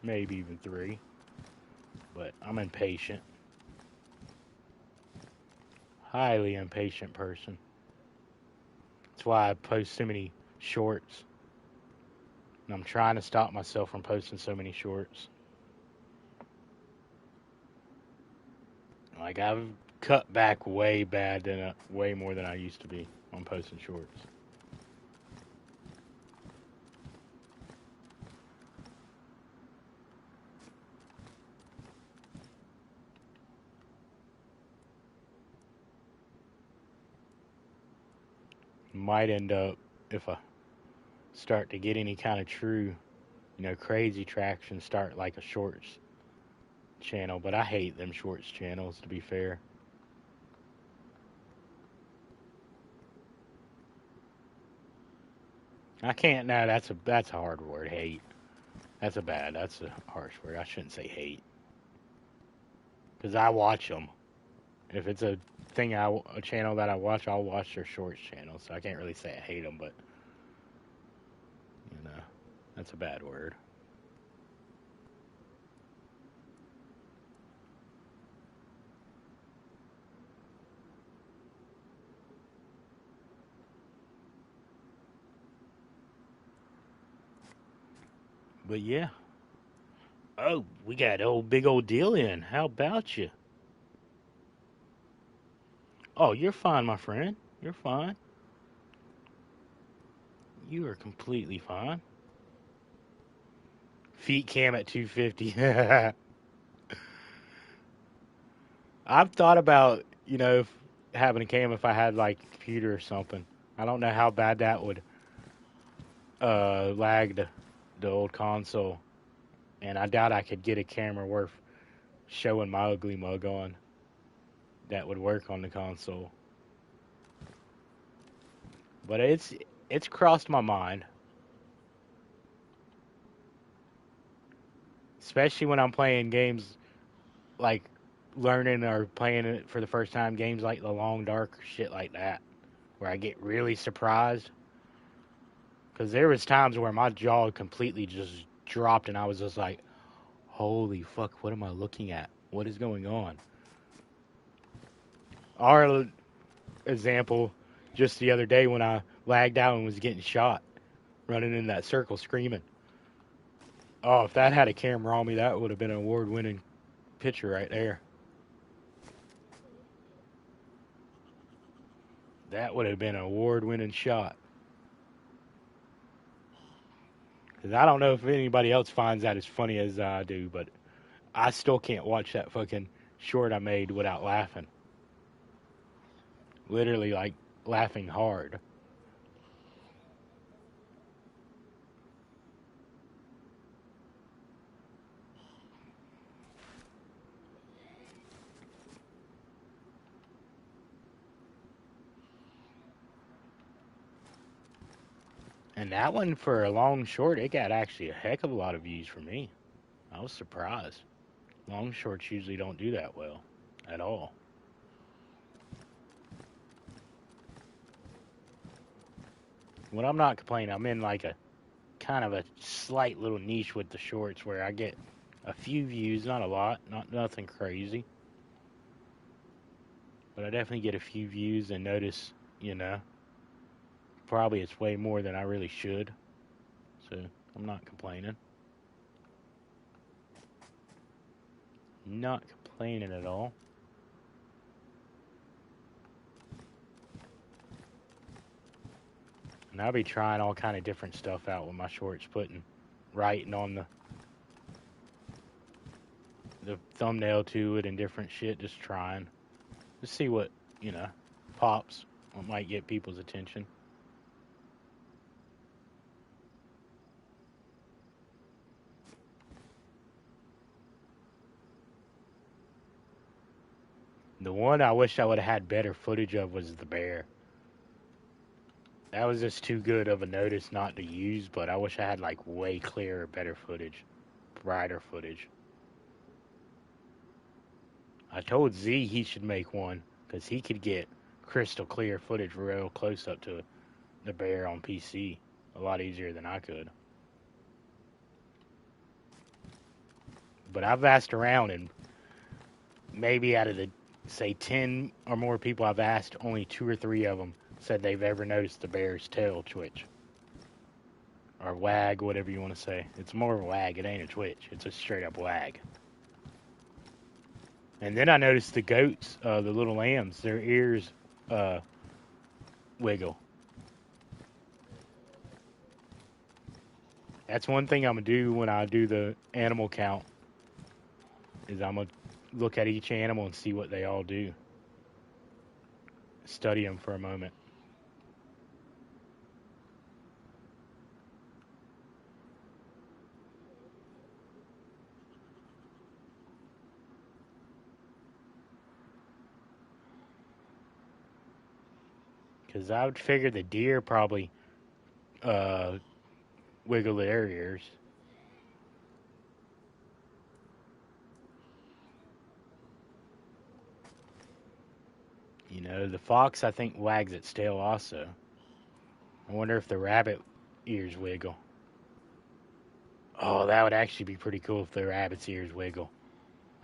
Maybe even 3. But I'm impatient. highly impatient person. That's why I post so many shorts. And I'm trying to stop myself from posting so many shorts. Like I've cut back way more than I used to be on posting shorts. Might end up if I start to get any kind of true, crazy traction, start like a shorts channel. But I hate them shorts channels, to be fair. I can't. No, that's a hard word. Hate. That's a harsh word. I shouldn't say hate because I watch them. If it's a channel that I watch, I'll watch their shorts channel. So I can't really say I hate them, but you know, that's a bad word. But yeah. Oh, we got old big old deal in. How about you? Oh, you're fine, my friend. You're fine. You are completely fine. Feet cam at 250. I've thought about, having a cam if I had like a computer or something. I don't know how bad that would lag the old console, and I doubt I could get a camera worth showing my ugly mug on that would work on the console. But it's crossed my mind, especially when I'm playing games like learning or playing it for the first time, games like The Long Dark, shit like that, where I get really surprised. Because there was times where my jaw completely just dropped, and I was just like, "Holy fuck! What am I looking at? What is going on?" Our example, just the other day when I lagged out and was getting shot, running in that circle screaming. Oh, if that had a camera on me, that would have been an award-winning picture right there. That would have been an award-winning shot. Because I don't know if anybody else finds that as funny as I do, but I still can't watch that fucking short I made without laughing. Literally, like, laughing hard. And that one, for a long short, it got actually a heck of a lot of views for me. I was surprised. Long shorts usually don't do that well at all. When I'm not complaining, I'm in like a kind of a slight little niche with the shorts where I get a few views, not a lot, not nothing crazy, but I definitely get a few views and notice, you know, probably it's way more than I really should. So I'm not complaining. Not complaining at all. And I'll be trying all kind of different stuff out with my shorts, putting writing on the thumbnail to it and different shit, just trying. Just see what, you know, pops, what might get people's attention. The one I wish I would have had better footage of was the bear. That was just too good of a notice not to use, but I wish I had like way clearer, better footage, brighter footage. I told Z he should make one because he could get crystal clear footage real close up to the bear on PC a lot easier than I could. But I've asked around, and maybe out of the say 10 or more people I've asked, only 2 or 3 of them said they've ever noticed the bear's tail twitch. Or wag, whatever you want to say. It's more of a wag. It ain't a twitch. It's a straight up wag. And then I noticed the goats, the little lambs, their ears wiggle. That's one thing I'm going to do when I do the animal count, is I'm going to look at each animal and see what they all do. Study them for a moment. Because I would figure the deer probably wiggle their ears. You know, the fox, I think, wags its tail also. I wonder if the rabbit ears wiggle. Oh, that would actually be pretty cool if the rabbit's ears wiggle.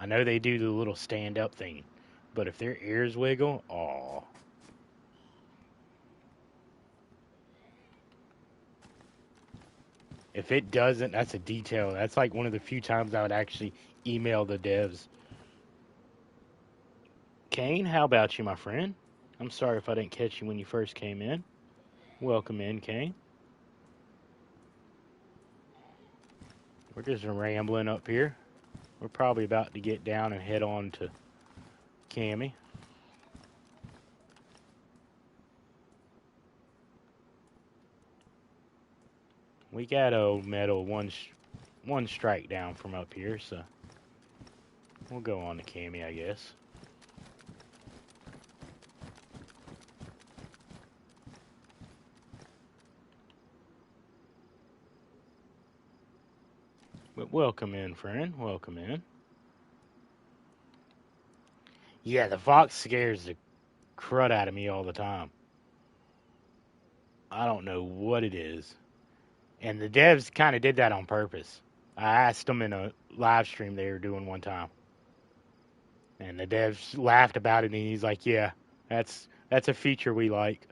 I know they do the little stand-up thing, but if their ears wiggle, oh. If it doesn't, that's a detail. That's like one of the few times I would actually email the devs. Kane, how about you, my friend? I'm sorry if I didn't catch you when you first came in. Welcome in, Kane. We're just rambling up here. We're probably about to get down and head on to Cammy. We got old metal one strike down from up here, so we'll go on to Cammy, I guess. But welcome in, friend. Welcome in. Yeah, the fox scares the crud out of me all the time. I don't know what it is. And the devs kind of did that on purpose. I asked them in a live stream they were doing one time. And the devs laughed about it, and he's like, yeah, that's a feature we like.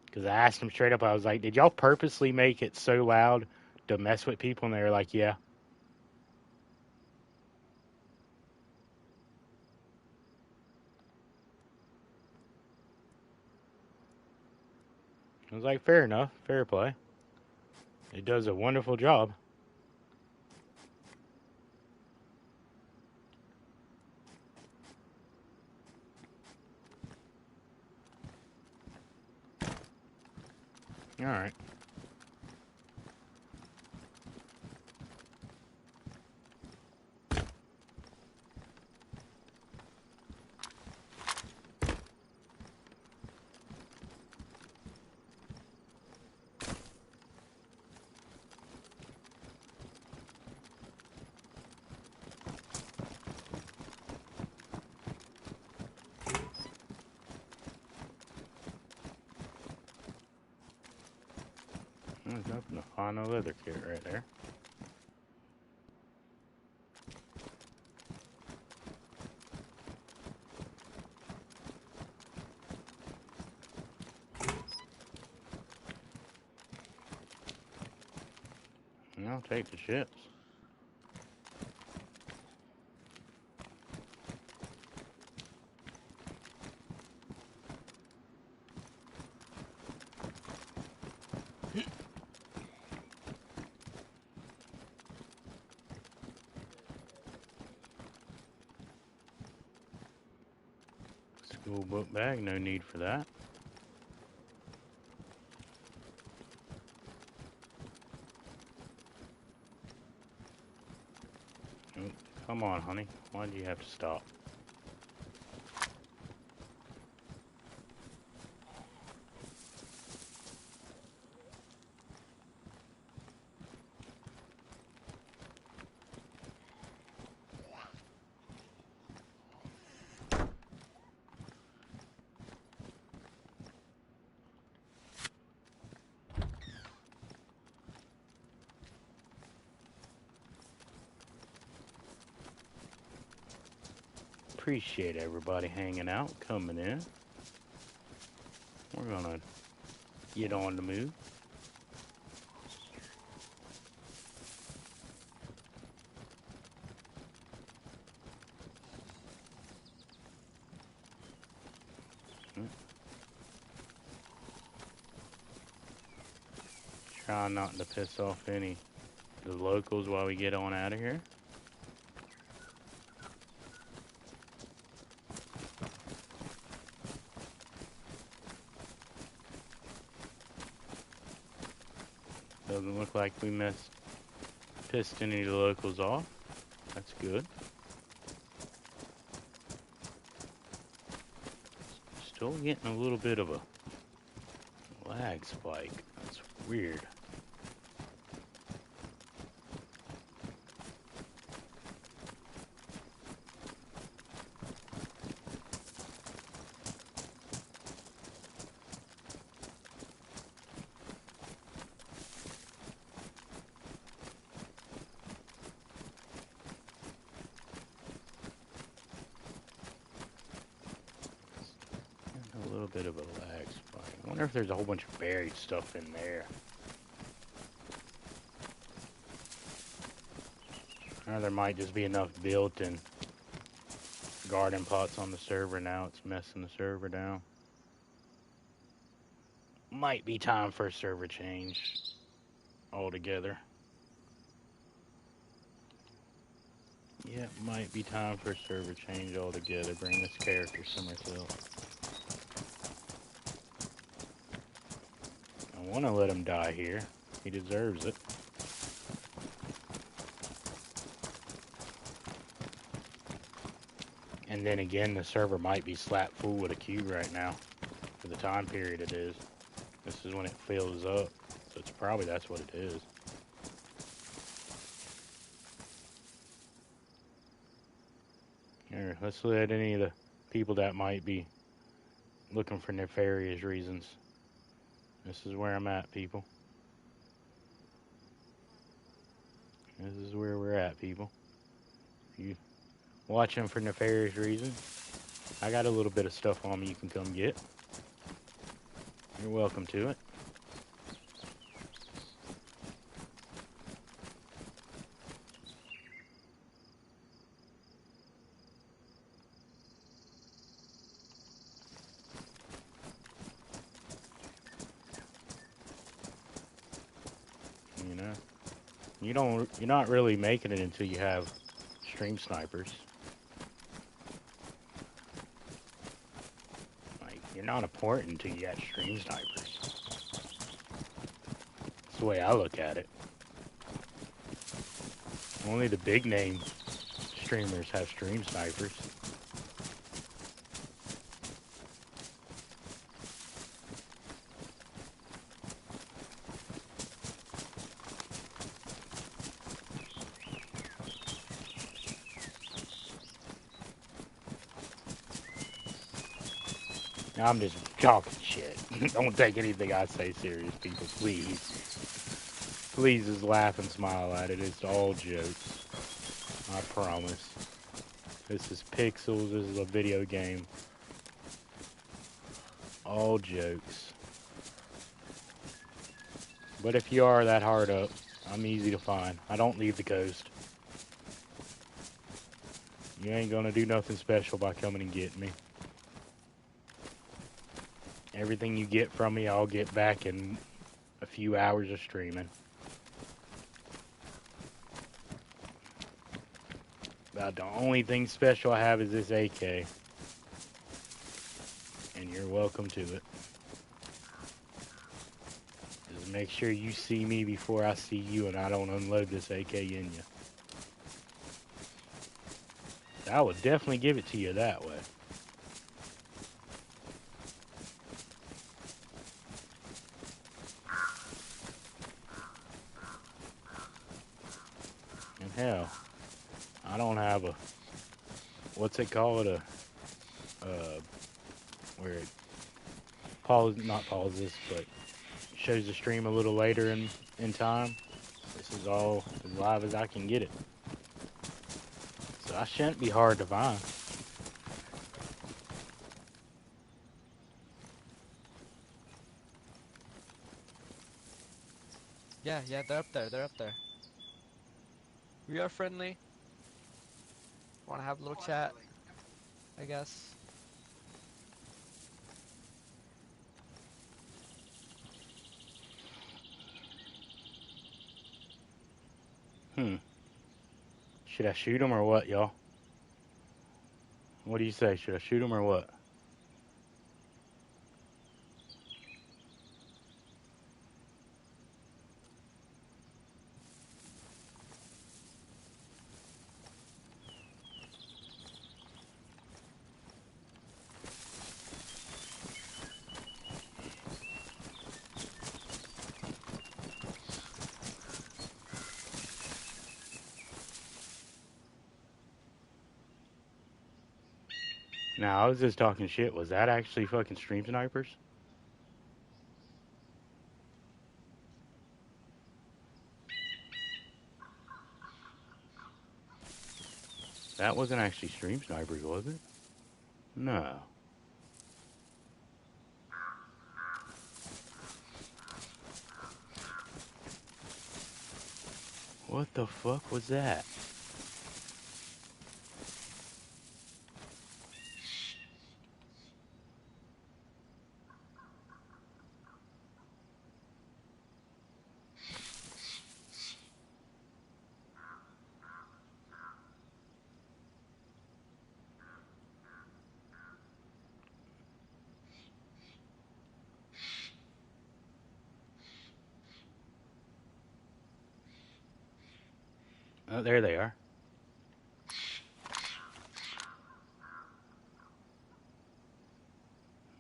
Because I asked them straight up, I was like, did y'all purposely make it so loud to mess with people? And they were like, yeah. I was like, fair enough, fair play. It does a wonderful job. All right. There's nothing to find a leather kit right there. I'll take the chips. School book bag, no need for that. Oh, come on, honey. Why do you have to stop? appreciate everybody hanging out, coming in. We're gonna get on the move. Try not to piss off any of the locals while we get on out of here. Doesn't look like we pissed any of the locals off. That's good. Still getting a little bit of a lag spike. That's weird. A little bit of a lag spike. I wonder if there's a whole bunch of buried stuff in there. Or there might just be enough built-in garden pots on the server now. It's messing the server down. Might be time for a server change altogether. Yeah, it might be time for a server change altogether. Bring this character somewhere else. I want to let him die here. He deserves it. And then again, the server might be slap full with a queue right now for the time period it is. This is when it fills up, so it's probably that's what it is. Here, let's let any of the people that might be looking for nefarious reasons. This is where I'm at, people. This is where we're at, people. If you watching for nefarious reasons, I got a little bit of stuff on me you can come get. You're welcome to it. You know, you're not really making it until you have stream snipers. Like, you're not important until you got stream snipers. That's the way I look at it. Only the big name streamers have stream snipers. I'm just talking shit. Don't take anything I say serious, people, please. Please just laugh and smile at it. It's all jokes. I promise. This is Pixels. This is a video game. All jokes. But if you are that hard up, I'm easy to find. I don't leave the coast. You ain't gonna do nothing special by coming and getting me. Everything you get from me, I'll get back in a few hours of streaming. About the only thing special I have is this AK. And you're welcome to it. Just make sure you see me before I see you and I don't unload this AK in you. I would definitely give it to you that way. And hell, I don't have a, what's it called, where it not pauses, but shows the stream a little later in time. This is all as live as I can get it. So I shouldn't be hard to find. Yeah, they're up there. They're up there. We are friendly. Want to have a little chat, I guess. Hmm. Should I shoot him or what, y'all? What do you say? Should I shoot him or what? Now, I was just talking shit. Was that actually fucking stream snipers? That wasn't actually stream snipers, was it? No. What the fuck was that? Oh, there they are.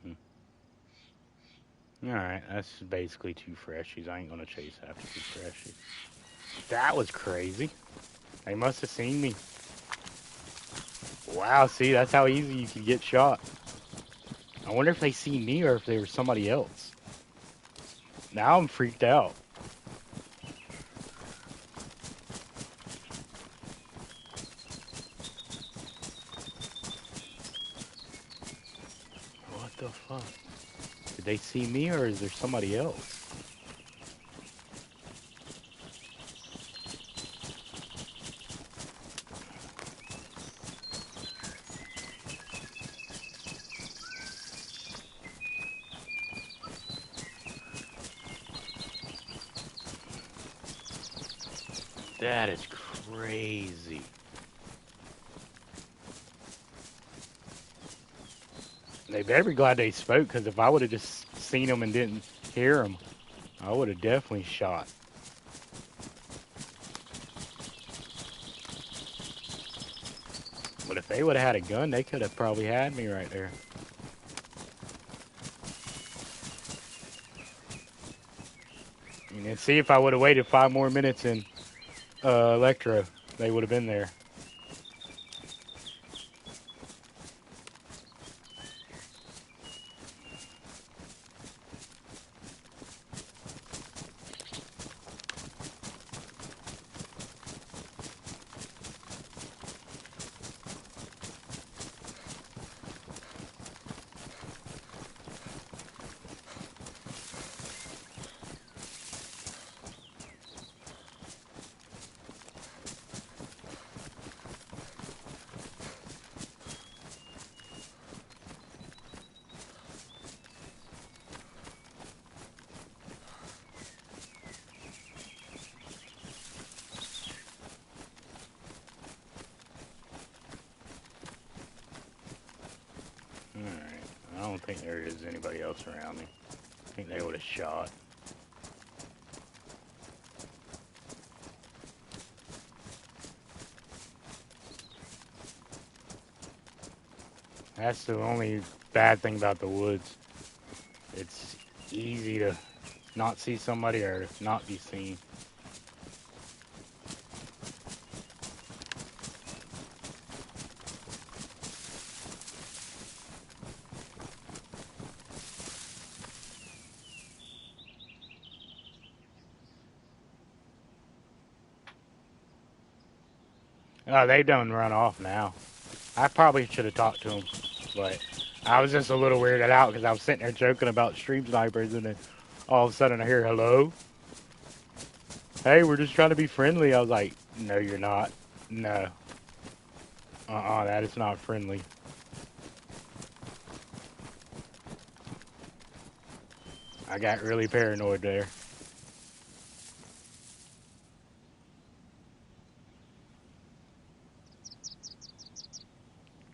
Hmm. Alright, that's basically two freshies. I ain't gonna chase after two freshies. That was crazy. They must have seen me. Wow, see, that's how easy you can get shot. I wonder if they see me or if they were somebody else. Now I'm freaked out. What the fuck? Did they see me or is there somebody else? That is crazy. They better be glad they spoke, because if I would have just seen them and didn't hear them, I would have definitely shot. But if they would have had a gun, they could have probably had me right there. And see if I would have waited 5 more minutes in Electro, they would have been there. Alright, I don't think there is anybody else around me. I think they would have shot. That's the only bad thing about the woods. It's easy to not see somebody or not be seen. Oh, they done run off now. I probably should have talked to him, but I was just a little weirded out because I was sitting there joking about stream snipers, and then all of a sudden I hear hello. Hey, we're just trying to be friendly. I was like, no, you're not. No. That is not friendly. I got really paranoid there.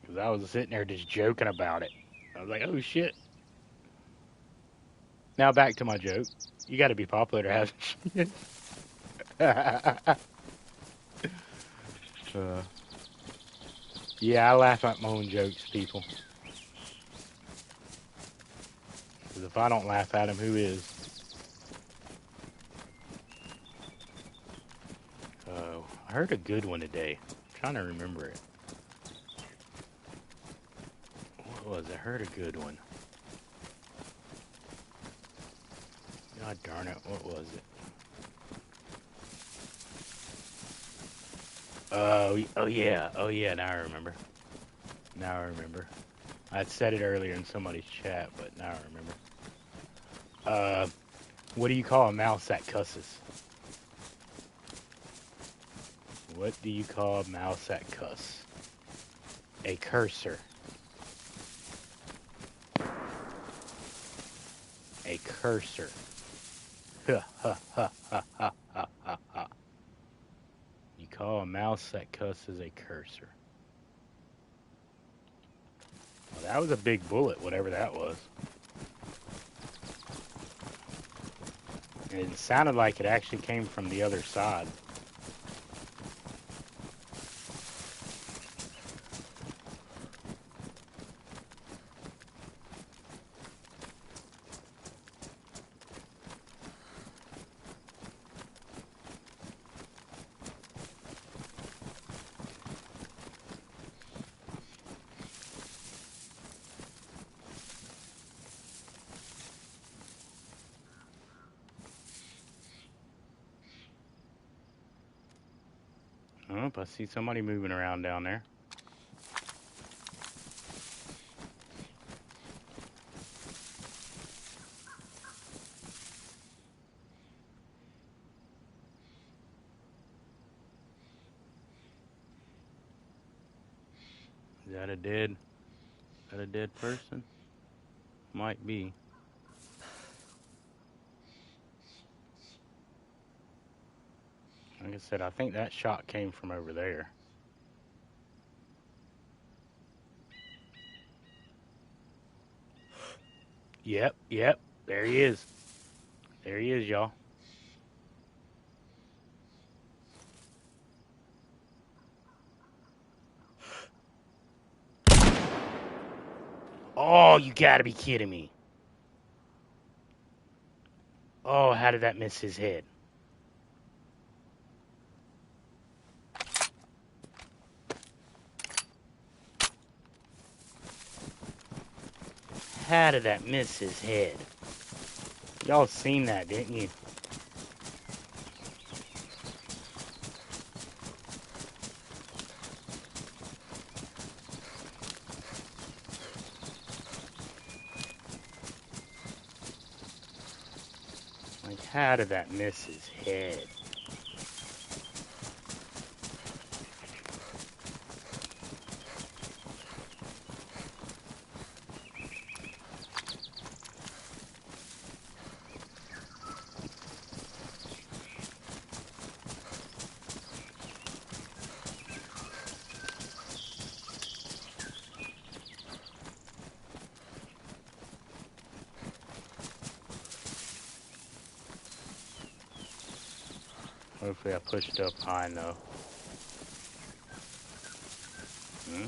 Because I was sitting there just joking about it. I was like, oh shit. Now back to my joke. You got to be popular to have shit. uh, yeah, I laugh at my own jokes, people. Because if I don't laugh at them, who is? I heard a good one today. I'm trying to remember it. What was it? I heard a good one. God darn it, what was it? Oh yeah, now I remember. Now I remember. I said it earlier in somebody's chat, but now I remember. What do you call a mouse that cusses? What do you call a mouse that cuss? A cursor. A cursor. Ha ha ha ha ha ha ha ha. You call a mouse that cusses a cursor. Well, that was a big bullet, whatever that was. And it sounded like it actually came from the other side. Oh, I see somebody moving around down there. Is that a dead person? Might be. Like I said, I think that shot came from over there. Yep. There he is. There he is, y'all. Oh, you gotta be kidding me. Oh, how did that miss his head? How did that miss his head? Y'all seen that, didn't you? Like, how did that miss his head? Hopefully I pushed up high enough. Hmm?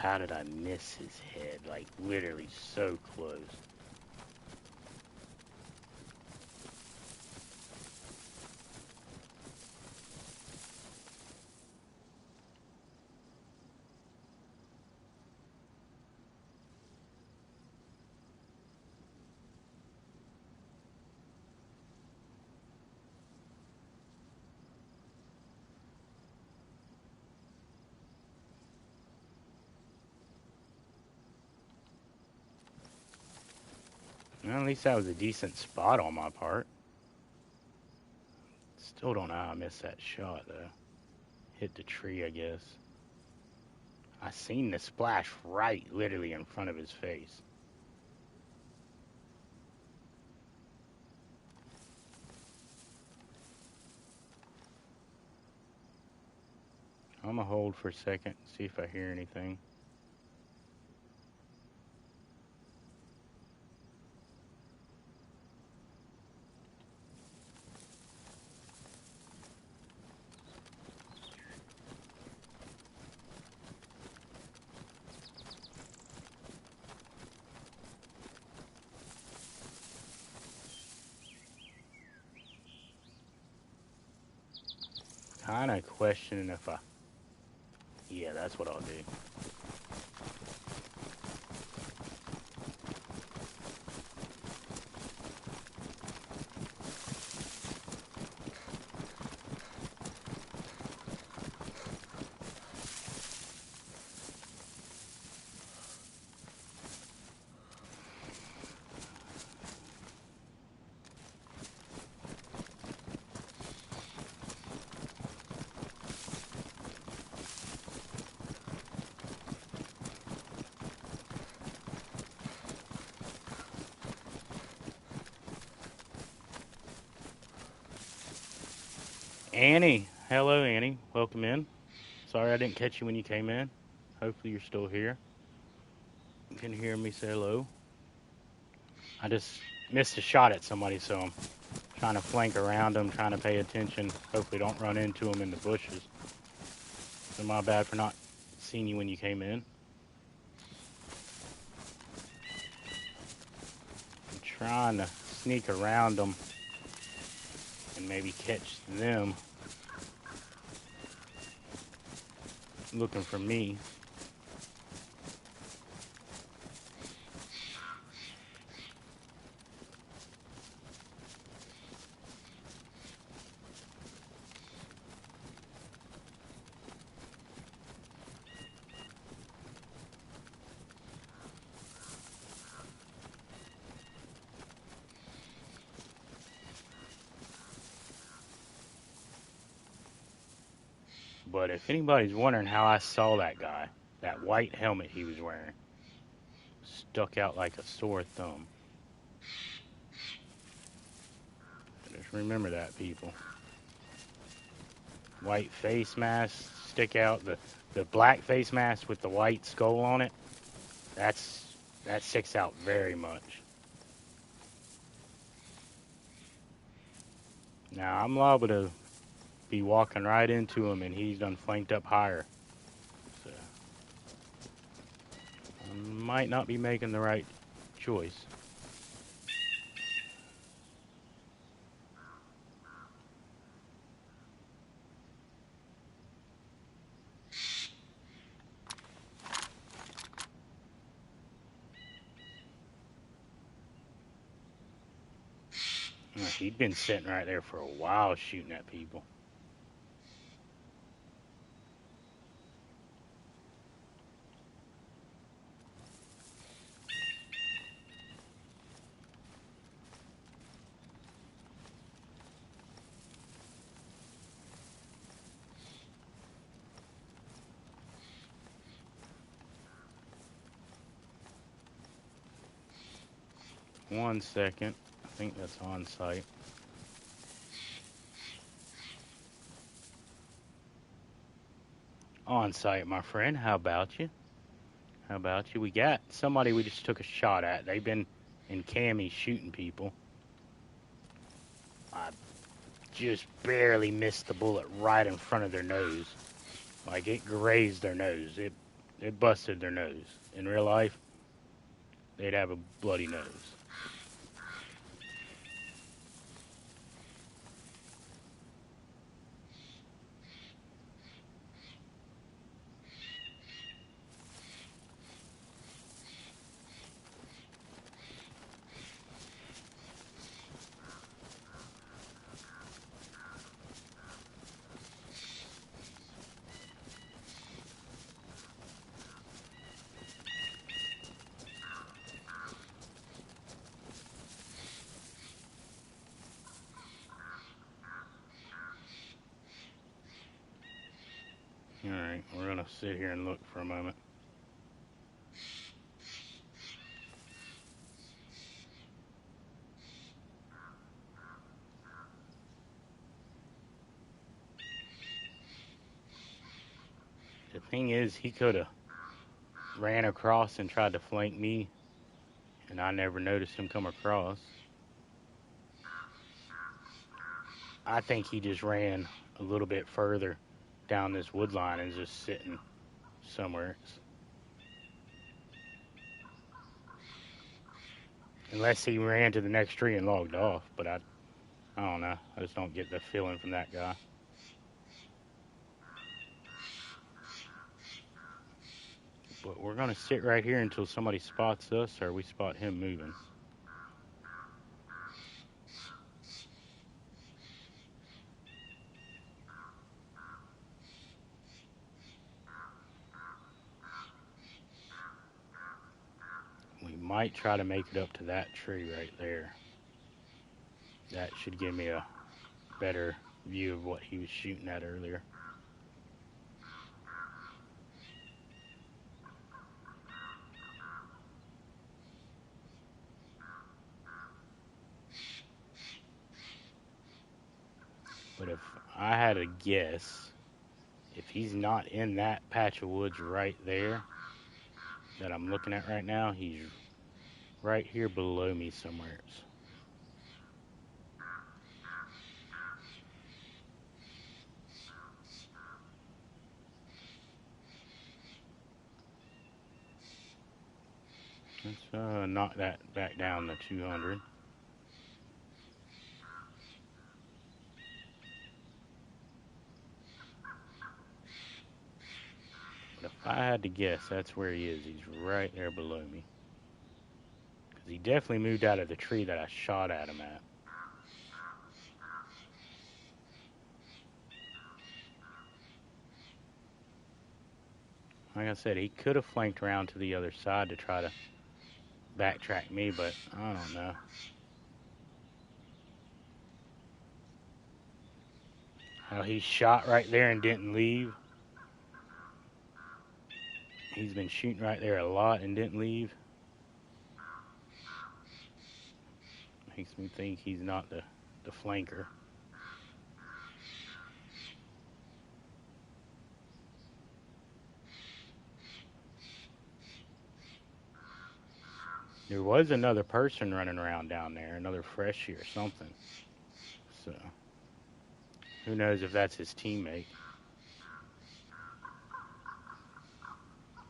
how did I miss his head? Like, literally so close. Well, at least that was a decent spot on my part. Still don't know how I missed that shot, though. Hit the tree, I guess. I seen the splash right, literally in front of his face. I'm gonna hold for a second, see if I hear anything. Kind of questioning if I... Yeah, that's what I'll do. Annie. Hello, Annie. Welcome in. Sorry I didn't catch you when you came in. Hopefully you're still here. You can hear me say hello. I just missed a shot at somebody, so I'm trying to flank around them, trying to pay attention. Hopefully don't run into them in the bushes. So my bad for not seeing you when you came in. I'm trying to sneak around them and maybe catch them looking for me. But if anybody's wondering how I saw that guy, that white helmet he was wearing stuck out like a sore thumb. Just remember that, people. White face mask stick out. The black face mask with the white skull on it, that sticks out very much. Now I'm liable to be walking right into him and he's done flanked up higher. So I might not be making the right choice. He'd been sitting right there for a while shooting at people. One second. I think that's on site. On site, my friend. How about you? How about you? We got somebody we just took a shot at. They've been in cami shooting people. I just barely missed the bullet right in front of their nose. Like, it grazed their nose. It It busted their nose. In real life, they'd have a bloody nose. Alright, we're gonna sit here and look for a moment. The thing is, he could have ran across and tried to flank me, and I never noticed him come across. I think he just ran a little bit further down this wood line and is just sitting somewhere. Unless he ran to the next tree and logged off, but I don't know. I just don't get the feeling from that guy. But we're gonna sit right here until somebody spots us or we spot him moving. We might try to make it up to that tree right there. That should give me a better view of what he was shooting at earlier. But if I had a guess, if he's not in that patch of woods right there that I'm looking at right now, he's right here below me somewhere. Let's knock that back down to 200. But if I had to guess, that's where he is. He's right there below me. Because he definitely moved out of the tree that I shot at him at. Like I said, he could have flanked around to the other side to try to backtrack me, but I don't know. How he shot right there and didn't leave. He's been shooting right there a lot and didn't leave. Makes me think he's not the flanker. There was another person running around down there, another freshie or something. So, who knows if that's his teammate.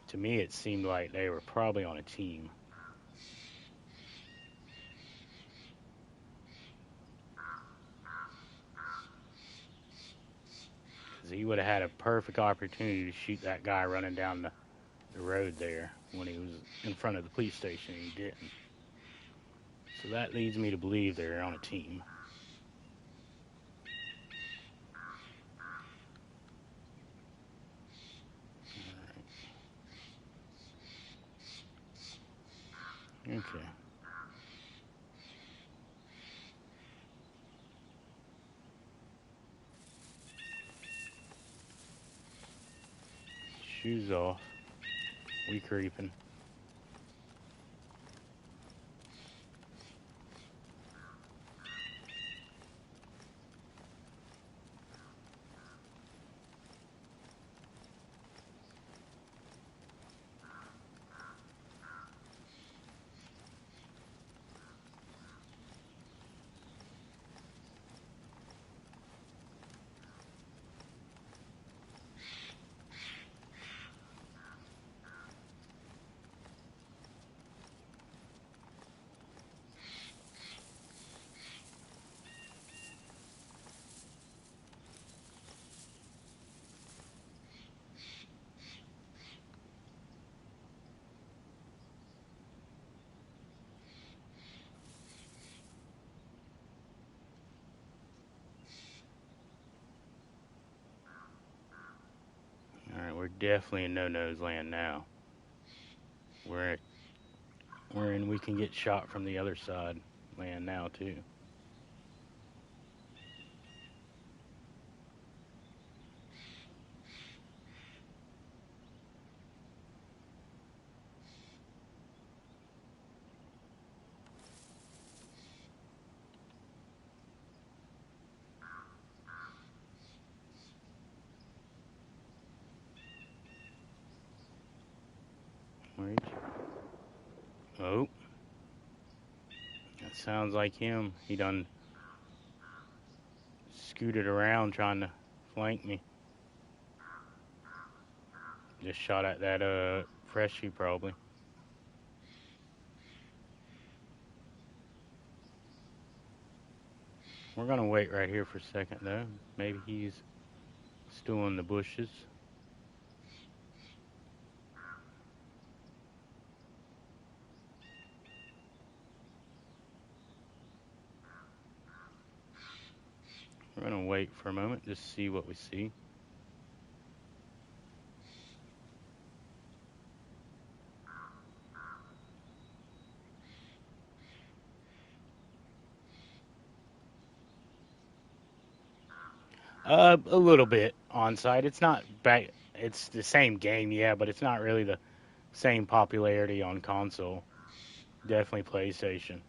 To me, it seemed like they were probably on a team. Because he would have had a perfect opportunity to shoot that guy running down the road there when he was in front of the police station, and he didn't. So that leads me to believe they're on a team. All right. Okay. Shoes off. We creeping. definitely in no-nose land now. We're we're in we can get shot from the other side land now too. Wait. Oh, that sounds like him. He done scooted around trying to flank me. Just shot at that freshie probably. We're gonna wait right here for a second though. Maybe he's still in the bushes. We're gonna wait for a moment, just see what we see. A little bit on site. It's not bad. It's the same game, yeah, but it's not really the same popularity on console. Definitely PlayStation.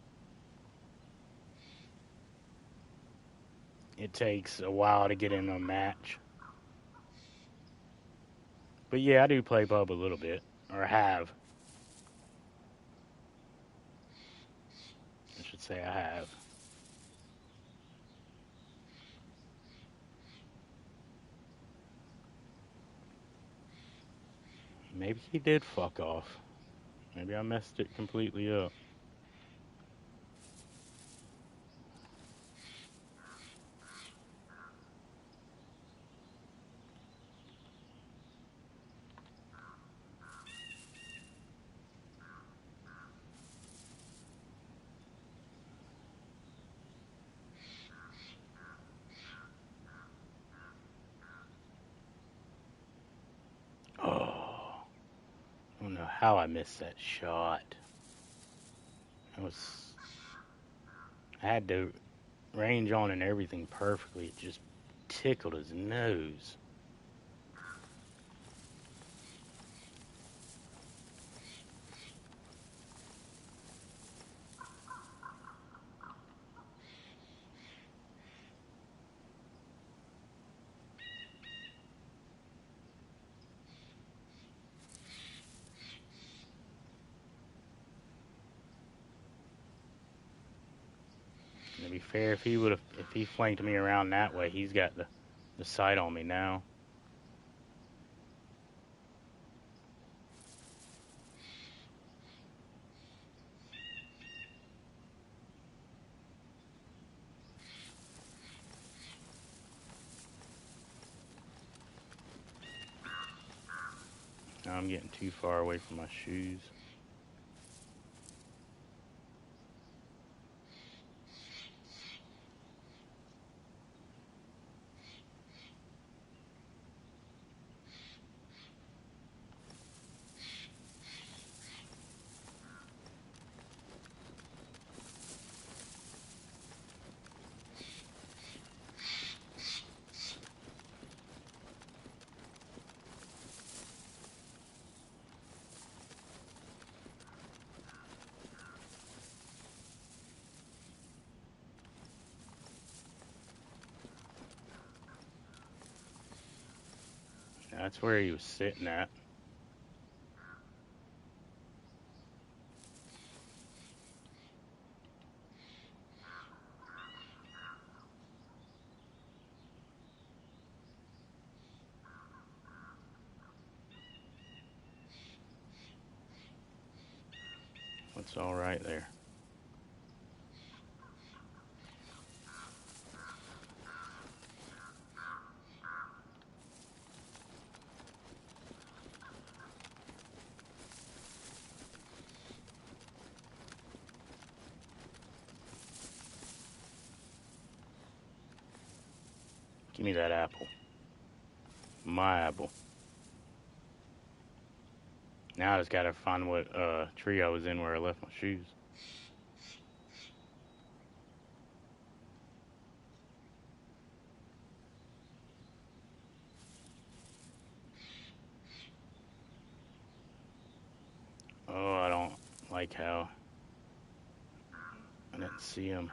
It takes a while to get in a match. But yeah, I do play pub a little bit, or have. I should say I have. Maybe he did fuck off. Maybe I messed it completely up. Oh, I don't know how I missed that shot. I was, I had the range on and everything perfectly. It just tickled his nose. To be fair, if he flanked me around that way, he's got the sight on me now. Now I'm getting too far away from my shoes. That's where he was sitting at. What's all right there? Give me that apple. My apple. Now I just gotta find what tree I was in where I left my shoes. Oh, I don't like how I didn't see him.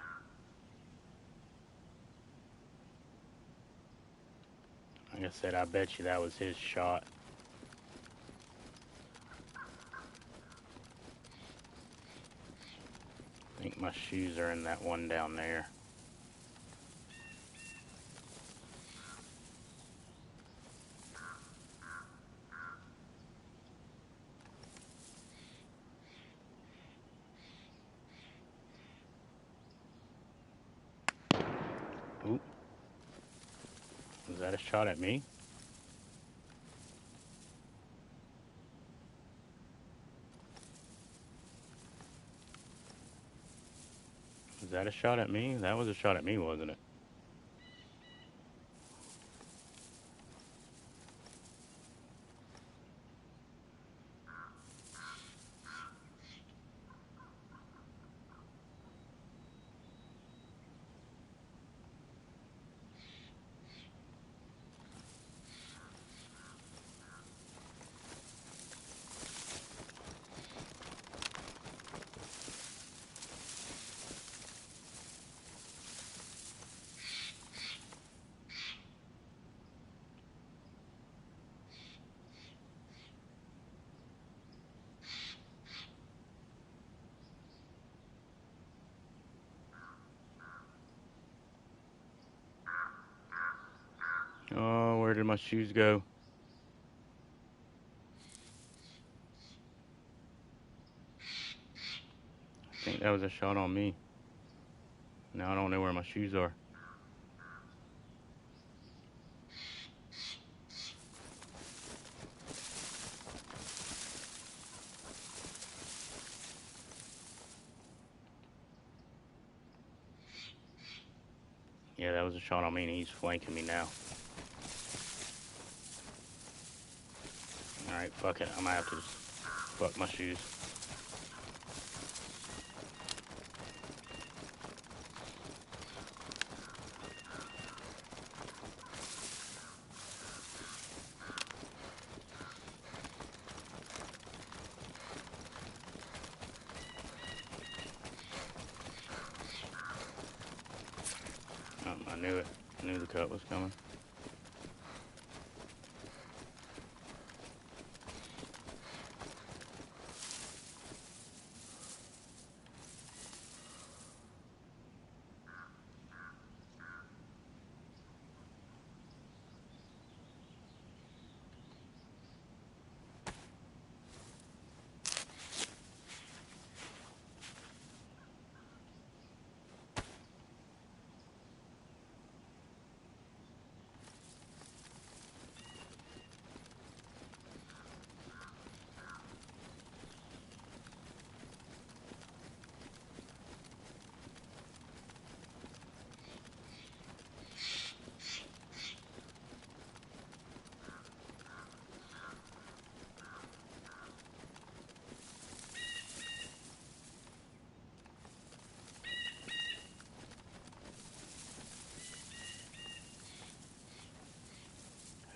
Like I said, I bet you that was his shot. I think my shoes are in that one down there. Oop, was that a shot at me? Was that a shot at me? That was a shot at me, wasn't it? Oh, where did my shoes go? I think that was a shot on me. Now I don't know where my shoes are. Yeah, that was a shot on me, and he's flanking me now. Alright, fuck it. I'm gonna have to just fuck my shoes. I knew it. I knew the cut was coming.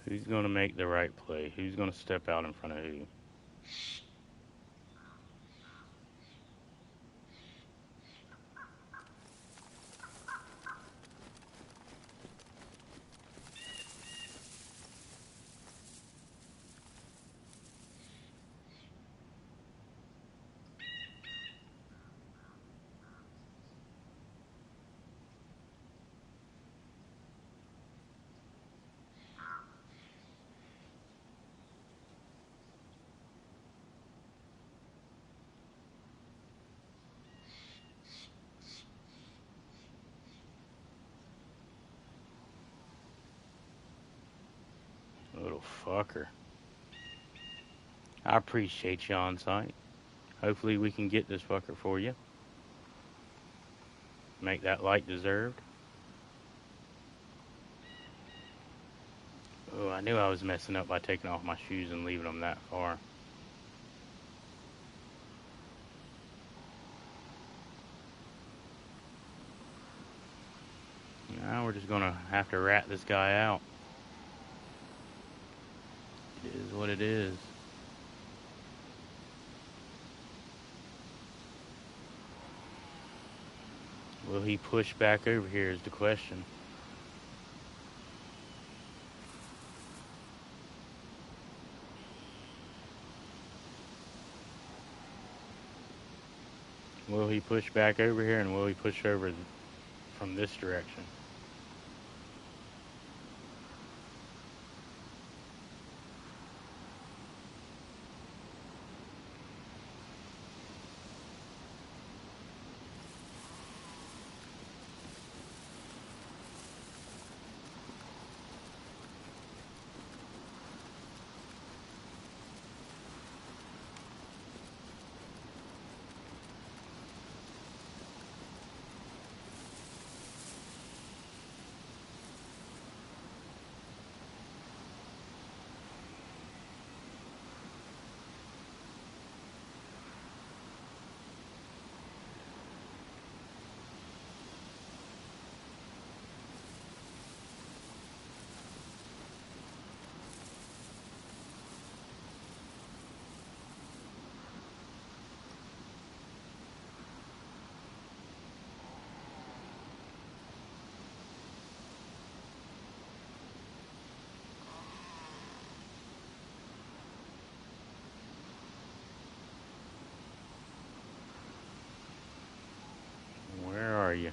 Who's gonna make the right play? Who's gonna step out in front of who? Little fucker. I appreciate you on site. Hopefully we can get this fucker for you. Make that light deserved. Oh, I knew I was messing up by taking off my shoes and leaving them that far. just gonna have to rat this guy out. It is what it is. Will he push back over here is the question. Will he push back over here, and will he push over from this direction? Where are you?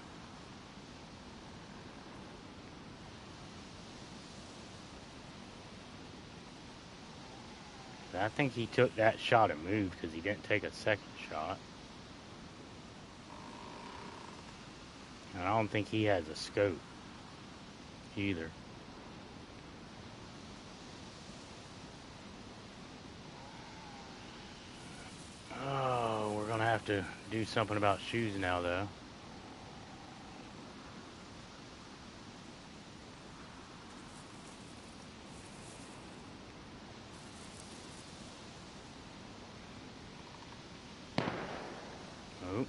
I think he took that shot and moved because he didn't take a second shot. And I don't think he has a scope either. Oh, we're gonna have to do something about shoes now, though. Oh.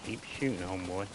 Keep shooting, homeboy.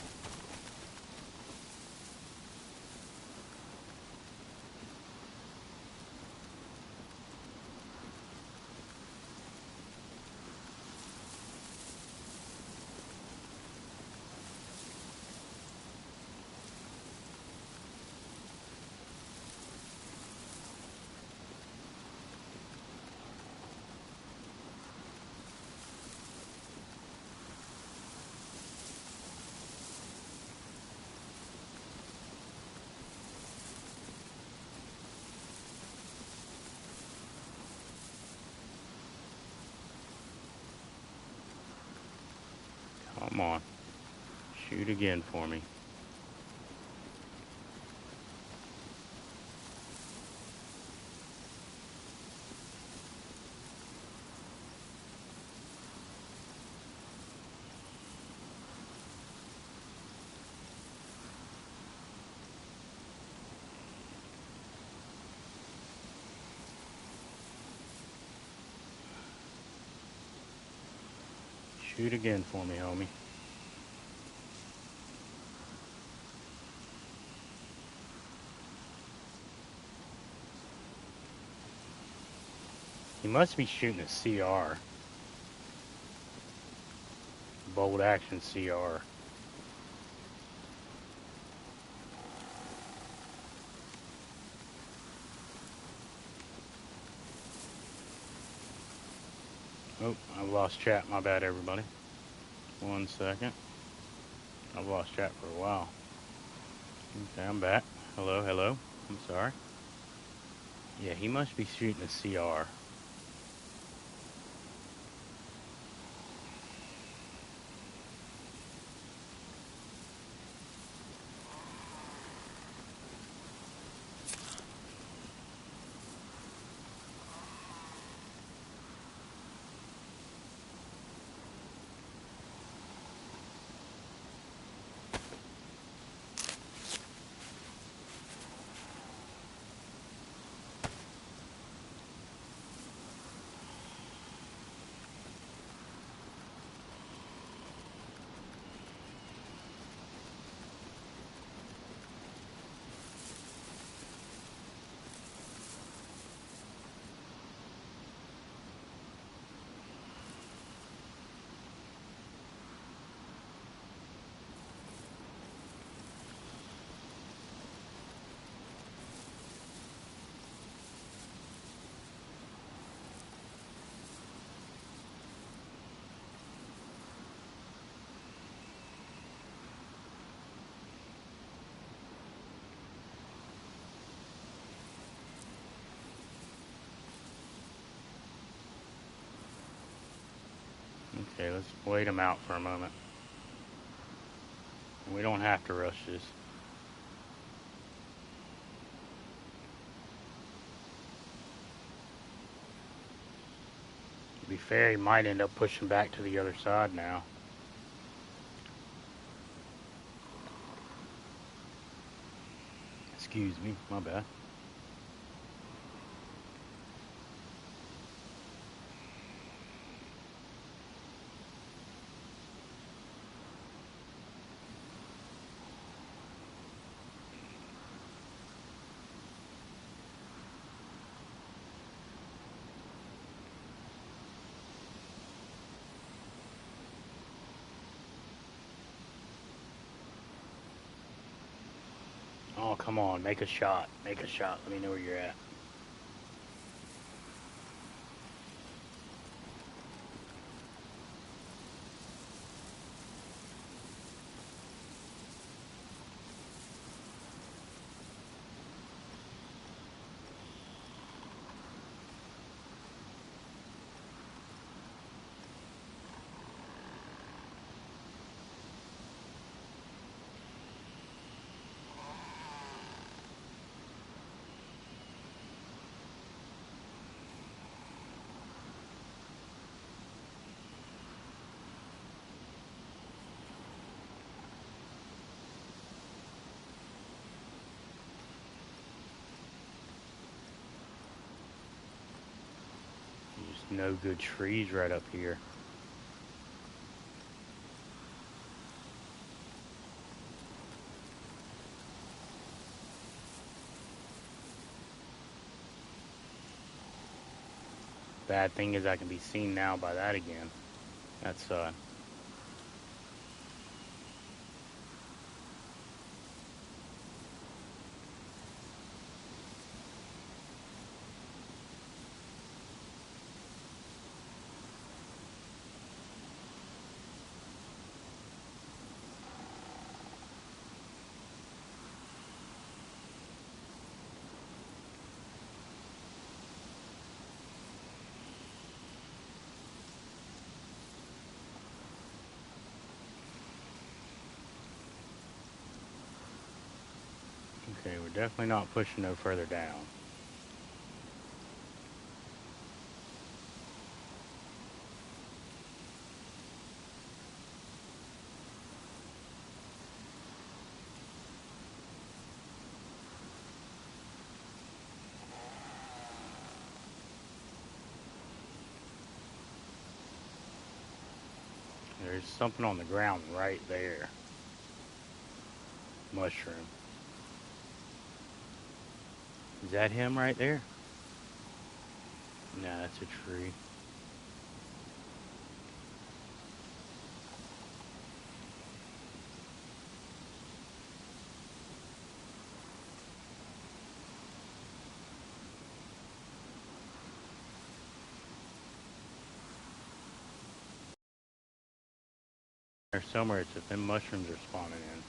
Come on. Shoot again for me. Shoot again for me, homie. He must be shooting a CR. Bolt action CR. Oh, I've lost chat. My bad, everybody. 1 second. I've lost chat for a while. Okay, I'm back. Hello, hello. I'm sorry. Yeah, he must be shooting a CR. Okay, let's wait him out for a moment. We don't have to rush this. To be fair, he might end up pushing back to the other side now. Excuse me, my bad. Oh, come on, make a shot. Make a shot. Let me know where you're at. There's no good trees right up here. Bad thing is I can be seen now by that again. That's okay, we're definitely not pushing no further down. There's something on the ground right there. Mushroom. Is that him right there? Nah, that's a tree. There's somewhere it's if them mushrooms are spawning in.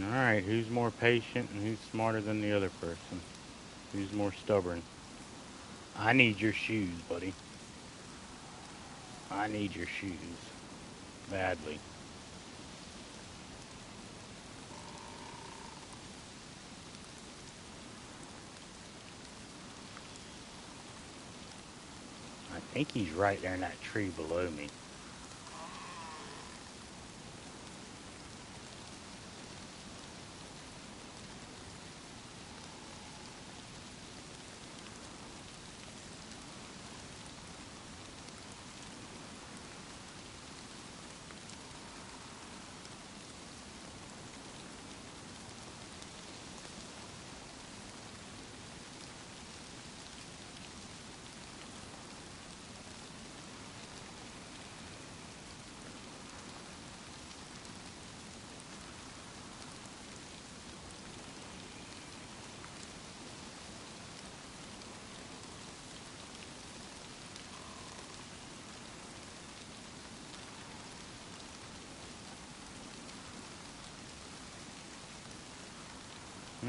Alright, who's more patient and who's smarter than the other person? Who's more stubborn? I need your shoes, buddy. I need your shoes. Badly. I think he's right there in that tree below me.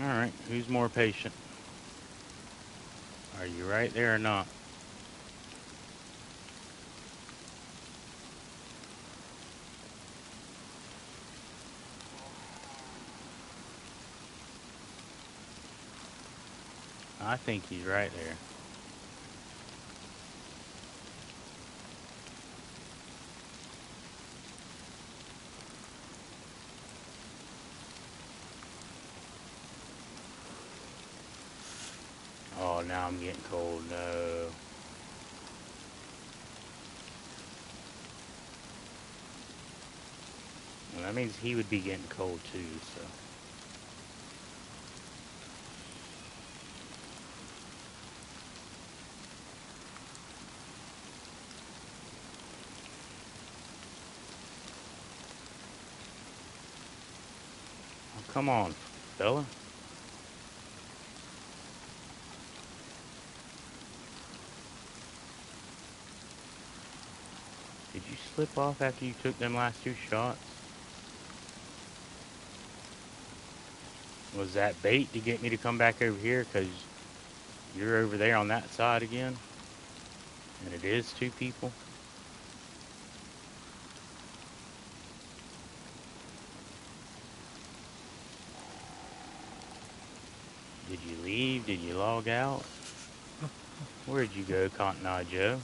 Alright, who's more patient? Are you right there or not? I think he's right there. Oh, now I'm getting cold. No. Well, that means he would be getting cold too, so. Oh, come on, fella. Did you slip off after you took them last two shots? Was that bait to get me to come back over here? Because you're over there on that side again? And it is two people? Did you leave? Did you log out? Where'd you go, Cotton Eye Joe?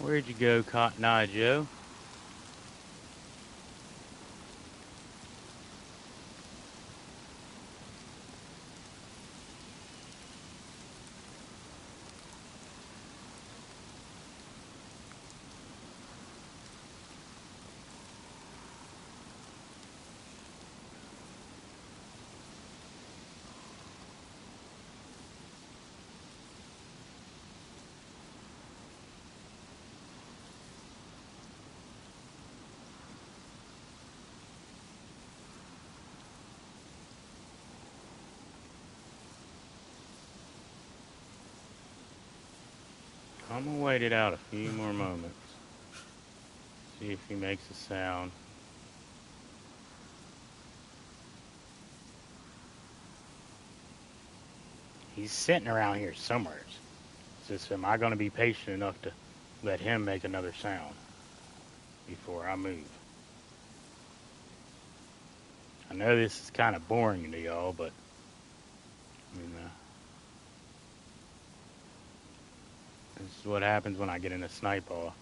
Where'd you go, Cotton Eye Joe? I'm gonna wait it out a few more moments. See if he makes a sound. He's sitting around here somewhere. It's just, am I gonna be patient enough to let him make another sound before I move? I know this is kind of boring to y'all, but this is what happens when I get in a snipe off.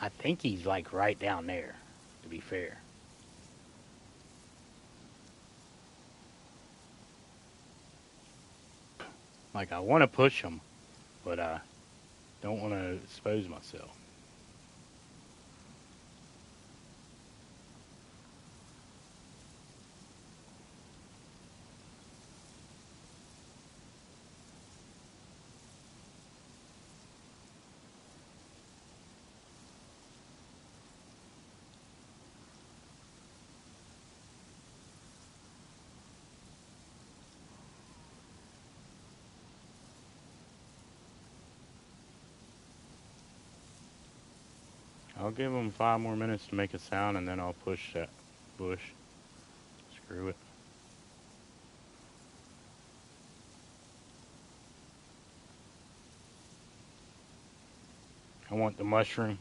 I think he's like right down there, to be fair. Like, I want to push him, but I don't want to expose myself. I'll give him 5 more minutes to make a sound, and then I'll push that bush. Screw it. I want the mushroom.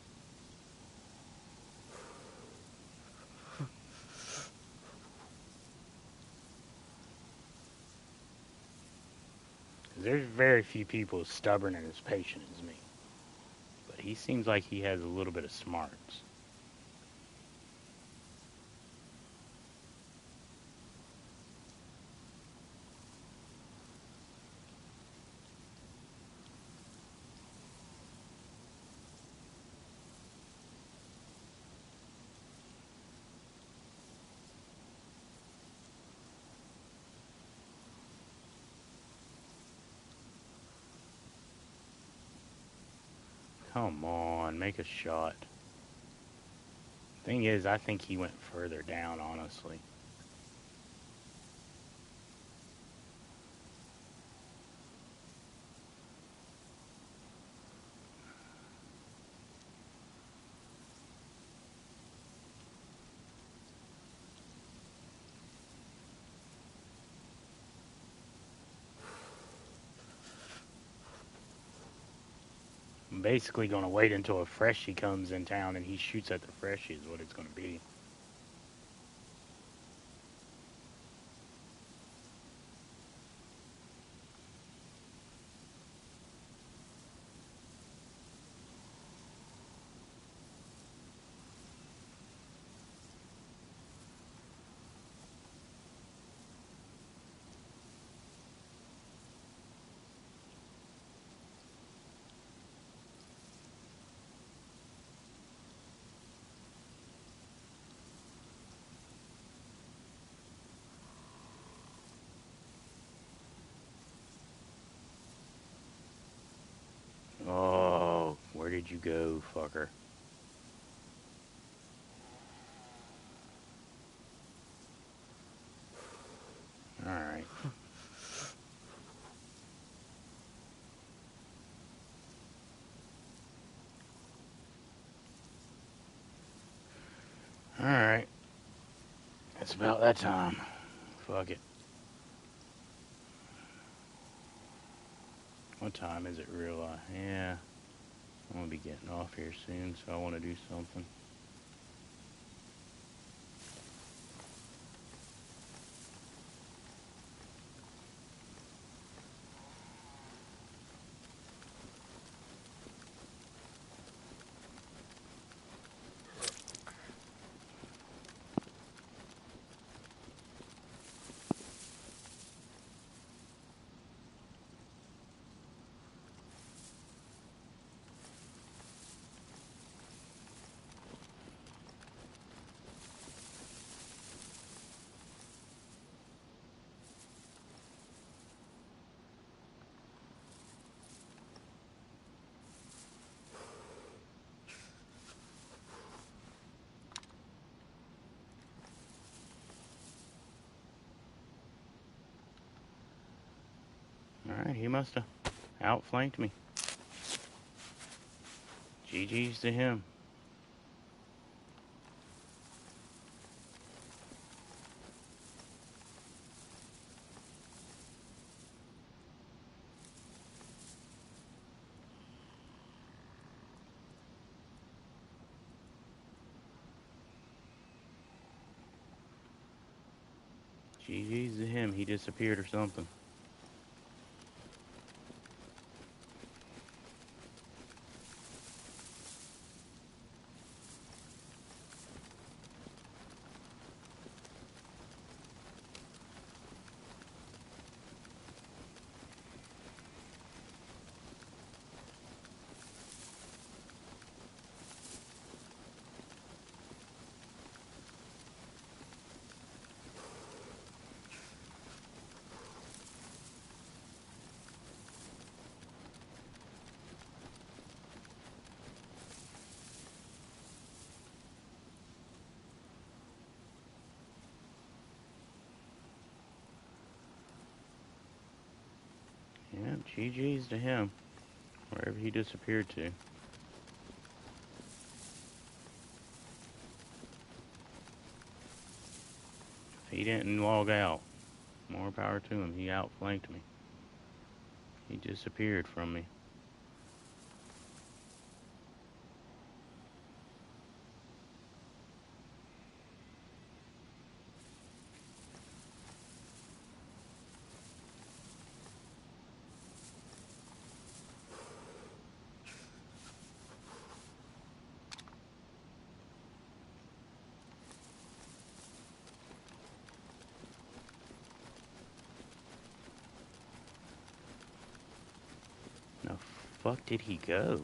There's very few people as stubborn and as patient as me. But he seems like he has a little bit of smarts. Come on, make a shot. Thing is, I think he went further down, honestly. I'm basically going to wait until a freshie comes in town and he shoots at the freshie is what it's going to be. Oh, where did you go, fucker? Alright. Alright. It's about that time. Fuck it. What time is it real life? Yeah. I'm going to be getting off here soon, so I want to do something. Alright, he must have outflanked me. GG's to him. GG's to him. He disappeared or something. Yeah, GG's to him. Wherever he disappeared to. If he didn't log out, more power to him. He outflanked me. He disappeared from me. The fuck did he go?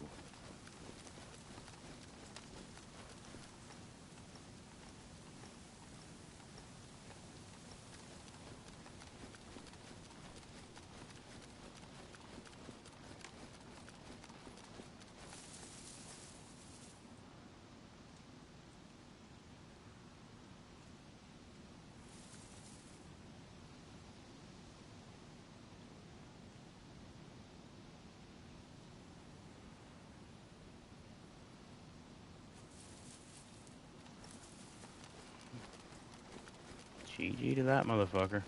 GG to that motherfucker.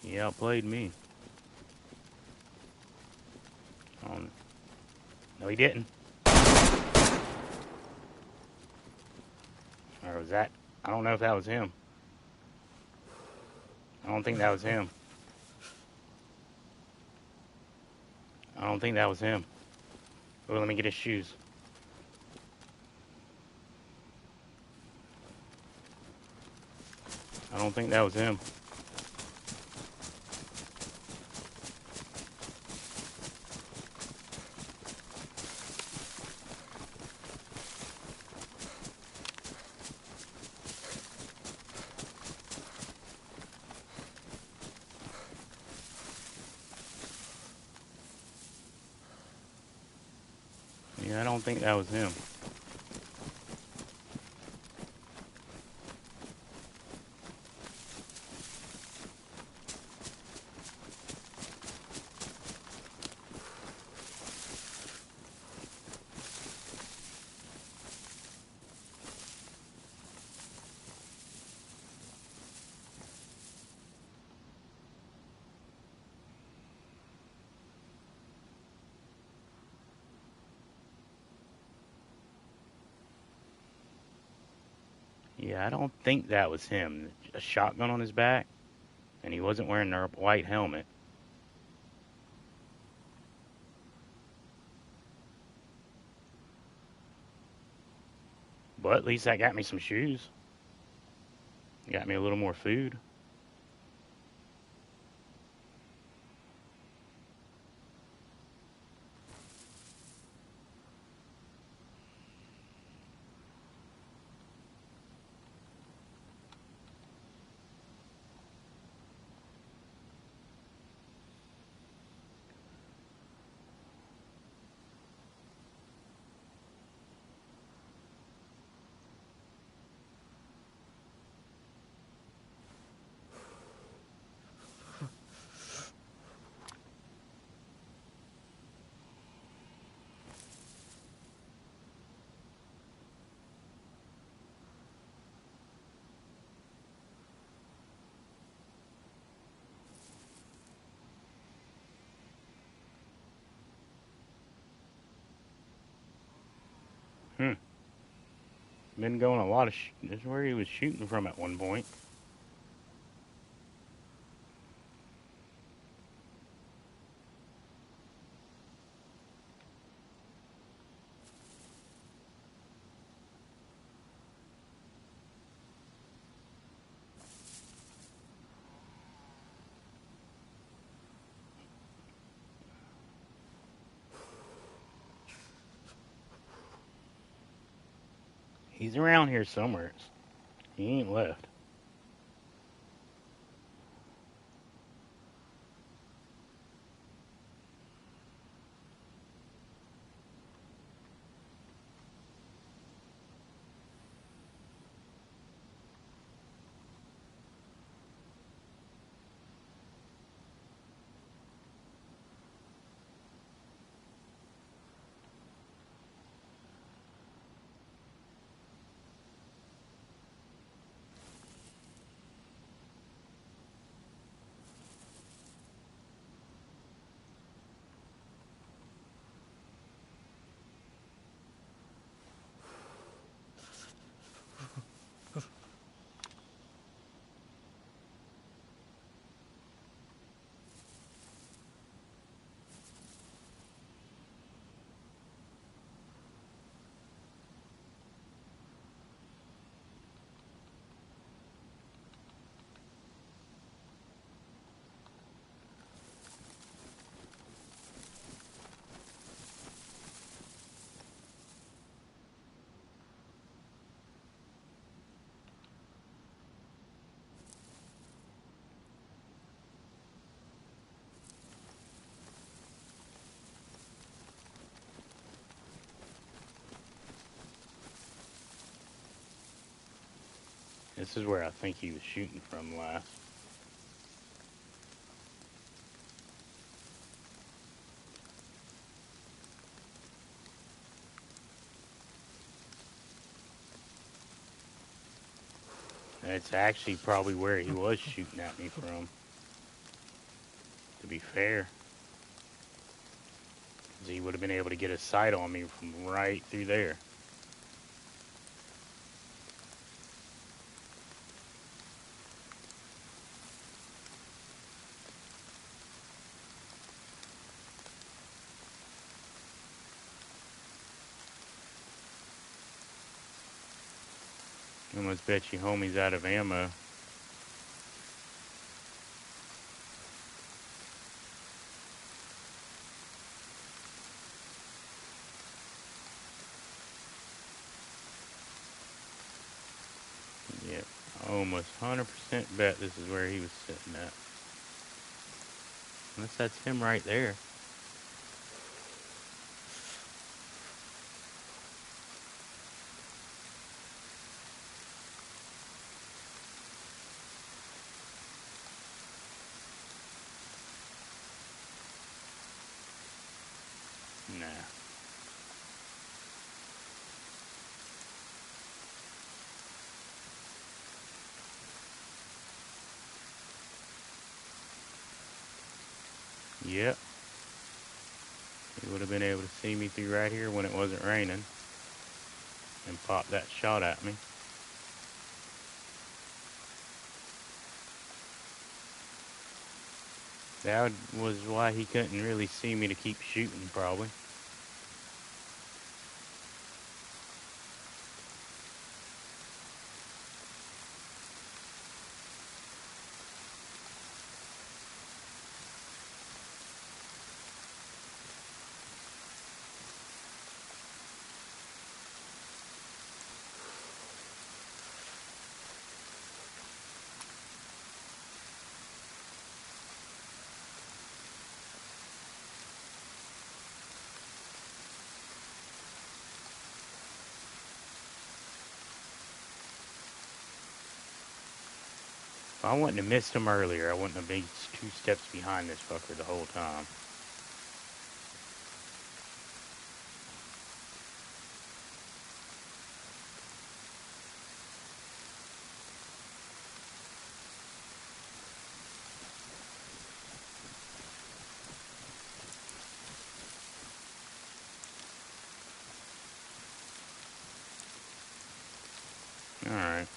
He outplayed me. No, he didn't. Or was that? I don't know if that was him. I don't think that was him. I don't think that was him. Oh, let me get his shoes. I don't think that was him. Yeah, I don't think that was him. Yeah, I don't think that was him. A shotgun on his back, and he wasn't wearing a white helmet. But at least that got me some shoes. Got me a little more food. Hmm. Been going a lot of. This is where he was shooting from at one point. He's around here somewhere. He ain't left. This is where I think he was shooting from last. It's actually probably where he was shooting at me from, to be fair. 'Cause he would have been able to get a sight on me from right through there. I almost bet you homie's out of ammo. Yep, I almost 100% bet this is where he was sitting at. Unless that's him right there. Nah. Yep. He would have been able to see me through right here when it wasn't raining and pop that shot at me. That was why he couldn't really see me to keep shooting, probably. If I wouldn't have missed him earlier, I wouldn't have been 2 steps behind this fucker the whole time. Alright.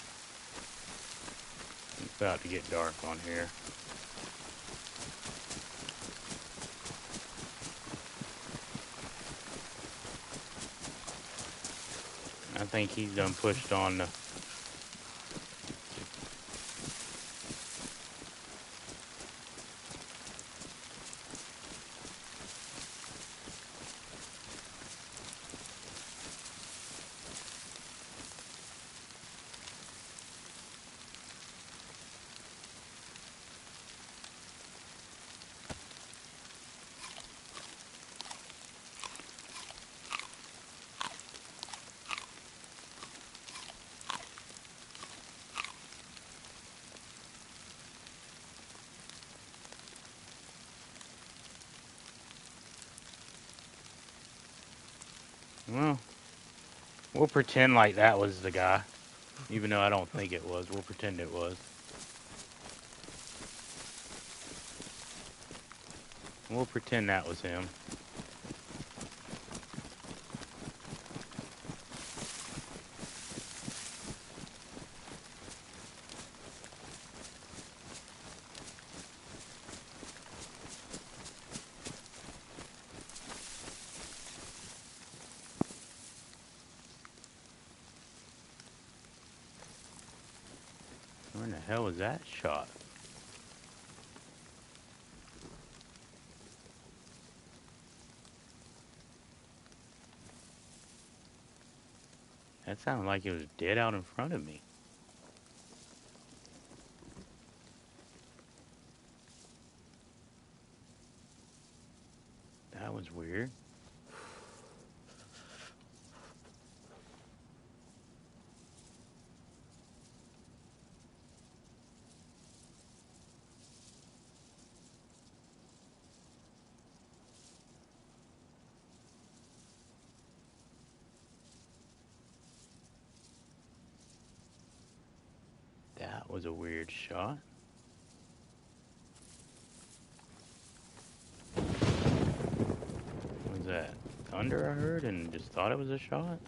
It's about to get dark on here. I think he's done pushed on the... Well, we'll pretend like that was the guy. Even though I don't think it was. We'll pretend it was. We'll pretend that was him. Where in the hell was that shot? That sounded like it was dead out in front of me. That was weird. was a weird shot. What was that? Thunder I heard and just thought it was a shot?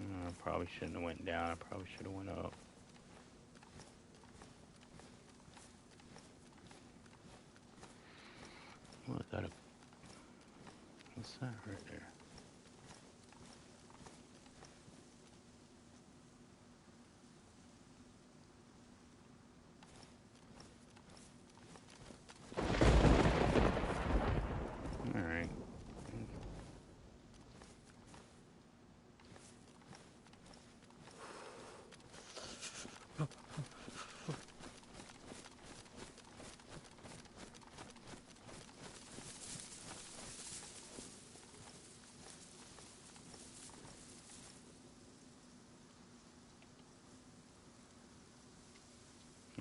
I probably shouldn't have went down. I probably should have went up. What is that? What's that right there? Alright.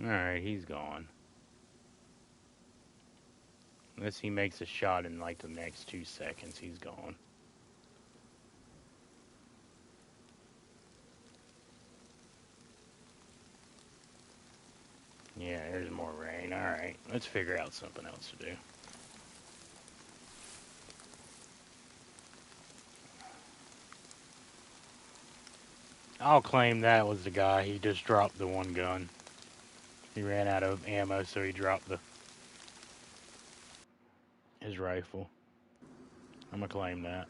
Alright, he's gone. Unless he makes a shot in like the next 2 seconds, he's gone. Yeah, there's more rain. Alright, let's figure out something else to do. I'll claim that was the guy. He just dropped the one gun. He ran out of ammo, so he dropped his rifle. I'm gonna claim that.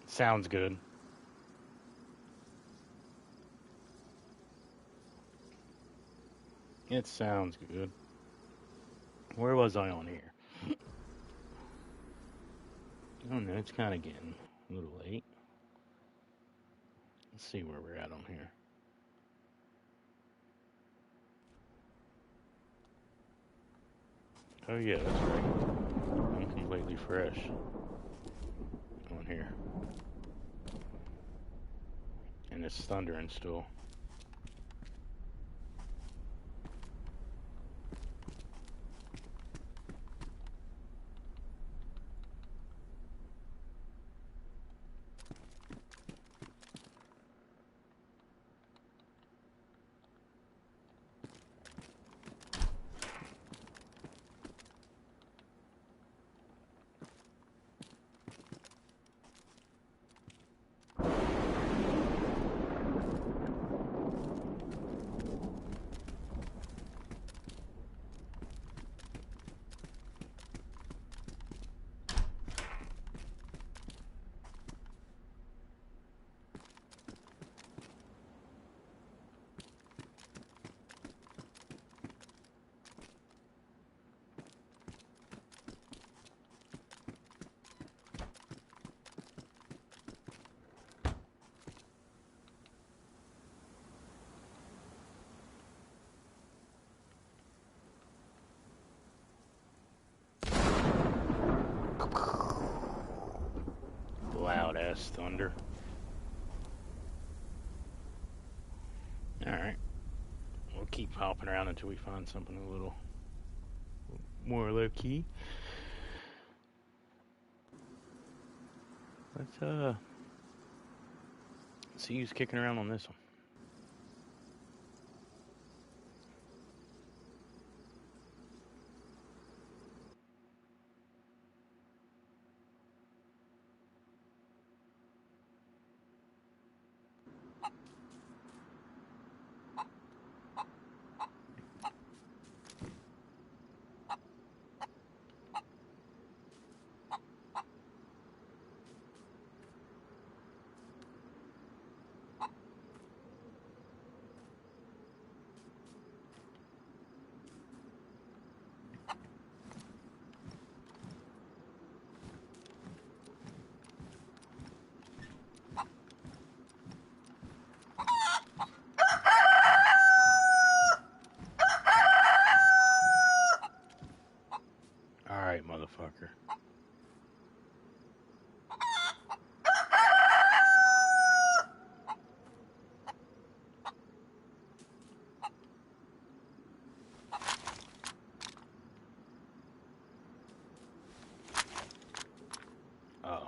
Sounds good. It sounds good. Where was I on here? I don't know. It's kind of getting a little late. Let's see where we're at on here. Oh yeah, that's right. I'm completely fresh on here. And it's thundering still. Loud ass thunder. Alright. We'll keep hopping around until we find something a little more low key. Let's see who's kicking around on this one. right, motherfucker. Oh.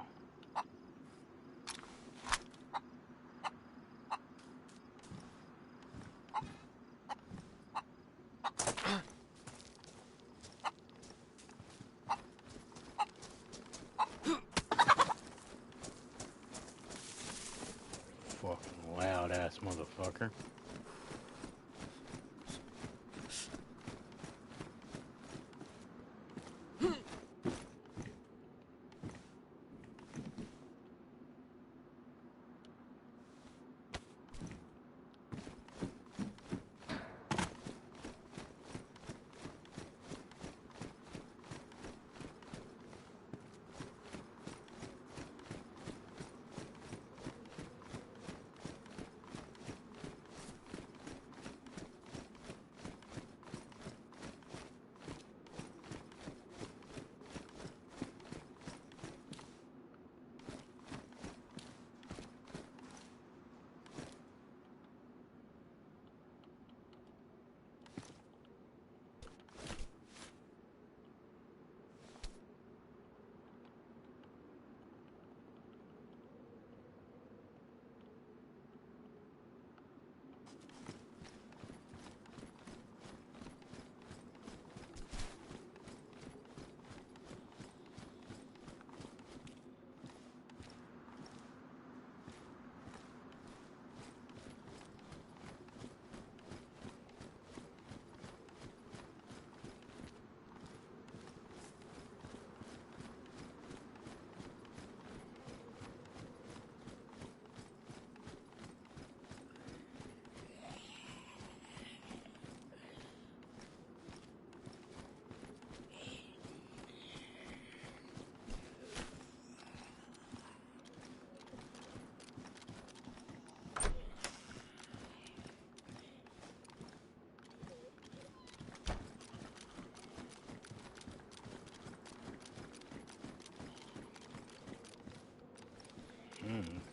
Fucking loud ass motherfucker.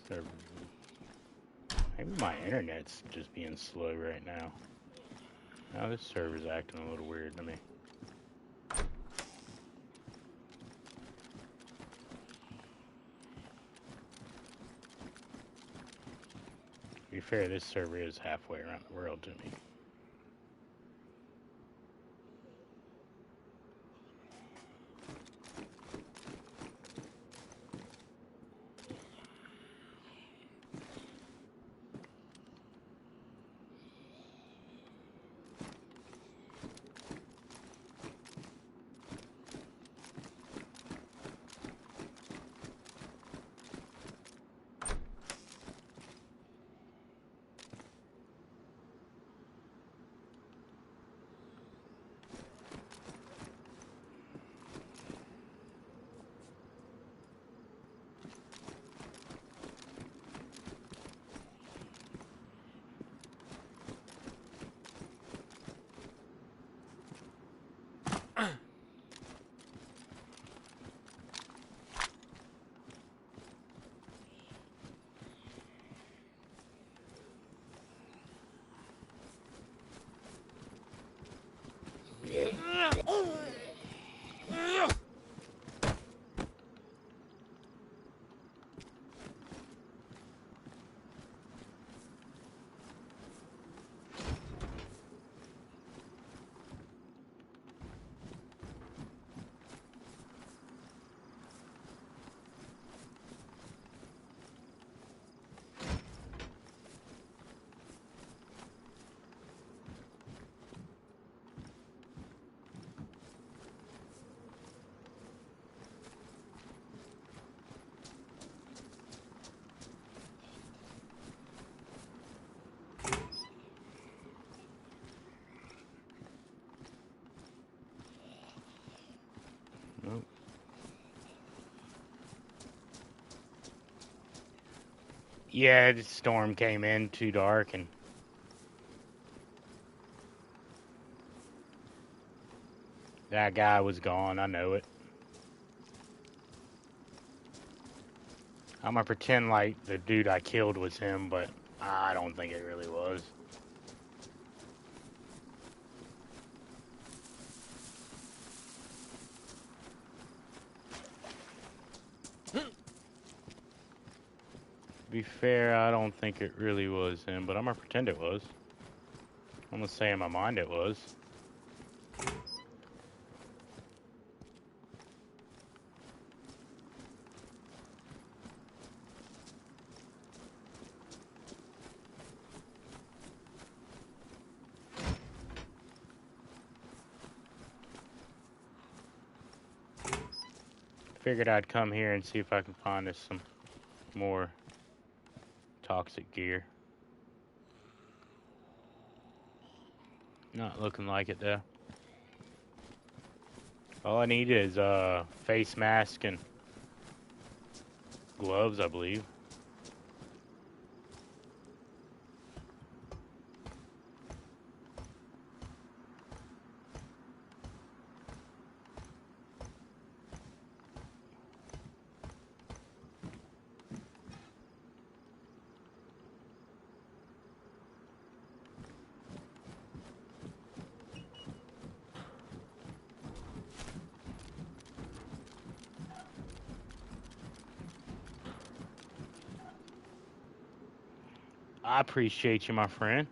Server. Maybe my internet's just being slow right now. Now this server's acting a little weird to me. To be fair, this server is halfway around the world to me. Nope. Yeah, the storm came in too dark and that guy was gone. I know it. I'm gonna pretend like the dude I killed was him, but I don't think it really was. To be fair, I don't think it really was him, but I'm gonna pretend it was. I'm gonna say in my mind it was. Figured I'd come here and see if I can find us some more toxic gear. Not looking like it though. All I need is face mask and gloves, I believe. I appreciate you, my friend.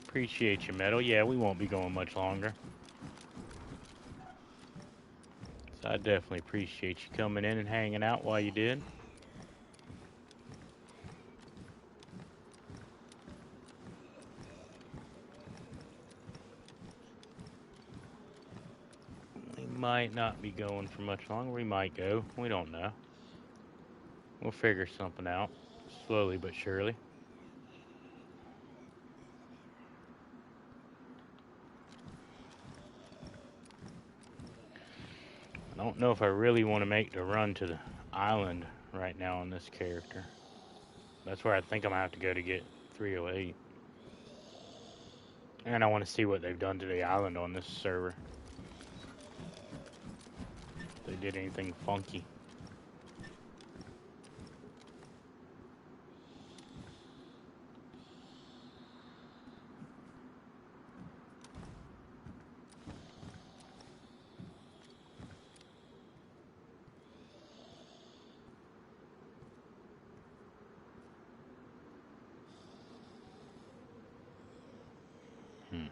Appreciate you, Metal. Yeah, we won't be going much longer. So I definitely appreciate you coming in and hanging out while you did. We might not be going for much longer. We might go. We don't know. We'll figure something out. Slowly but surely. I don't know if I really want to make the run to the island right now on this character. That's where I think I'm going to have to go to get 308. And I want to see what they've done to the island on this server. If they did anything funky. Hmm.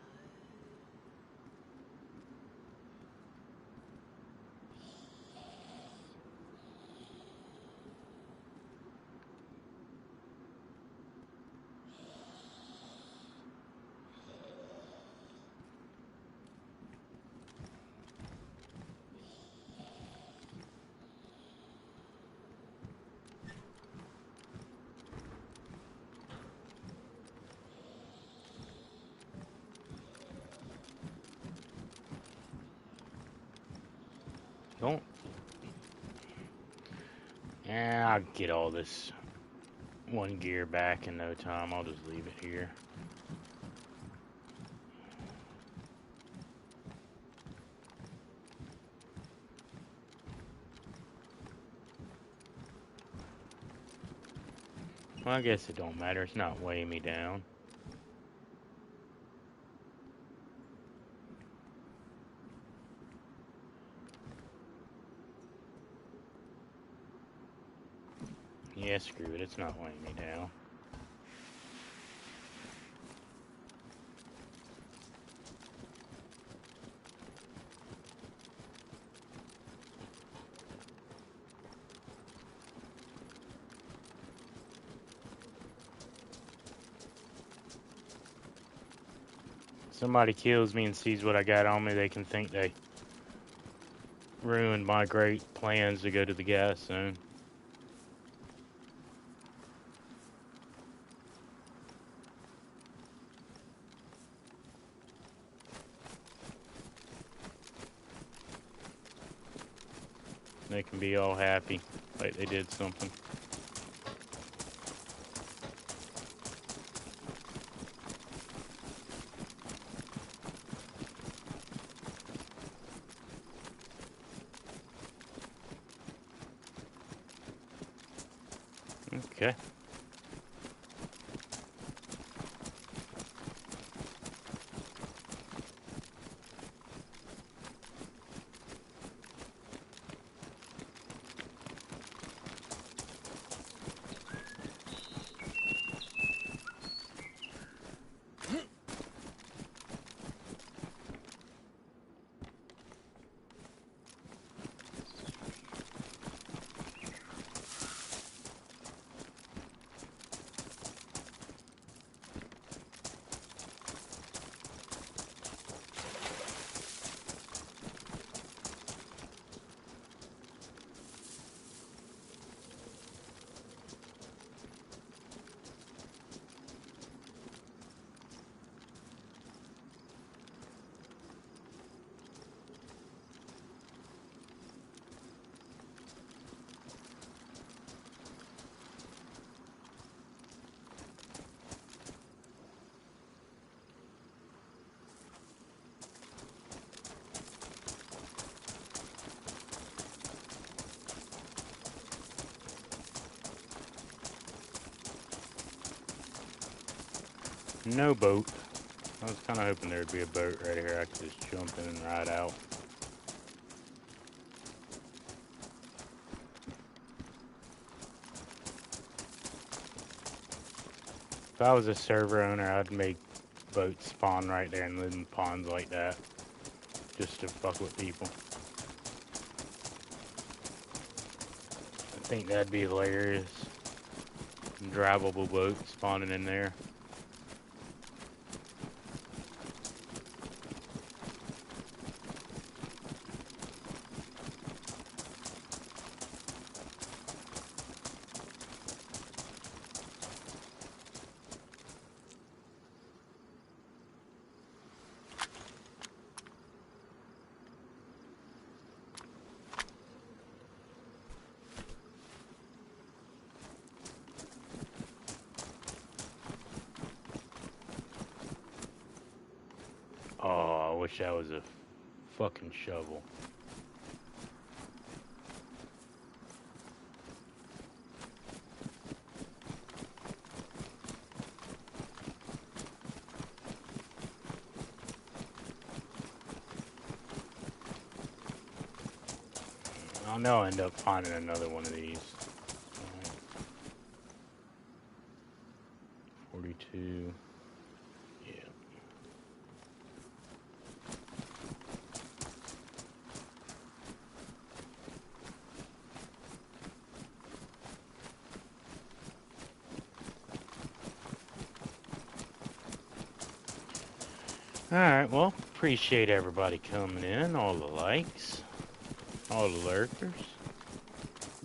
Don't. Yeah, I'll get all this one gear back in no time. I'll just leave it here. Well, I guess it don't matter. It's not weighing me down. Yeah, screw it. It's not weighing me down. Somebody kills me and sees what I got on me, they can think they ruined my great plans to go to the gas zone. They can be all happy, like they did something. Okay. No boat. I was kind of hoping there'd be a boat right here. I could just jump in and ride out. If I was a server owner, I'd make boats spawn right there and live in ponds like that. Just to fuck with people. I think that'd be hilarious. Drivable boat spawning in there. Oh, I wish that was a fucking shovel. I know I'll end up finding another one of these. 42. Yeah. Alright, well, appreciate everybody coming in, all the likes, all the lurkers.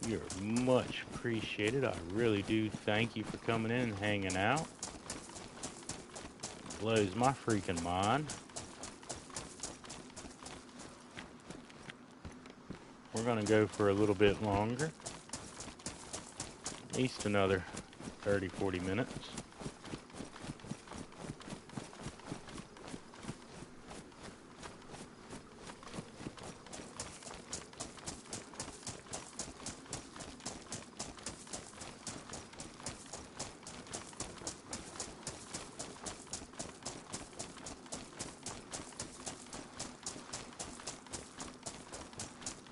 You're much appreciated. I really do thank you for coming in and hanging out. It blows my freaking mind. We're going to go for a little bit longer. At least another 30, 40 minutes.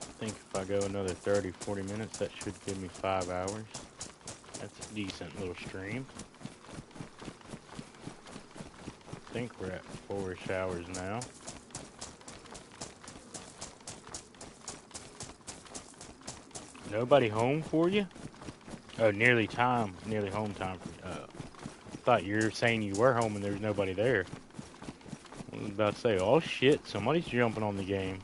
I think if I go another 30, 40 minutes, that should give me 5 hours. That's a decent little stream. I think we're at 4-ish hours now. Nobody home for you? Oh, nearly home time for you. I thought you were saying you were home and there was nobody there. I was about to say, oh shit, somebody's jumping on the game.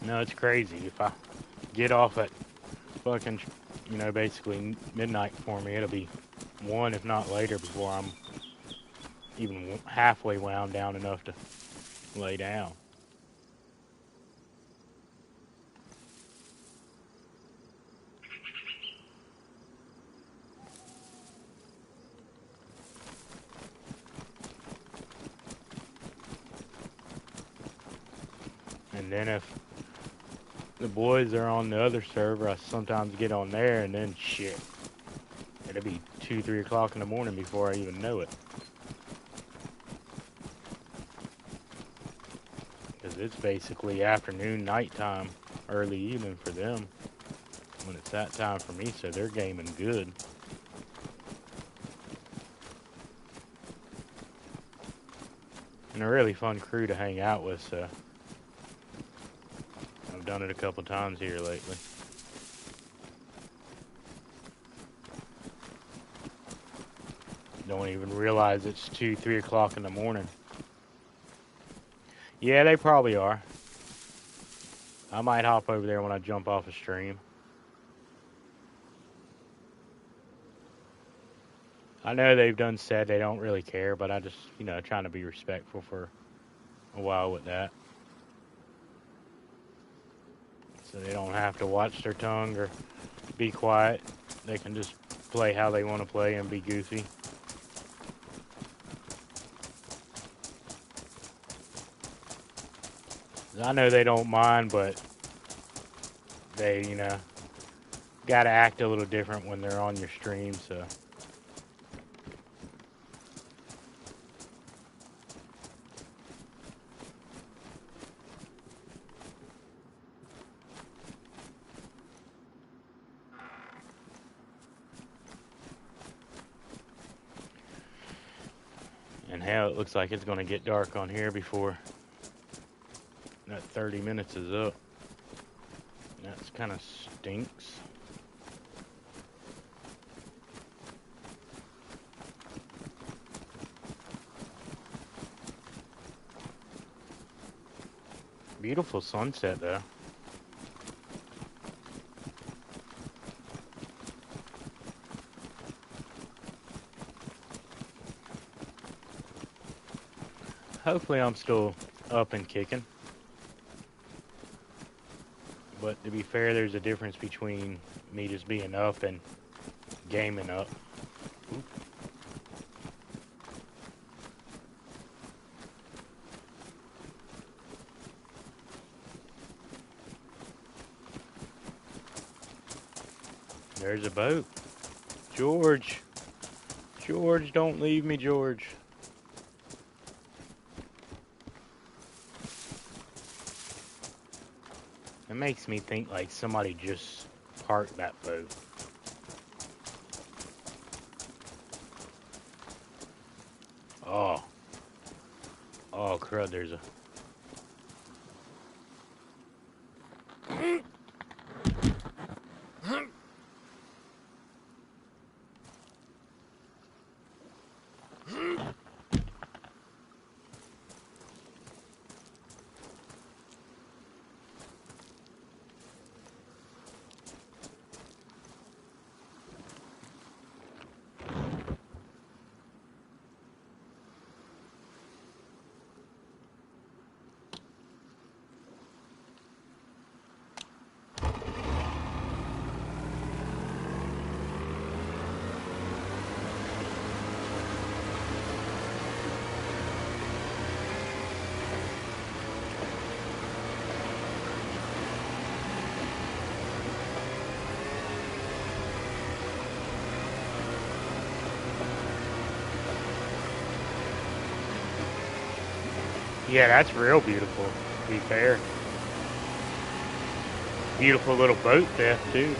No, it's crazy. If I get off at fucking, basically midnight for me, it'll be 1, if not later, before I'm even halfway wound down enough to lay down. And then if the boys are on the other server, I sometimes get on there, and then shit, it'll be 2, 3 o'clock in the morning before I even know it. Because it's basically afternoon, nighttime, early evening for them when it's that time for me, so they're gaming good. And a really fun crew to hang out with, so I've done it a couple times here lately. Don't even realize it's 2, 3 o'clock in the morning. Yeah, they probably are. I might hop over there when I jump off a stream. I know they've done said they don't really care, but I just, trying to be respectful for a while with that. So they don't have to watch their tongue or be quiet. They can just play how they want to play and be goofy. I know they don't mind, but they, gotta act a little different when they're on your stream, so. And hell, it looks like it's gonna get dark on here before that 30 minutes is up. That's kind of stinks. Beautiful sunset, though. Hopefully I'm still up and kicking. But to be fair, there's a difference between me just being up and gaming up. Oop. There's a boat. George. George, don't leave me, George. It makes me think like somebody just parked that boat. Oh. Oh, crud, there's a... Yeah, that's real beautiful, to be fair. Beautiful little boat theft, too.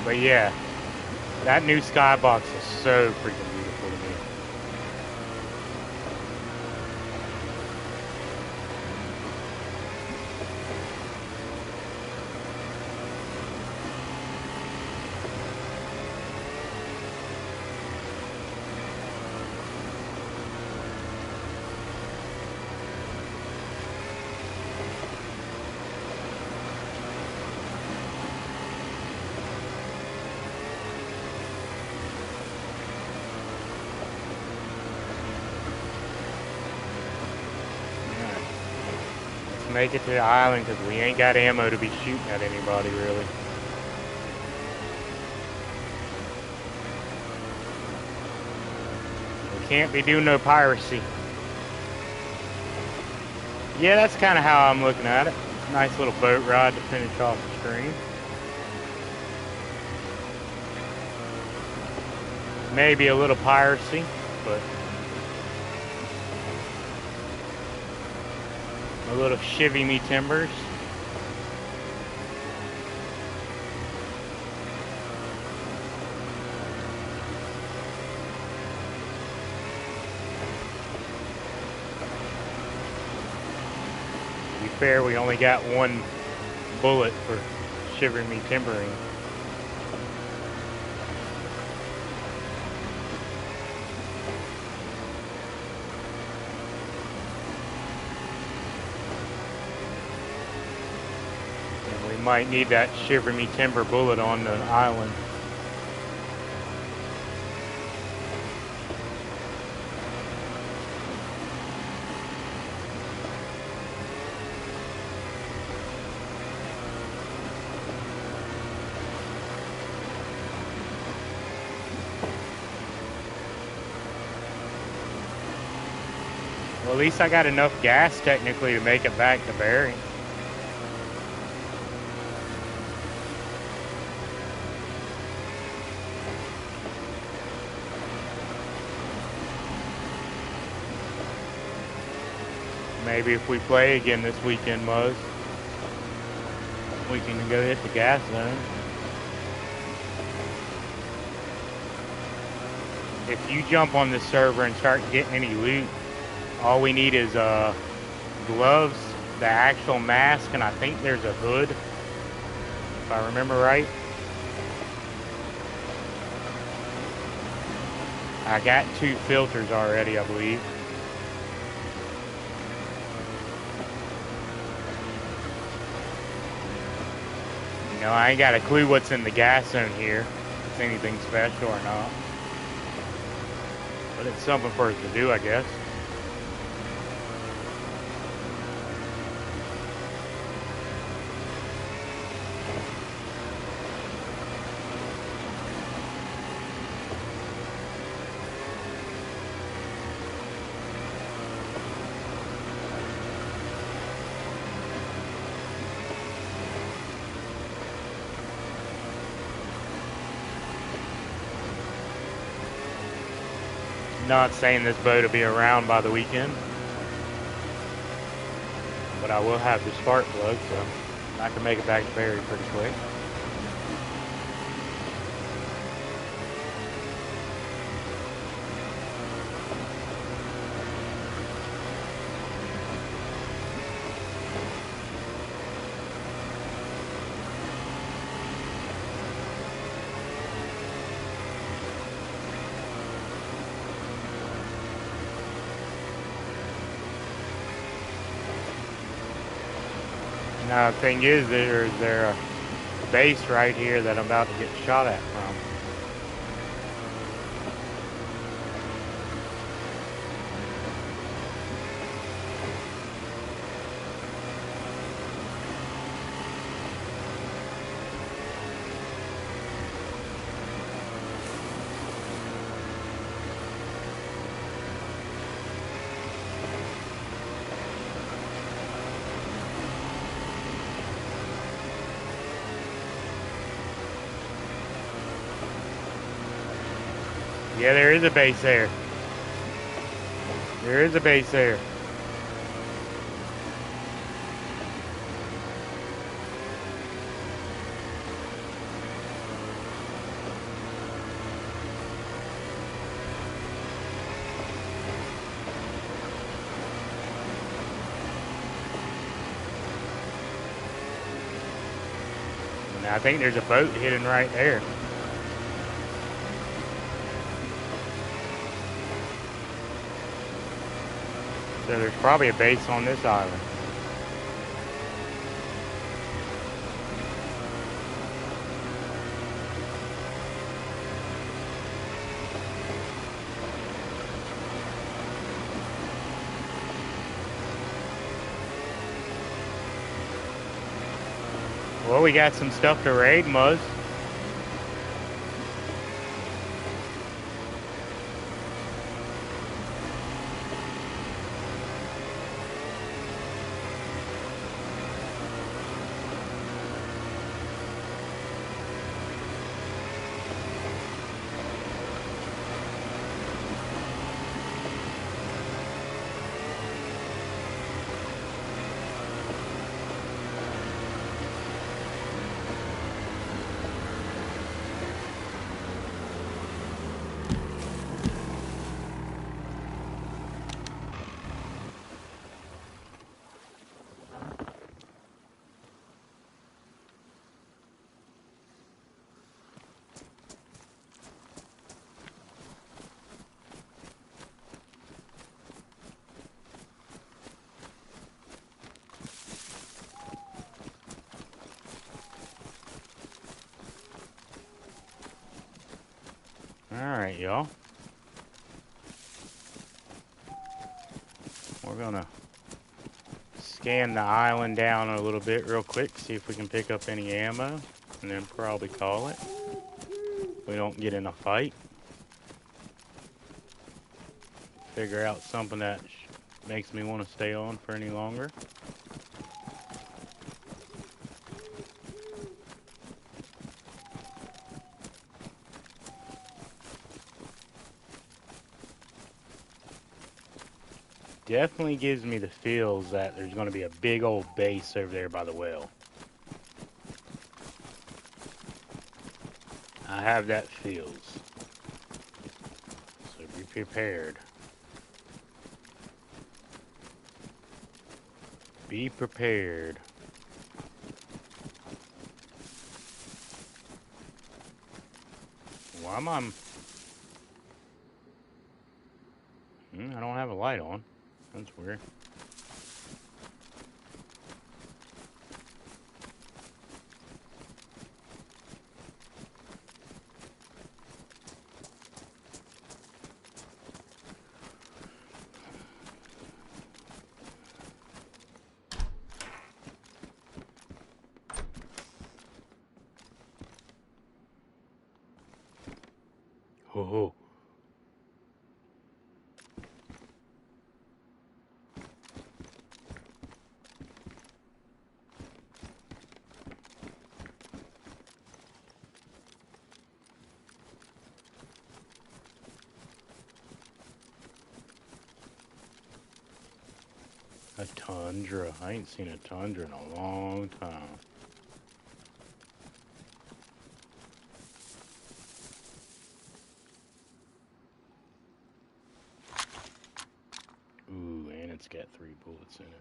But yeah, that new skybox is so freaking beautiful to me. Make it to the island because we ain't got ammo to be shooting at anybody, really. Can't be doing no piracy. Yeah, that's kind of how I'm looking at it. Nice little boat ride to finish off the stream. Maybe a little piracy, but a little shivvy me timbers. To be fair, we only got one bullet for shivering me timbering. And we might need that shiver me timber bullet on the island. Well, at least I got enough gas technically to make it back to Barry. Maybe if we play again this weekend, Muzz, we can go hit the gas zone. If you jump on this server and start getting any loot, all we need is gloves, the actual mask, and I think there's a hood, if I remember right. I got 2 filters already, I believe. You know, I ain't got a clue what's in the gas zone here, if it's anything special or not. But it's something for us to do, I guess. Not saying this boat will be around by the weekend, but I will have the spark plug, so I can make it back to Barry pretty quick. Now the thing is, there's a base right here that I'm about to get shot at from. Yeah, there is a base there. There is a base there. And I think there's a boat hidden right there. So there's probably a base on this island. Well, we got some stuff to raid, Muzz. Alright, y'all. We're gonna scan the island down a little bit real quick, see if we can pick up any ammo, and then probably call it. We don't get in a fight. Figure out something that makes me want to stay on for any longer. Definitely gives me the feels that there's going to be a big old base over there by the well. I have that feels. So be prepared. Be prepared. Why am I... I don't have a light on. That's weird. Oh. A tundra. I ain't seen a tundra in a long time. Ooh, and it's got 3 bullets in it.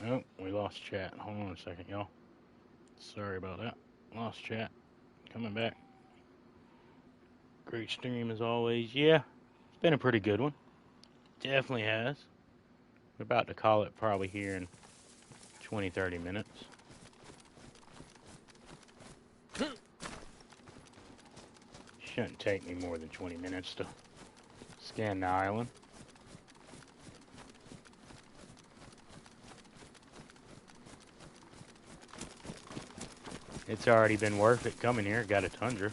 Oh, we lost chat. Hold on a second, y'all. Sorry about that. Lost chat. Coming back. Great stream as always. Yeah, it's been a pretty good one. Definitely has. We're about to call it probably here in 20, 30 minutes. Shouldn't take me more than 20 minutes to scan the island. It's already been worth it coming here. Got a tundra.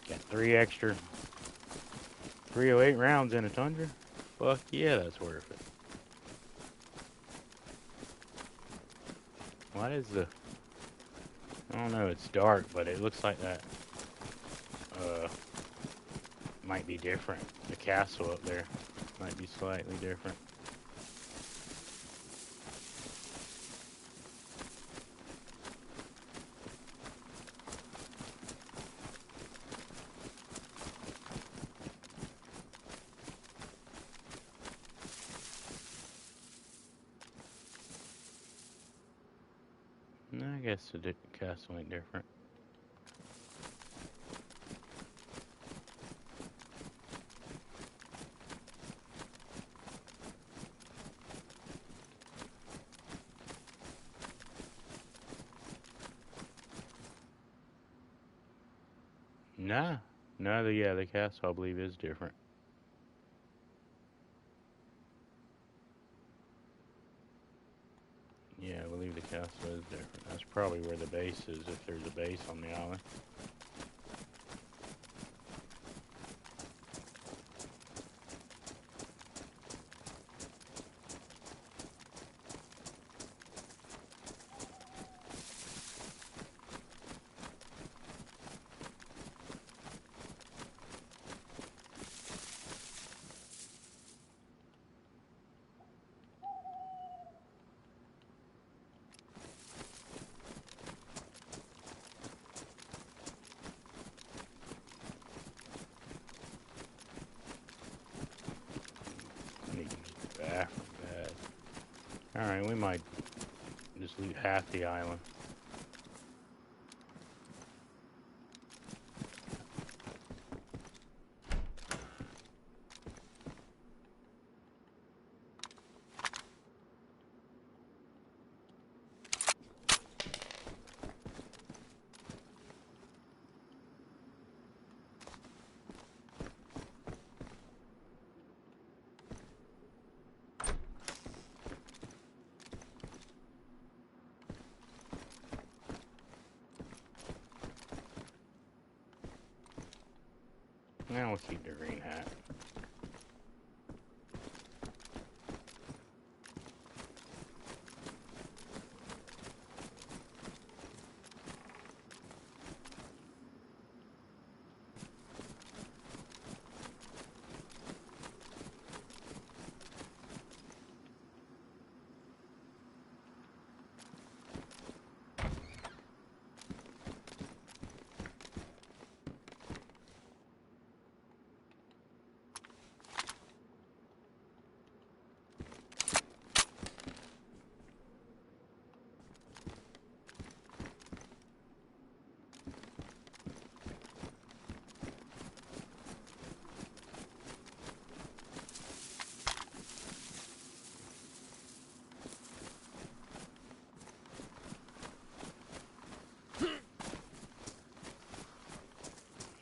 Got 3 extra 308 rounds in a tundra. Fuck yeah, that's worth it. Why is the... I don't know, it's dark, but it looks like that might be different. The castle up there might be slightly different. No, I guess the castle ain't different. Nah. No, the castle I believe is different. Yeah, I believe the castle is different. That's probably where the base is, if there's a base on the island. I need to use the bathroom bad. Alright, we might just loot half the island. Now we'll keep the green hat.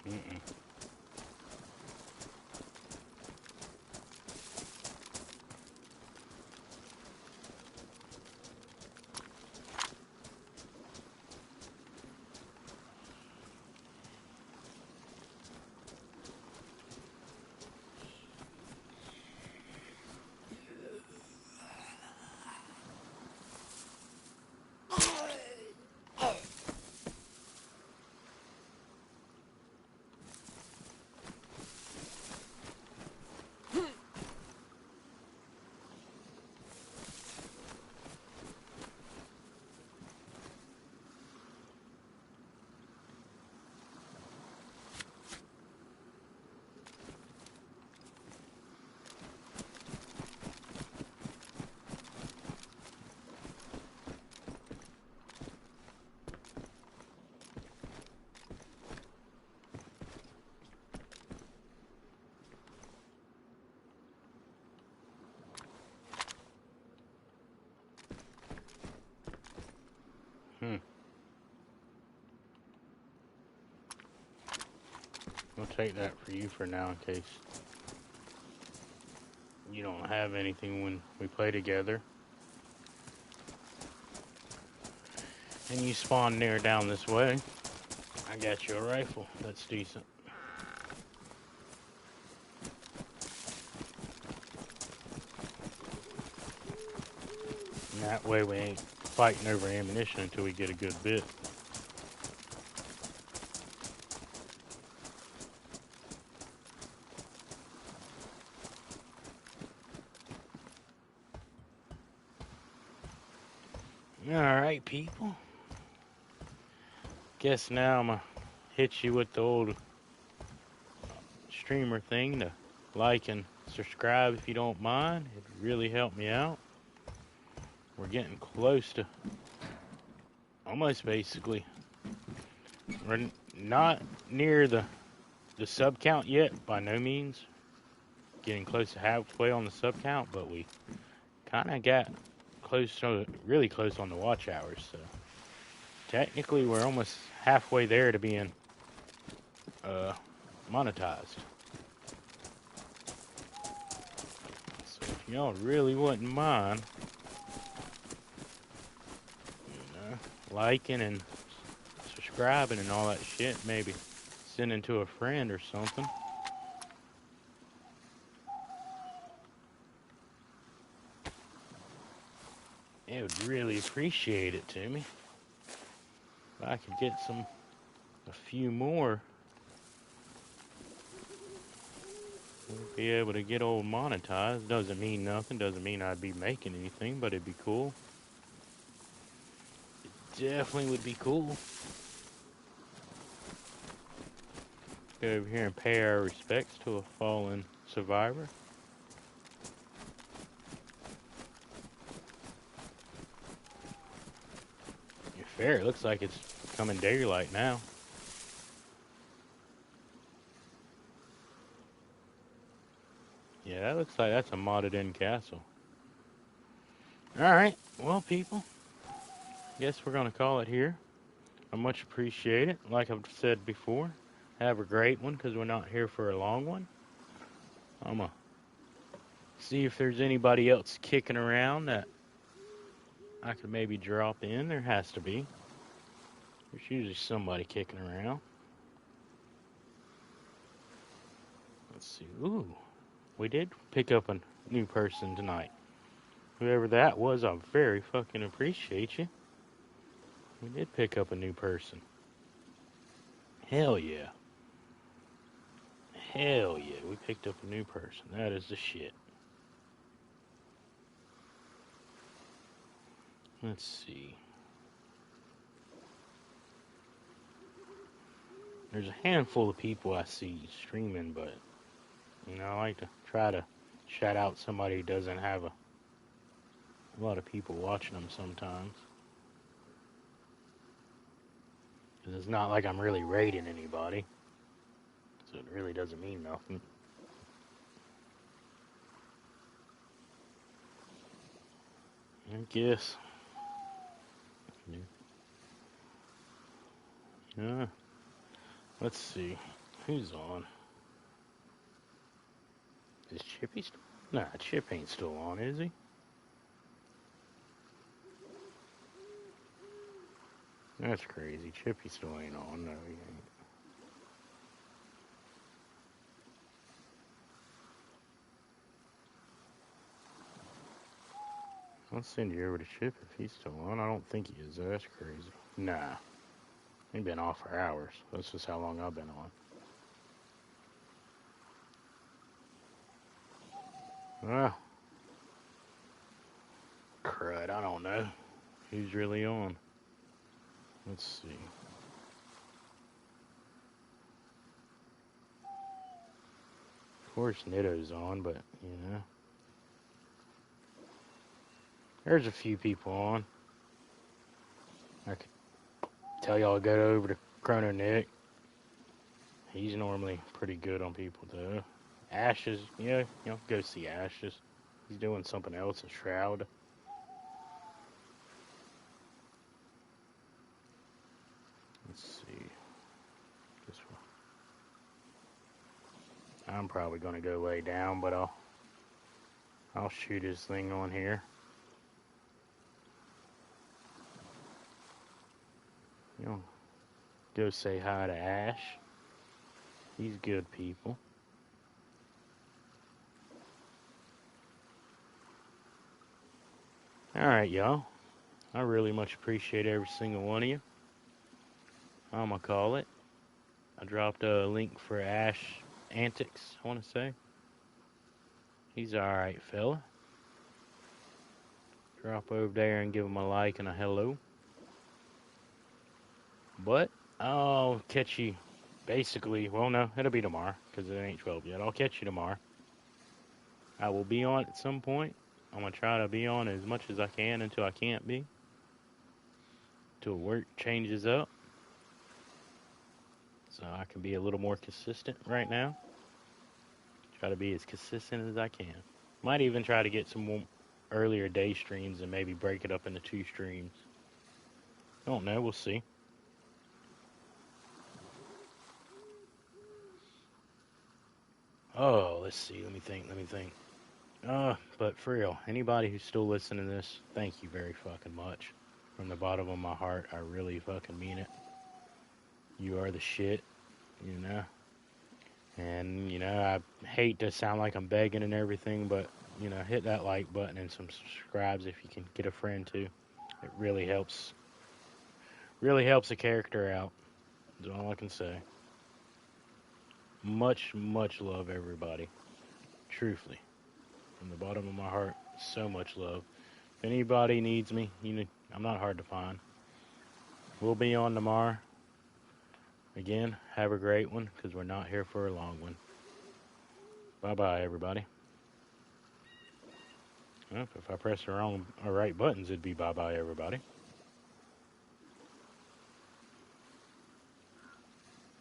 Mm-mm. Hmm. We'll take that for you for now in case you don't have anything when we play together. And you spawn near down this way. I got you a rifle. That's decent. And that way we ain't fighting over ammunition until we get a good bit. Alright, people. Guess now I'm gonna hit you with the old streamer thing to like and subscribe if you don't mind. It'd really help me out. We're getting close to almost basically. We're not near the sub count yet, by no means. Getting close to halfway on the sub count, but we kind of got close to, really close on the watch hours. So technically, we're almost halfway there to being monetized. So if y'all really wouldn't mind, liking and subscribing and all that shit, maybe sending to a friend or something. It would really appreciate it to me. If I could get a few more, we'll be able to get old monetized. Doesn't mean nothing, doesn't mean I'd be making anything, but it'd be cool. It definitely would be cool. Go over here and pay our respects to a fallen survivor. Fair, it looks like it's coming daylight now. Yeah, that looks like that's a modded in castle. Alright, well people, guess we're gonna call it here. I much appreciate it. Like I've said before, have a great one because we're not here for a long one. I'm gonna see if there's anybody else kicking around that I could maybe drop in. There has to be. There's usually somebody kicking around. Let's see. Ooh, we did pick up a new person tonight. Whoever that was, I very fucking appreciate you. We did pick up a new person. Hell yeah. Hell yeah, we picked up a new person. That is the shit. Let's see. There's a handful of people I see streaming, but I like to try to shout out somebody who doesn't have a lot of people watching them sometimes. 'Cause it's not like I'm really raiding anybody, so it really doesn't mean nothing. I guess. Yeah. Let's see. Who's on? Is Chippy still? Nah, Chip ain't still on, is he? That's crazy. Chippy still ain't on. No, he ain't. I'll send you over to Chip if he's still on. I don't think he is, though. That's crazy. Nah. He's been off for hours. That's just how long I've been on. Well, crud, I don't know. Who's really on? Let's see. Of course, Nitto's on, but, there's a few people on. I could tell y'all to go over to Chrono Nick. He's normally pretty good on people, though. Ashes, go see Ashes. He's doing something else, a Shroud. Let's see. This one. I'm probably gonna go lay down, but I'll shoot his thing on here. Go say hi to Ash. He's good people. Alright, y'all. I really much appreciate every single one of you. I'm gonna call it. I dropped a link for Ash Antics, I want to say. He's alright, fella. Drop over there and give him a like and a hello. But I'll catch you basically, well, no, it'll be tomorrow because it ain't 12 yet. I'll catch you tomorrow. I will be on at some point. I'm going to try to be on as much as I can until I can't be. Until work changes up. So I can be a little more consistent right now. Try to be as consistent as I can. Might even try to get some more earlier day streams and maybe break it up into 2 streams. I don't know. We'll see. Oh, let's see. Let me think. But for real, anybody who's still listening to this, thank you very fucking much. From the bottom of my heart, I really fucking mean it. You are the shit, And, I hate to sound like I'm begging and everything, but, hit that like button and some subscribes if you can get a friend too. It really helps. Really helps a character out. That's all I can say. Much, much love, everybody. Truthfully. From the bottom of my heart, so much love. If anybody needs me, I'm not hard to find. We'll be on tomorrow. Again, have a great one, because we're not here for a long one. Bye-bye, everybody. Well, if I press the right buttons, it'd be bye-bye, everybody.